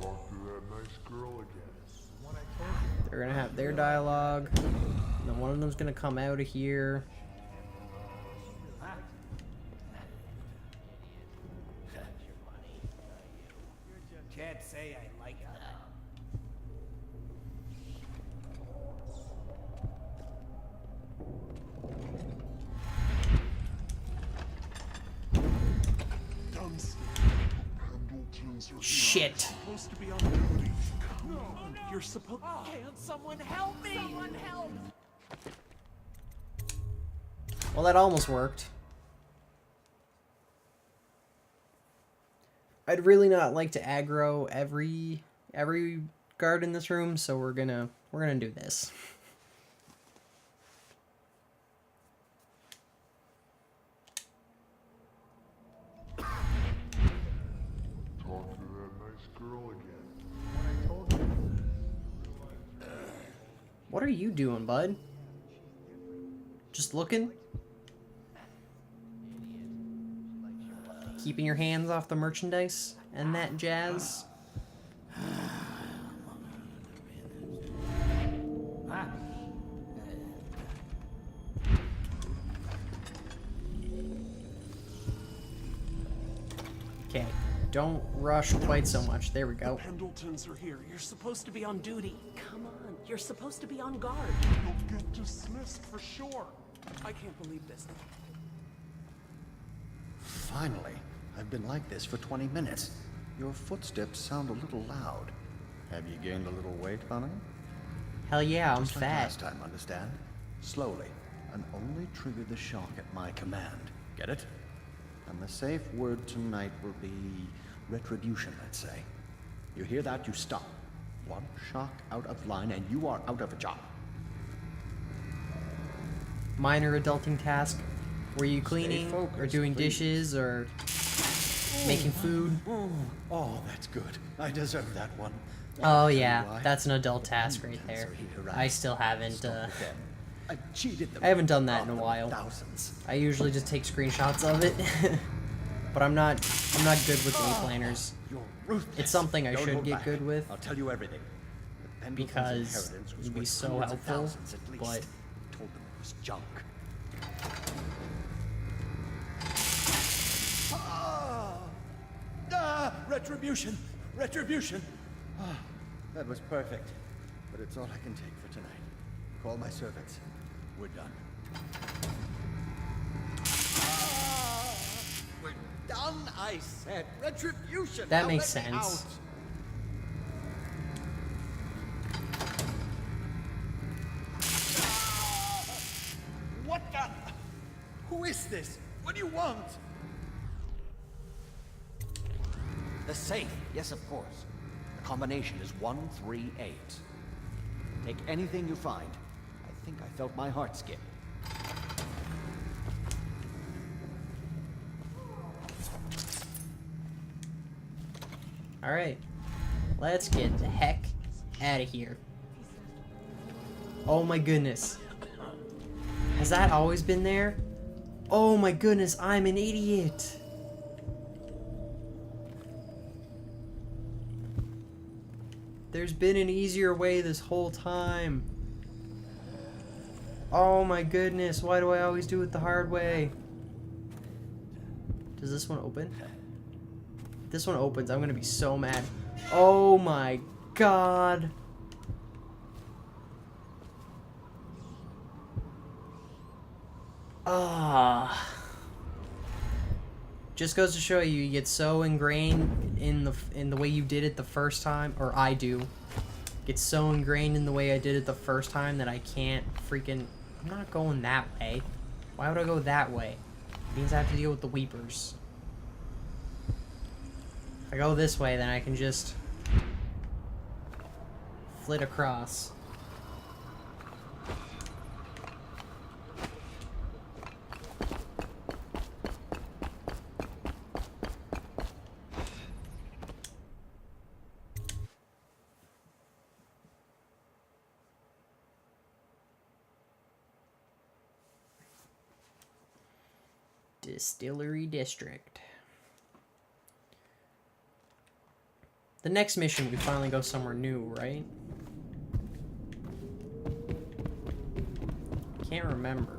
Talk to that nice girl again. They're gonna have their dialogue, and then one of them's gonna come out of here. Can't say I like that. Shit. Supposed to be on duty. Come on, you're supposed. Can't someone help me? Someone help! Well, that almost worked. I'd really not like to aggro every guard in this room, so we're gonna do this. girl again. What are you doing, bud? Just looking? Keeping your hands off the merchandise and that jazz? Okay, don't rush quite so much. There we go. The Pendletons are here. You're supposed to be on duty. Come on, you're supposed to be on guard. You'll get dismissed for sure. I can't believe this. Finally. I've been like this for 20 minutes. Your footsteps sound a little loud. Have you gained a little weight, honey? Hell yeah, I'm Just like fat. last time, understand? Slowly, and only trigger the shock at my command. Get it? And the safe word tonight will be retribution, let's say. You hear that, you stop. One shock out of line and you are out of a job. Minor adulting task. Were you cleaning or focused, doing please. dishes or making food? Oh, that's good. I deserve that one. Oh Tell you yeah, why. that's an adult task right there. I still haven't I cheated them. I haven't done that in a Oh, while. Thousands. I usually just take screenshots of it. But I'm not good with day planners. You're ruthless. It's something I Don't should hold get back. good with I'll tell you everything. The Pendleton's because inheritance was it'd be worth so hundreds of helpful, thousands at least. but Told them it was junk. Retribution! Retribution! Ah, that was perfect. But it's all I can take for tonight. Call my servants. We're done. We're done, I said. Retribution! that Now makes let me sense. out. What the? Who is this? What do you want? The safe. Yes, of course. The combination is 138. Take anything you find. I think I felt my heart skip. Alright. Let's get the heck out of here. Oh my goodness. Has that always been there? Oh my goodness, I'm an idiot. There's been an easier way this whole time. Oh my goodness, why do I always do it the hard way? Does this one open? If this one opens, I'm gonna be so mad. Oh my god. Ah. Just goes to show you, you get so ingrained in the way you did it the first time, or I do. Get so ingrained in the way I did it the first time that I can't freaking. I'm not going that way. Why would I go that way? It means I have to deal with the weepers. If I go this way, then I can just flit across. Distillery District. The next mission, we finally go somewhere new, right? Can't remember.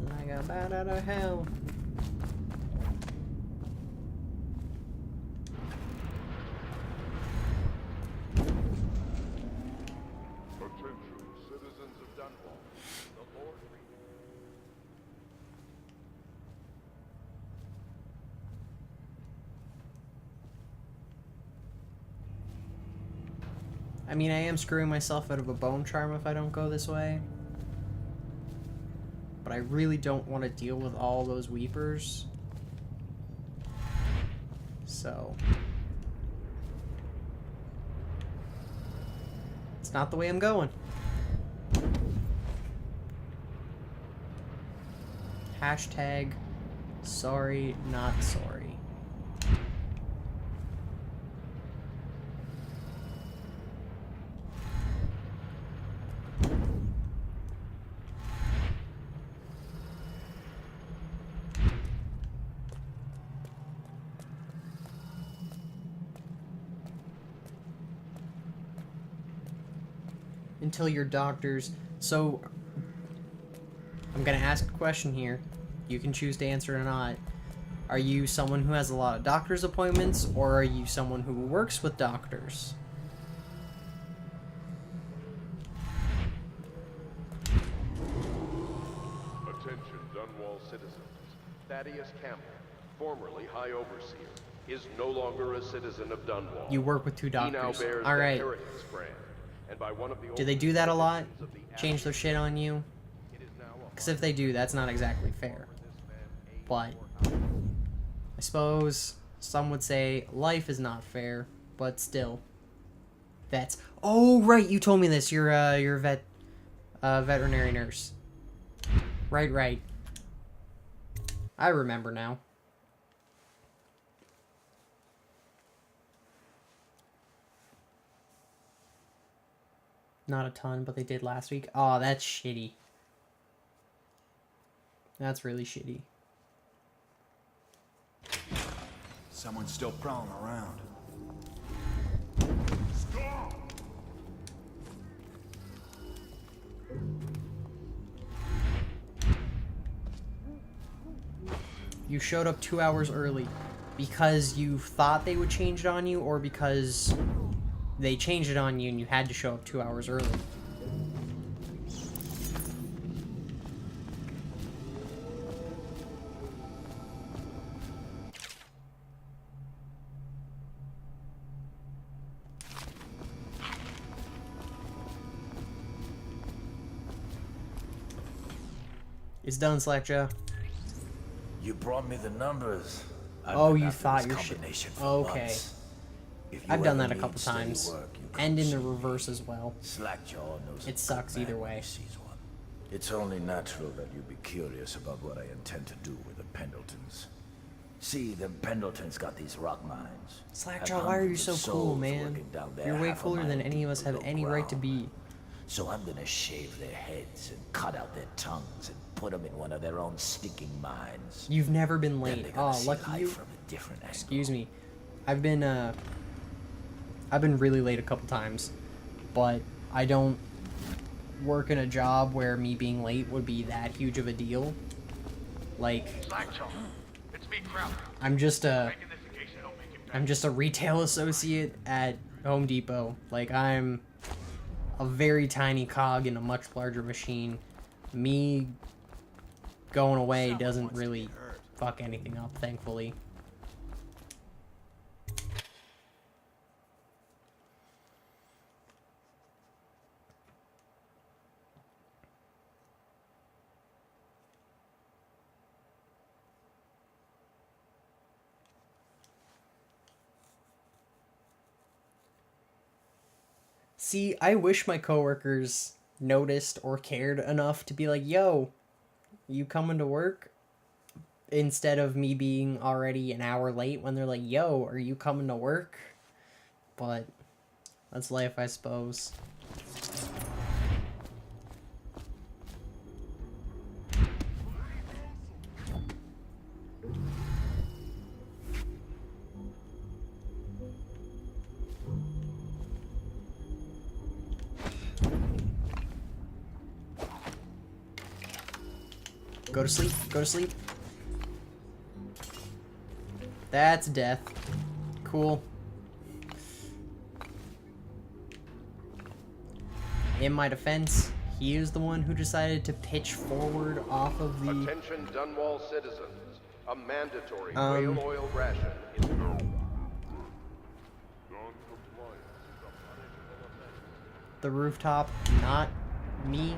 Like a bat out of hell. Attention, citizens of Dunwall. The Lord I mean, I am screwing myself out of a bone charm if I don't go this way. But I really don't want to deal with all those weepers. So. It's not the way I'm going. Hashtag Sorry, not sorry. Until your doctors. So, I'm gonna ask a question here. You can choose to answer it or not. Are you someone who has a lot of doctor's appointments, or are you someone who works with doctors? Attention, Dunwall citizens. Thaddeus Campbell, formerly High Overseer, is no longer a citizen of Dunwall. You work with 2 He now doctors. bears All the right. Heretics brand, and by one of the Do they do that a lot? Change their shit on you? Because if they do, that's not exactly fair. But I suppose some would say life is not fair, but still. That's... Oh, right, you told me this. You're a veterinary nurse. Right. I remember now. Not a ton, but they did last week. Oh, that's shitty. That's really shitty. Someone's still prowling around. You showed up 2 hours early because you thought they would change it on you, or because they changed it on you and you had to show up 2 hours early? It's done, Slackjaw. You brought me the numbers. Oh, you thought your shit. Okay. I've done that a couple steady times. work, you And in the reverse as well. Slackjaw knows It sucks either way. It's only natural that you be curious about what I intend to do with the Pendletons. See, the Pendletons got these rock mines. Slackjaw, why are you so cool, man? You're way cooler than any of us have any right to be. So I'm gonna shave their heads and cut out their tongues and put them in one of their own stinking mines. You've never been Then late. they're gonna Oh, see lucky life you. from a different angle. Excuse me. I've been really late a couple times, but I don't work in a job where me being late would be that huge of a deal. Like, It's me, Crowder. I'm just a retail associate at Home Depot. Like, I'm a very tiny cog in a much larger machine. Me going away doesn't really fuck anything up, thankfully. See, I wish my coworkers noticed or cared enough to be like, yo, you coming to work? Instead of me being already an hour late when they're like, yo, are you coming to work? But that's life, I suppose. Go to sleep. Go to sleep. That's death. Cool. In my defense, he is the one who decided to pitch forward off of the... Attention Dunwall citizens. A mandatory whale oil ration is... the rooftop, not me.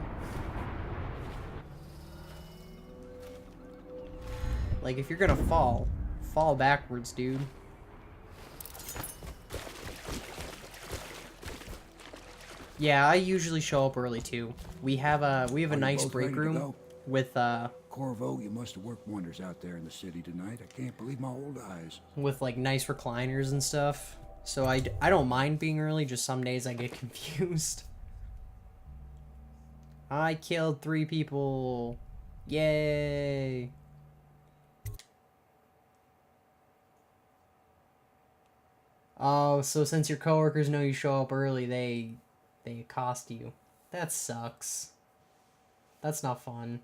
Like, if you're gonna fall backwards, dude. Yeah, I usually show up early too. We have a nice break room with Corvo, you must have worked wonders out there in the city tonight. I can't believe my old eyes. with like nice recliners and stuff. So I don't mind being early, just some days I get confused. I killed 3 people. Yay. Oh, so since your coworkers know you show up early, they accost you. That sucks. That's not fun.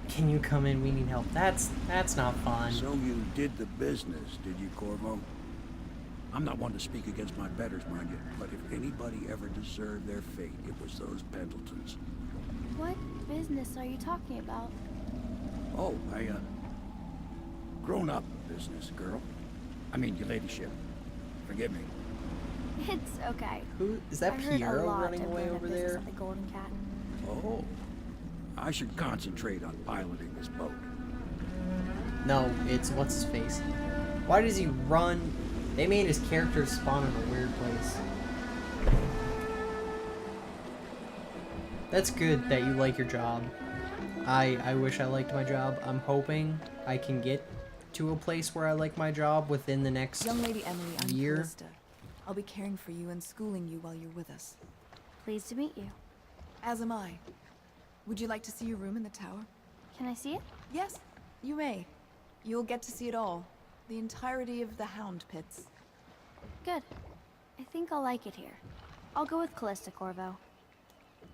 Can you come in? We need help. That's not fun. So you did the business, did you, Corvo? I'm not one to speak against my betters, mind you, but if anybody ever deserved their fate, it was those Pendletons. What business are you talking about? Oh, grown-up business, girl. I mean, your ladyship. Forgive me. It's okay. Who is that? I heard a Piero lot running of away grown-up over business there? at the Golden Cat. Oh. I should concentrate on piloting this boat. No, it's what's his face. Why does he run? They made his character spawn in a weird place. That's good that you like your job. I wish I liked my job. I'm hoping I can get to a place where I like my job within the next Young Lady Emily, I'm year. Callista. I'll be caring for you and schooling you while you're with us. Pleased to meet you. As am I. Would you like to see your room in the tower? Can I see it? Yes, you may. You'll get to see it all. The entirety of the Hound Pits. Good. I think I'll like it here. I'll go with Callista, Corvo.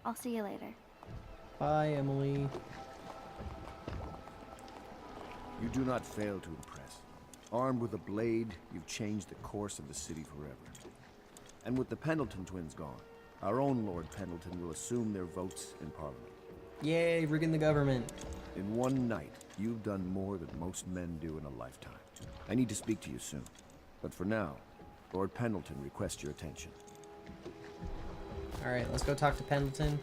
I'll see you later. Bye, Emily. You do not fail to impress. Armed with a blade, you've changed the course of the city forever. And with the Pendleton twins gone, our own Lord Pendleton will assume their votes in Parliament. Yay, rigging the government. In one night, you've done more than most men do in a lifetime. I need to speak to you soon. But for now, Lord Pendleton requests your attention. Alright, let's go talk to Pendleton.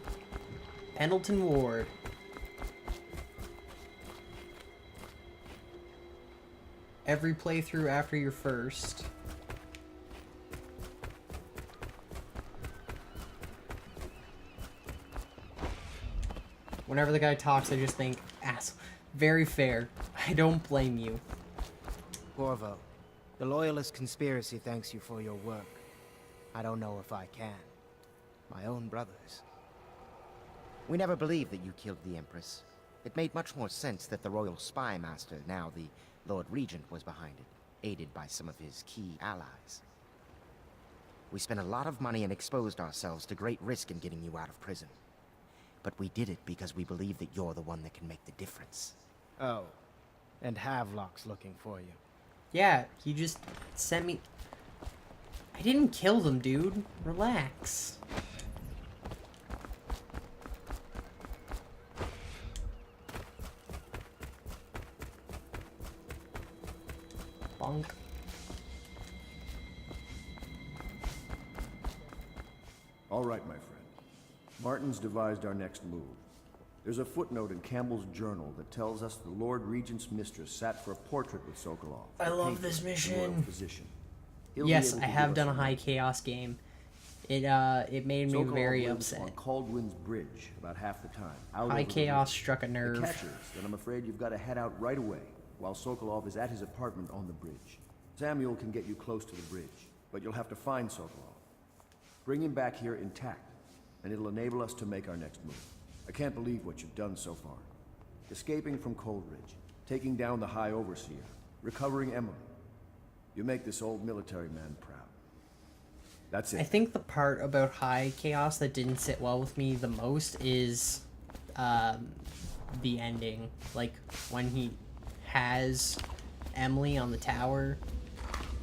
Pendleton Ward. Every playthrough after your first. Whenever the guy talks, I just think, ass. Very fair. I don't blame you. Corvo, the Loyalist conspiracy thanks you for your work. I don't know if I can. My own brothers. We never believed that you killed the Empress. It made much more sense that the Royal Spy Master, now the Lord Regent, was behind it, aided by some of his key allies. We spent a lot of money and exposed ourselves to great risk in getting you out of prison. But we did it because we believe that you're the one that can make the difference. Oh, and Havelock's looking for you. Yeah, he just sent me... I didn't kill them, dude. Relax. Bonk. All right, my friend. Martin's devised our next move. There's a footnote in Campbell's journal that tells us the Lord Regent's mistress sat for a portrait with Sokolov. I love this mission. He'll Yes, be able I to have give done a us high chaos game. It made me Sokolov very lives upset. on Caldwin's Bridge about half the time. out High over the chaos river. struck a nerve. The catch is that I'm afraid you've got to head out right away while Sokolov is at his apartment on the bridge. Samuel can get you close to the bridge, but you'll have to find Sokolov. Bring him back here intact, and it'll enable us to make our next move. I can't believe what you've done so far. Escaping from Coldridge, taking down the High Overseer, recovering Emily. You make this old military man proud. That's it. I think the part about high chaos that didn't sit well with me the most is the ending. Like, when he has Emily on the tower,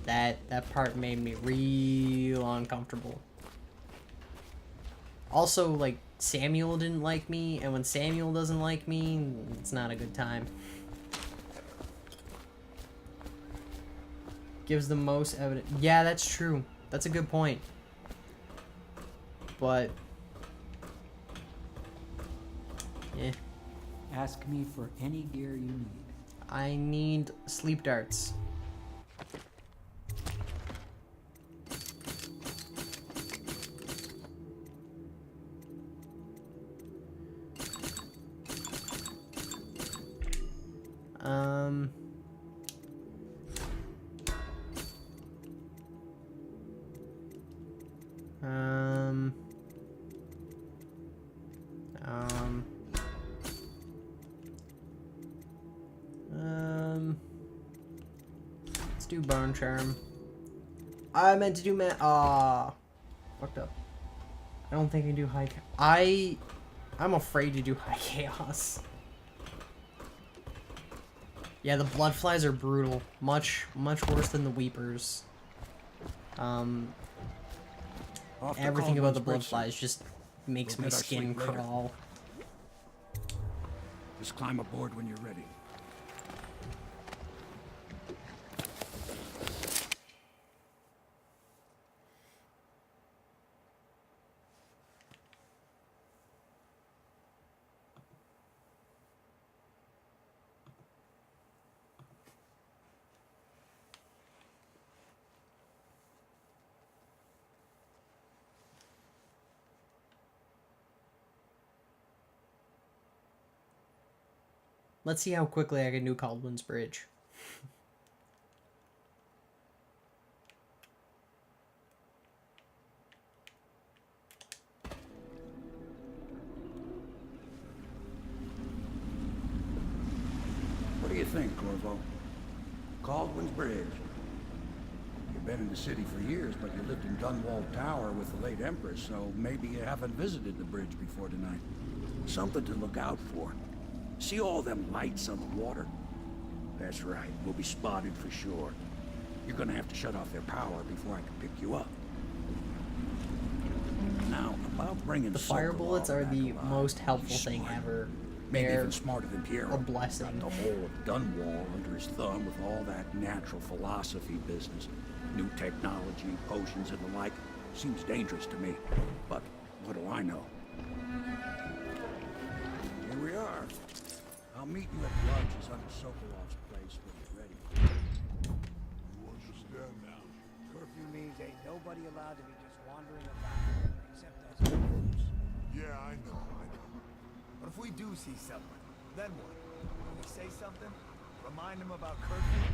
that part made me real uncomfortable. Also, like, Samuel didn't like me, and when Samuel doesn't like me, it's not a good time. Gives the most evidence. Yeah, that's true. That's a good point. But... yeah. Ask me for any gear you need. I need sleep darts. Um... Um... Let's do Bone Charm. I meant to do fucked up. I don't think I can do high. I'm afraid to do high chaos. Yeah, the blood flies are brutal. Much worse than the weepers. Everything about the blood flies just makes my skin crawl. Just climb aboard when you're ready. Let's see how quickly I can do Caldwell's Bridge. What do you think, Corvo? Caldwell's Bridge. You've been in the city for years, but you lived in Dunwall Tower with the late Empress, so maybe you haven't visited the bridge before tonight. Something to look out for. See all them lights on the water? That's right, we'll be spotted for sure. You're gonna have to shut off their power before I can pick you up. Now, about bringing the fire bullets are the most helpful thing ever. Maybe even smarter than Piero. A blessing. Got the whole of Dunwall under his thumb with all that natural philosophy business. New technology, potions and the like. Seems dangerous to me. But what do I know? Here we are. I'll meet you at lodges under Sokolov's place when you're ready. You understand now? Curfew means ain't nobody allowed to be just wandering about, except us fools. Yeah, I know. But if we do see someone, then what? Will we say something? Remind them about curfew?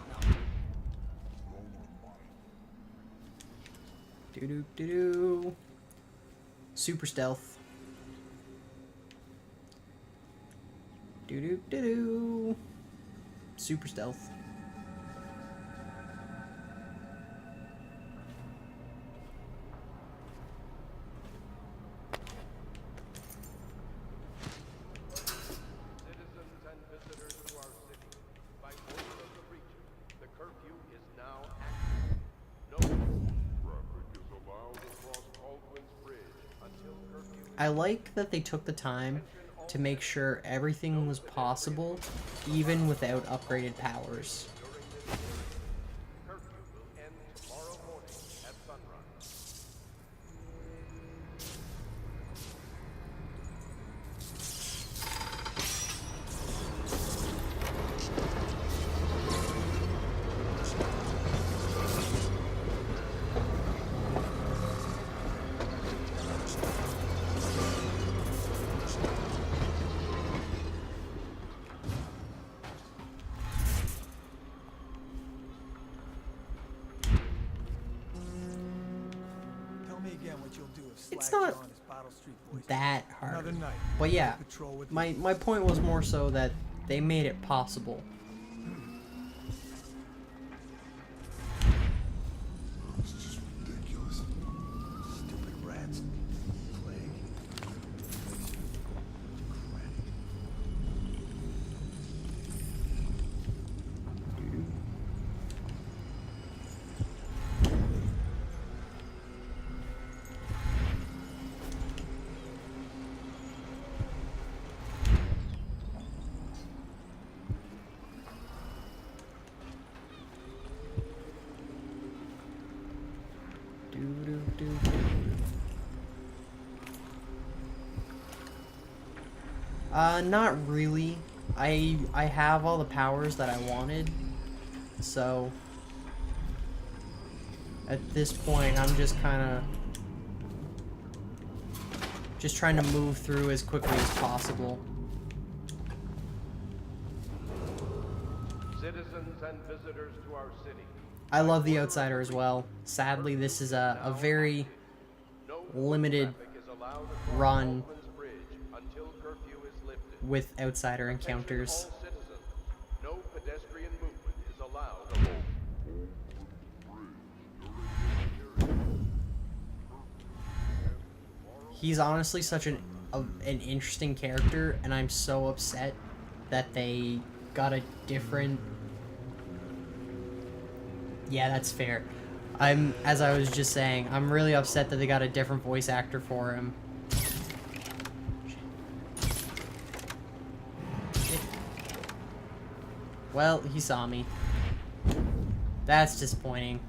No. Doo-doo-doo-doo. Super stealth. Doo-doo-doo-doo. Super stealth. Citizens and visitors to our city, by order of the region, the curfew is now active. No traffic is allowed across Caldwell's Bridge until curfew. I like that they took the time to make sure everything was possible, even without upgraded powers. Curfew will end tomorrow morning at sunrise. It's not that hard. But yeah, my point was more so that they made it possible. It's just ridiculous. Stupid rats. Plague. Not really. I have all the powers that I wanted, so at this point I'm just kind of just trying to move through as quickly as possible. Citizens and visitors to our city. I love The Outsider as well. Sadly, this is a very limited run with Outsider encounters. No pedestrian movement is allowed. He's honestly such an interesting character, and I'm so upset that they got a different... Yeah, that's fair. As I was just saying, I'm really upset that they got a different voice actor for him. Shit. Well, he saw me. That's disappointing.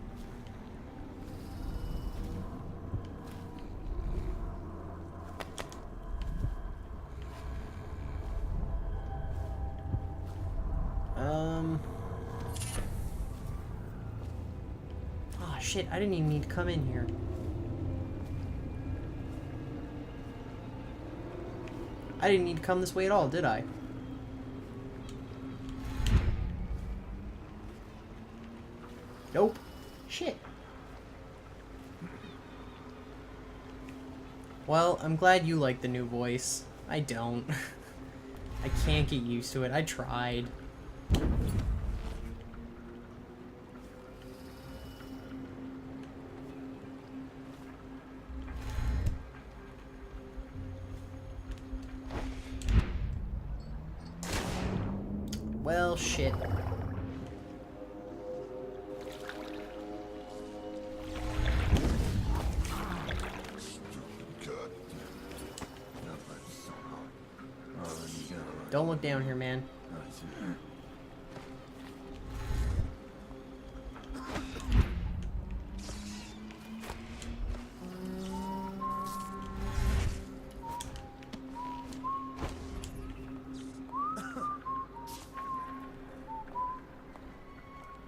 Oh shit, I didn't even need to come in here. I didn't need to come this way at all, did I? Nope. Shit. Well, I'm glad you like the new voice. I don't. I can't get used to it. I tried. Well, shit. Don't look down here, man.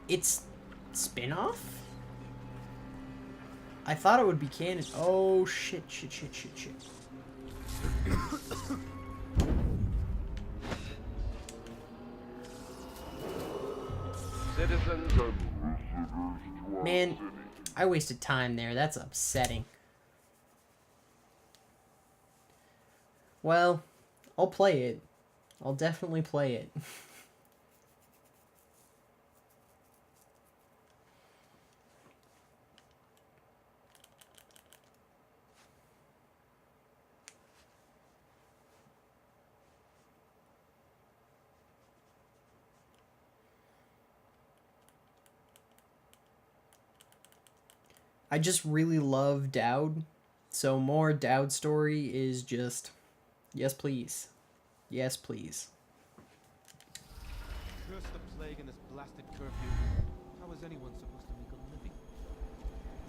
It's spin-off? I thought it would be canon. Oh, shit. Citizens Man, I wasted time there. That's upsetting. Well, I'll play it. I'll definitely play it. I just really love Dowd, so more Dowd story is just, yes please. Yes please. Curse the plague and this blasted curfew. How is anyone supposed to make a living?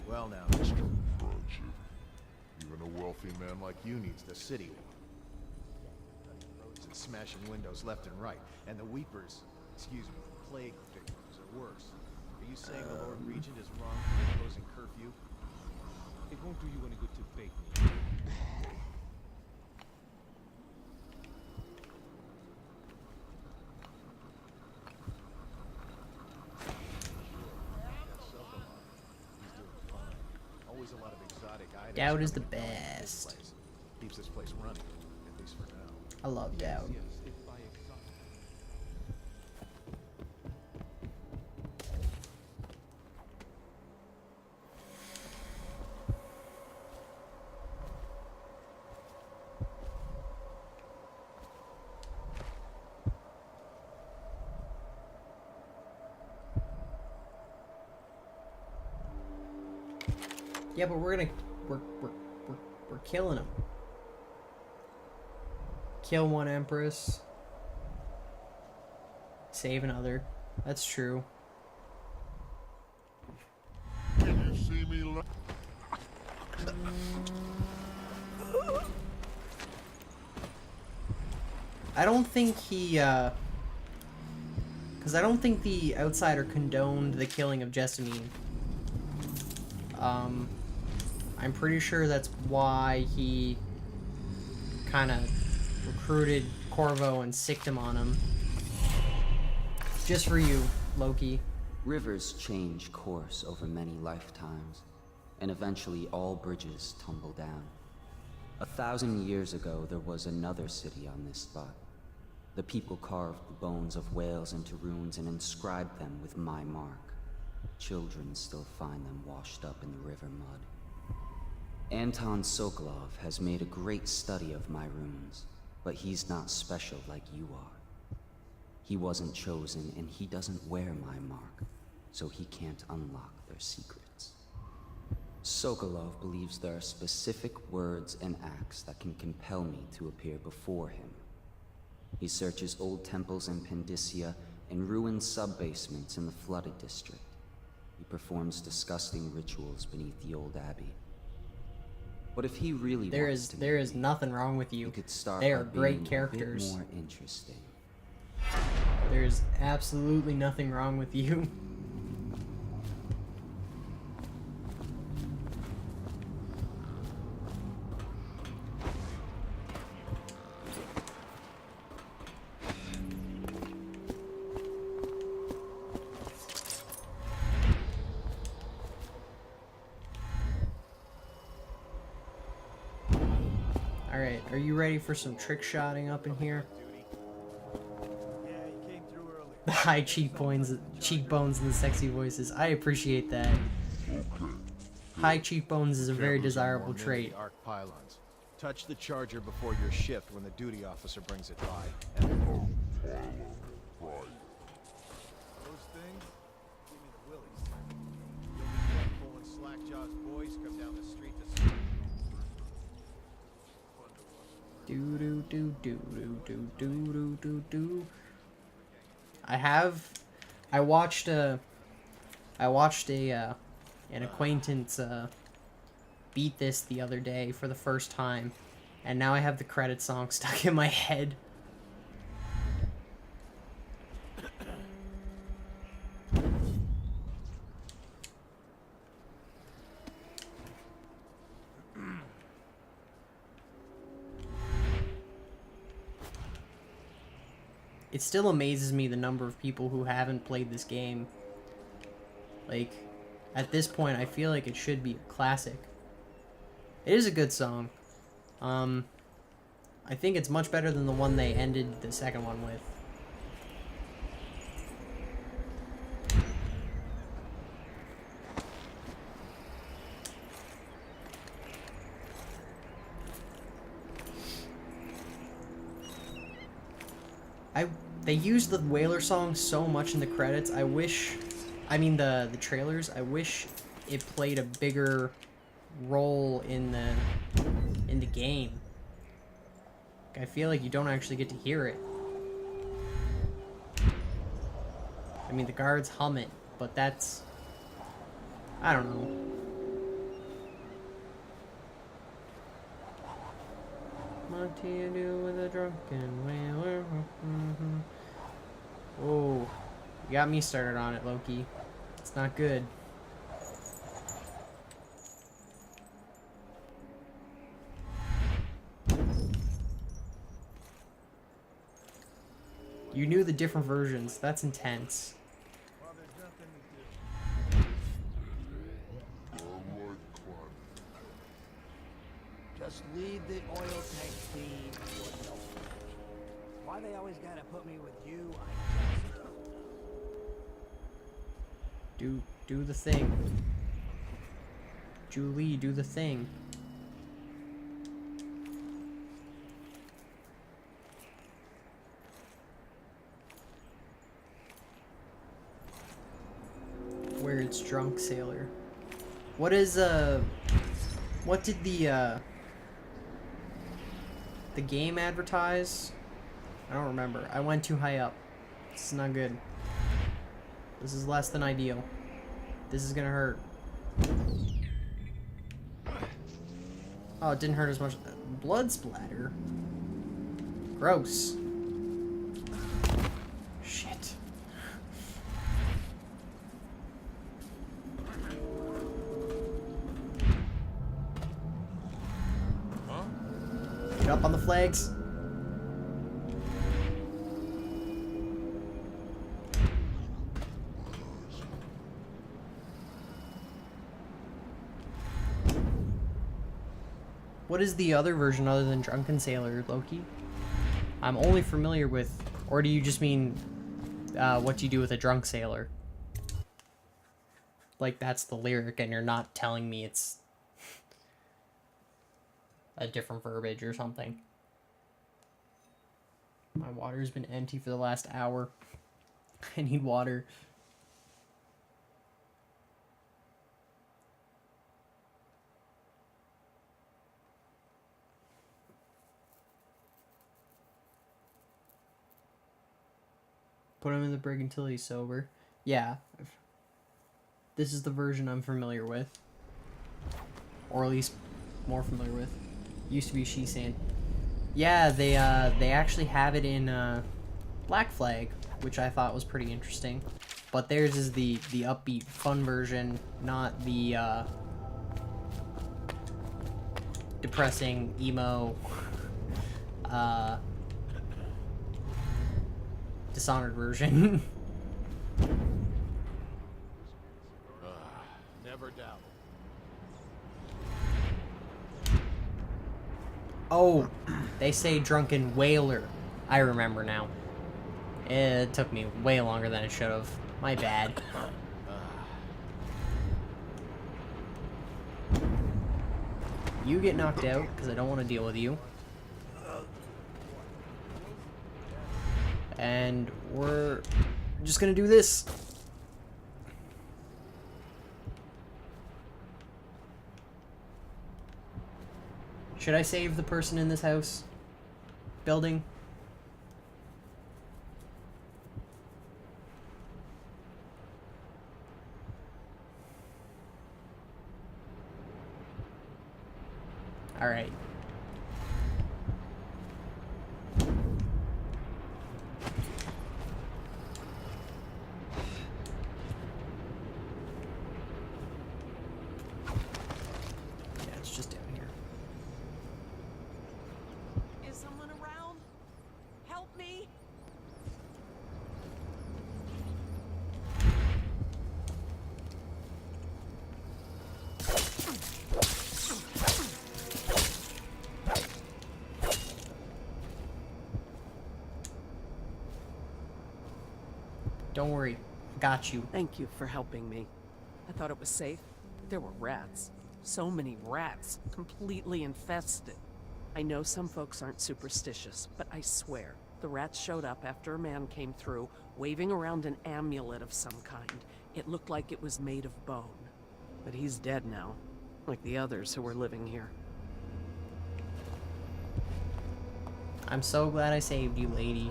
Well now, it's true. Even a wealthy man like you needs The city roads and smashing windows left and right. And the weepers, excuse me, plague victims are worse. Are you saying the Lord Regent is wrong for imposing curfew? It won't do you any good to bait me. Always a lot of exotic items. Dowd is the best. Keeps this place running, at least for now. I love Dowd. Yeah, but we're killing him. Kill one Empress. Save another. That's true. Can you see me? I don't think he, because I don't think the Outsider condoned the killing of Jessamine. I'm pretty sure that's why he kind of recruited Corvo and sicked him on him. Just for you, Loki. Rivers change course over many lifetimes, and eventually all bridges tumble down. 1,000 years ago, there was another city on this spot. The people carved the bones of whales into runes and inscribed them with my mark. Children still find them washed up in the river mud. Anton Sokolov has made a great study of my runes, but he's not special like you are. He wasn't chosen, and he doesn't wear my mark, so he can't unlock their secrets. Sokolov believes there are specific words and acts that can compel me to appear before him. He searches old temples in Pandysia and ruined sub-basements in the flooded district. He performs disgusting rituals beneath the old abbey. But if he really there wants is nothing wrong with you. could start They are by great being characters. A bit more interesting. There's absolutely nothing wrong with you. Alright, are you ready for some trick shotting up in here? The high cheekbones and the sexy voices. I appreciate that. High cheekbones is a very desirable trait. Arc pylons. Touch the charger before your shift when the duty officer brings it by. And those things give me the willies. You'll be thankful when Slackjaw's boys come down the street to see. Do do do do do do do do do. I watched an acquaintance beat this the other day for the first time, and now I have the credit song stuck in my head. It still amazes me the number of people who haven't played this game. Like, at this point, I feel like it should be a classic. It is a good song. I think it's much better than the one they ended the second one with. They used the Whaler song so much in the credits. I mean the trailers. I wish it played a bigger role in the game. I feel like you don't actually get to hear it. I mean the guards hum it, but that's, I don't know. What do you do with a drunken whaler? Oh, you got me started on it, Loki. It's not good. You knew the different versions. That's intense. Just leave the oil tank be. Why they always gotta put me with you, I just don't. Do the thing. Julie, do the thing. Where it's drunk sailor. What is what did the game advertise? I don't remember. I went too high up. This is not good. This is less than ideal. This is gonna hurt. Oh, it didn't hurt as much. Blood splatter. Gross. flags. What is the other version other than Drunken Sailor, Loki? I'm only familiar with... Or do you just mean what do you do with a drunk sailor? Like, that's the lyric and you're not telling me it's a different verbiage or something. My water's been empty for the last hour. I need water. Put him in the brig until he's sober. Yeah. This is the version I'm familiar with. Or at least more familiar with. Used to be She Saying. Yeah, they actually have it in Black Flag, which I thought was pretty interesting. But theirs is the upbeat, fun version, not the depressing, emo, Dishonored version. Never doubt. Oh, they say drunken whaler. I remember now. It took me way longer than it should have. My bad. You get knocked out, because I don't want to deal with you. And we're just gonna do this. Should I save the person in this house? Building? Alright. Yeah, it's just down here. Is someone around? Help me! Don't worry, I got you. Thank you for helping me. I thought it was safe. There were rats. So many rats, completely infested. I know some folks aren't superstitious, but I swear, the rats showed up after a man came through, waving around an amulet of some kind. It looked like it was made of bone. But he's dead now, like the others who were living here. I'm so glad I saved you, lady.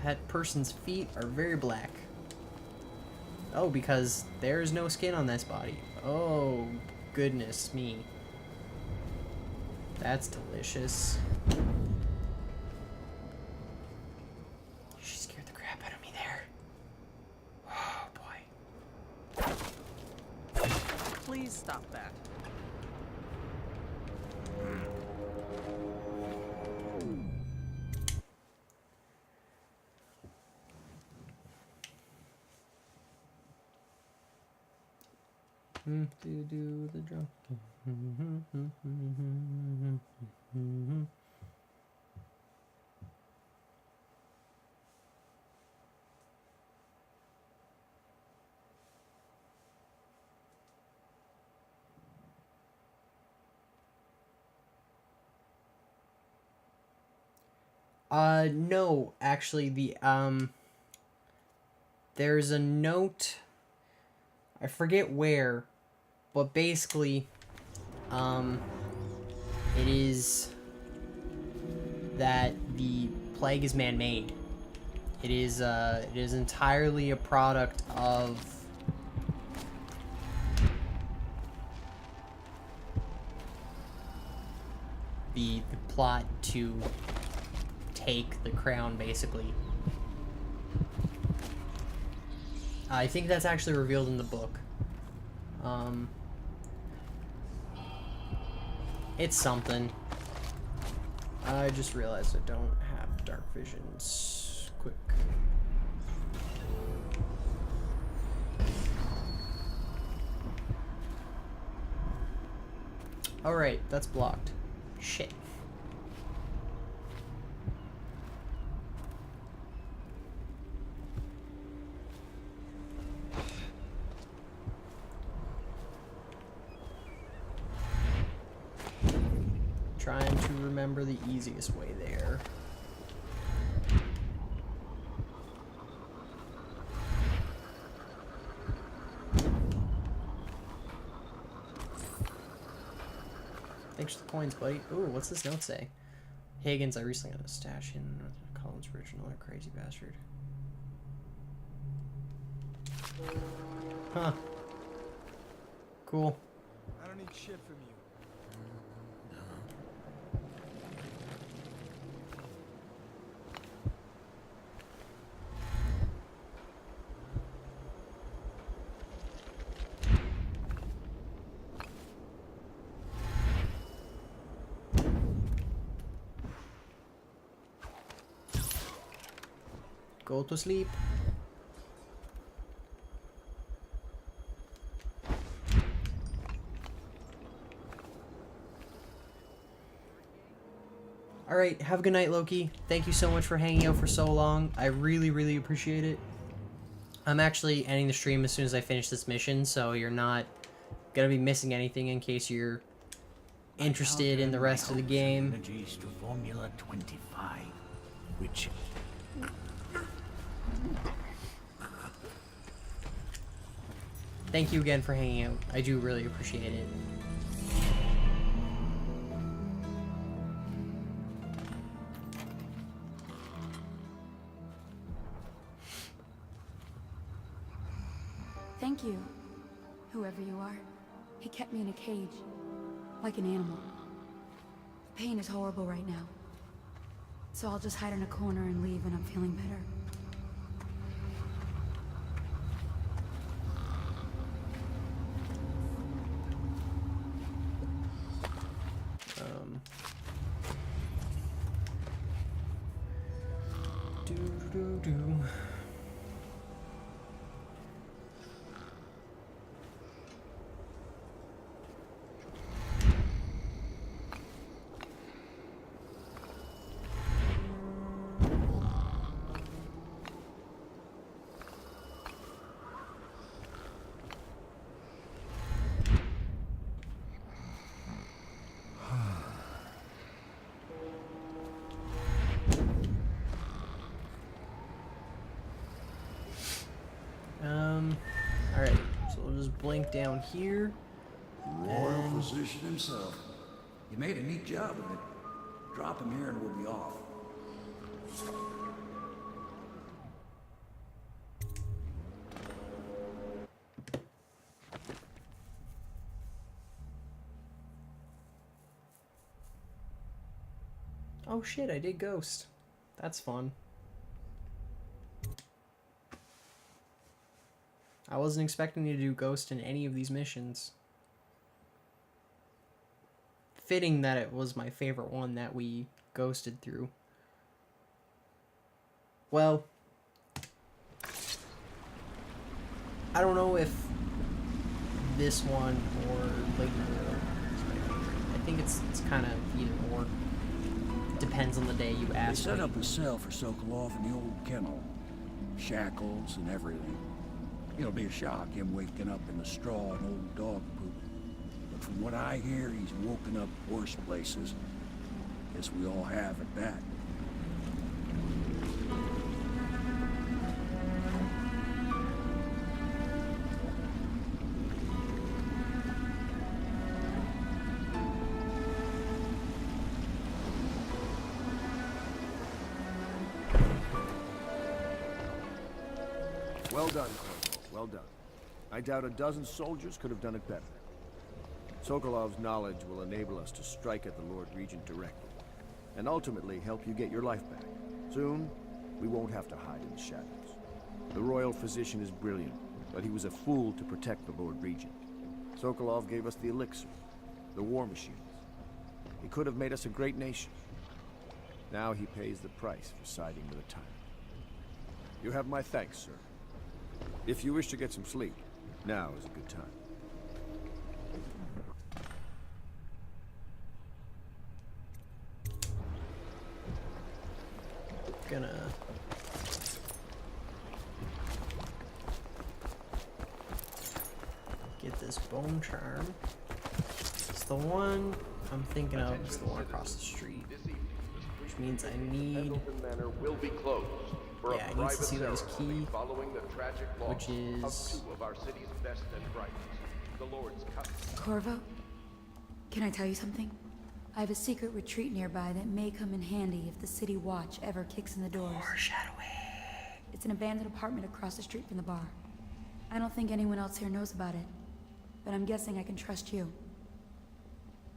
That person's feet are very black. Oh, because there is no skin on this body. Oh, goodness me. That's delicious. She scared the crap out of me there. Oh, boy. Please stop that. Do the drum. No, actually, there's a note, I forget where, but basically, it is that the plague is man-made. It is entirely a product of the plot to take the crown, basically. I think that's actually revealed in the book. It's something. I just realized I don't have dark visions. Quick. Alright, that's blocked. Shit. Trying to remember the easiest way there. Thanks for the coins, buddy. Ooh, what's this note say? Higgins, I recently got a stash in Collins Bridge, another crazy bastard. Huh. Cool. I don't need shit from you. Go to sleep. Alright, have a good night, Loki. Thank you so much for hanging out for so long. I really, really appreciate it. I'm actually ending the stream as soon as I finish this mission, so you're not gonna be missing anything in case you're interested in the rest of the game. Energies to Formula 25, which... Thank you again for hanging out. I do really appreciate it. Thank you, whoever you are. He kept me in a cage, like an animal. The pain is horrible right now. So I'll just hide in a corner and leave when I'm feeling better. Alright, so we'll just blink down here. Royal physician himself. You made a neat job of it. Drop him here and we'll be off. Oh shit, I did Ghost. That's fun. I wasn't expecting to do Ghost in any of these missions. Fitting that it was my favorite one that we ghosted through. Well, I don't know if this one or Lake Murder is my favorite. I think it's kind of either or. Depends on the day you ask. They set up a cell for Sokolov in the old kennel. Shackles and everything. It'll be a shock, him waking up in the straw and old dog poop. But from what I hear, he's woken up worse places. Guess we all have at that. Well done, Corporal. Well done. I doubt a dozen soldiers could have done it better. Sokolov's knowledge will enable us to strike at the Lord Regent directly, and ultimately help you get your life back. Soon, we won't have to hide in the shadows. The royal physician is brilliant, but he was a fool to protect the Lord Regent. Sokolov gave us the elixir, the war machines. He could have made us a great nation. Now he pays the price for siding with a tyrant. You have my thanks, sir. If you wish to get some sleep, now is a good time. Gonna get this bone charm. It's the one I'm thinking of. It's the one across the street, which means I need. Will be closed for Yeah, a I need private Cecilia's ceremony key, following the tragic loss which is of two of our city's best and brightest, the Lord's cousin. Corvo, can I tell you something? I have a secret retreat nearby that may come in handy if the city watch ever kicks in the doors. Foreshadowing. It's an abandoned apartment across the street from the bar. I don't think anyone else here knows about it, but I'm guessing I can trust you.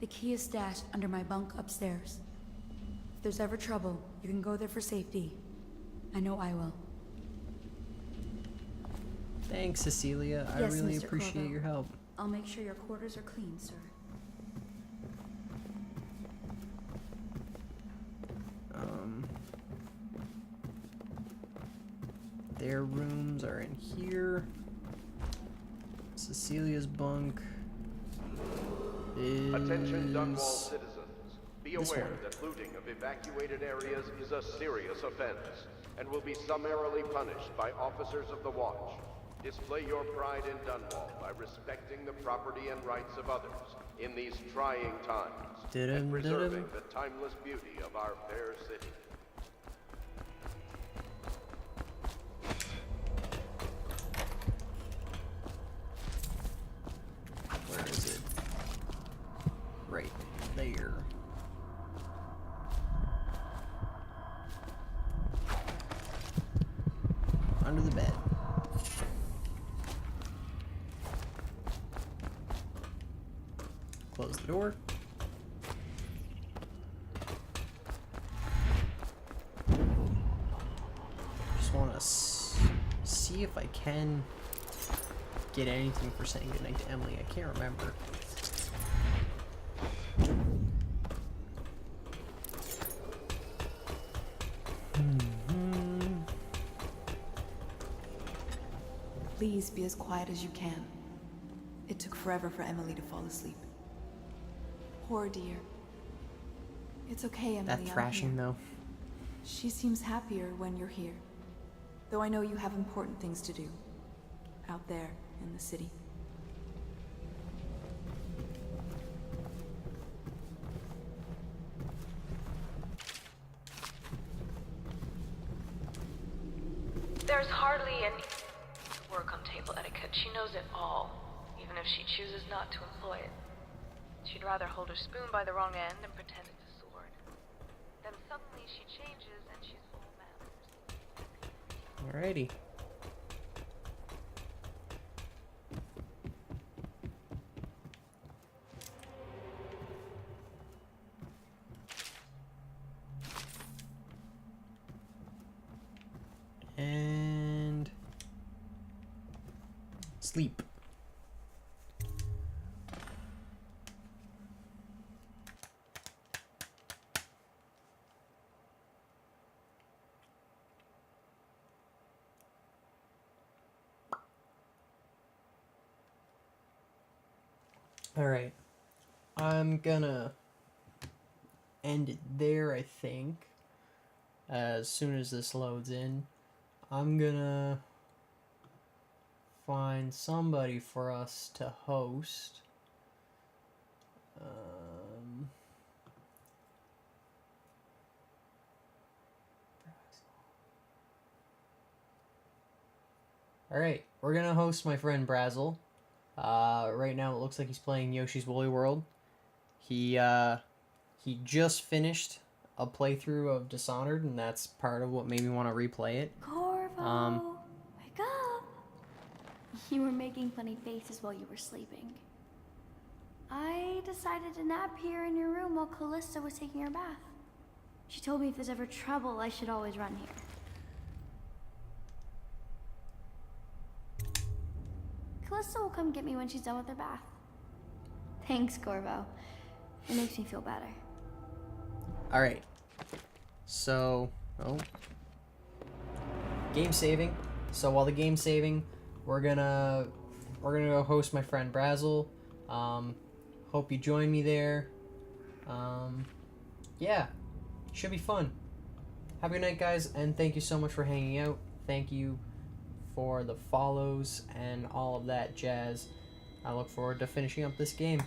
The key is stashed under my bunk upstairs. If there's ever trouble, you can go there for safety. I know I will. Thanks, Cecilia. I Yes, really Mr. appreciate Corvo. your help. I'll make sure your quarters are clean, sir. Their rooms are in here. Cecilia's bunk is Attention Dunwall citizens. Be this aware one. that looting of evacuated areas is a serious offense and will be summarily punished by officers of the watch. Display your pride in Dunwall by respecting the property and rights of others in these trying times and preserving the timeless beauty of our fair city. Where is it? Right there. Under the bed. Close the door. Just want to see if I can get anything for saying goodnight to Emily. I can't remember. Please be as quiet as you can. It took forever for Emily to fall asleep. Poor dear. It's okay, Emily. That I'm thrashing, here. though. She seems happier when you're here. Though I know you have important things to do. Out there in the city. There's hardly any work on table etiquette. She knows it all, even if she chooses not to employ it. She'd rather hold her spoon by the wrong end and pretend it's a sword. Then suddenly she changes and she's all manners. Alrighty. And sleep. All right. I'm gonna end it there, I think. As soon as this loads in, I'm gonna find somebody for us to host. Alright, we're gonna host my friend Brazel. Right now it looks like he's playing Yoshi's Woolly World. He just finished a playthrough of Dishonored, and that's part of what made me want to replay it. Corvo, wake up! You were making funny faces while you were sleeping. I decided to nap here in your room while Callista was taking her bath. She told me if there's ever trouble, I should always run here. Callista will come get me when she's done with her bath. Thanks, Corvo. It makes me feel better. Alright. So, game saving. So while the game's saving, we're gonna go host my friend Brazel. Hope you join me there. Yeah, should be fun. Have a good night, guys, and thank you so much for hanging out. Thank you for the follows and all of that jazz. I look forward to finishing up this game.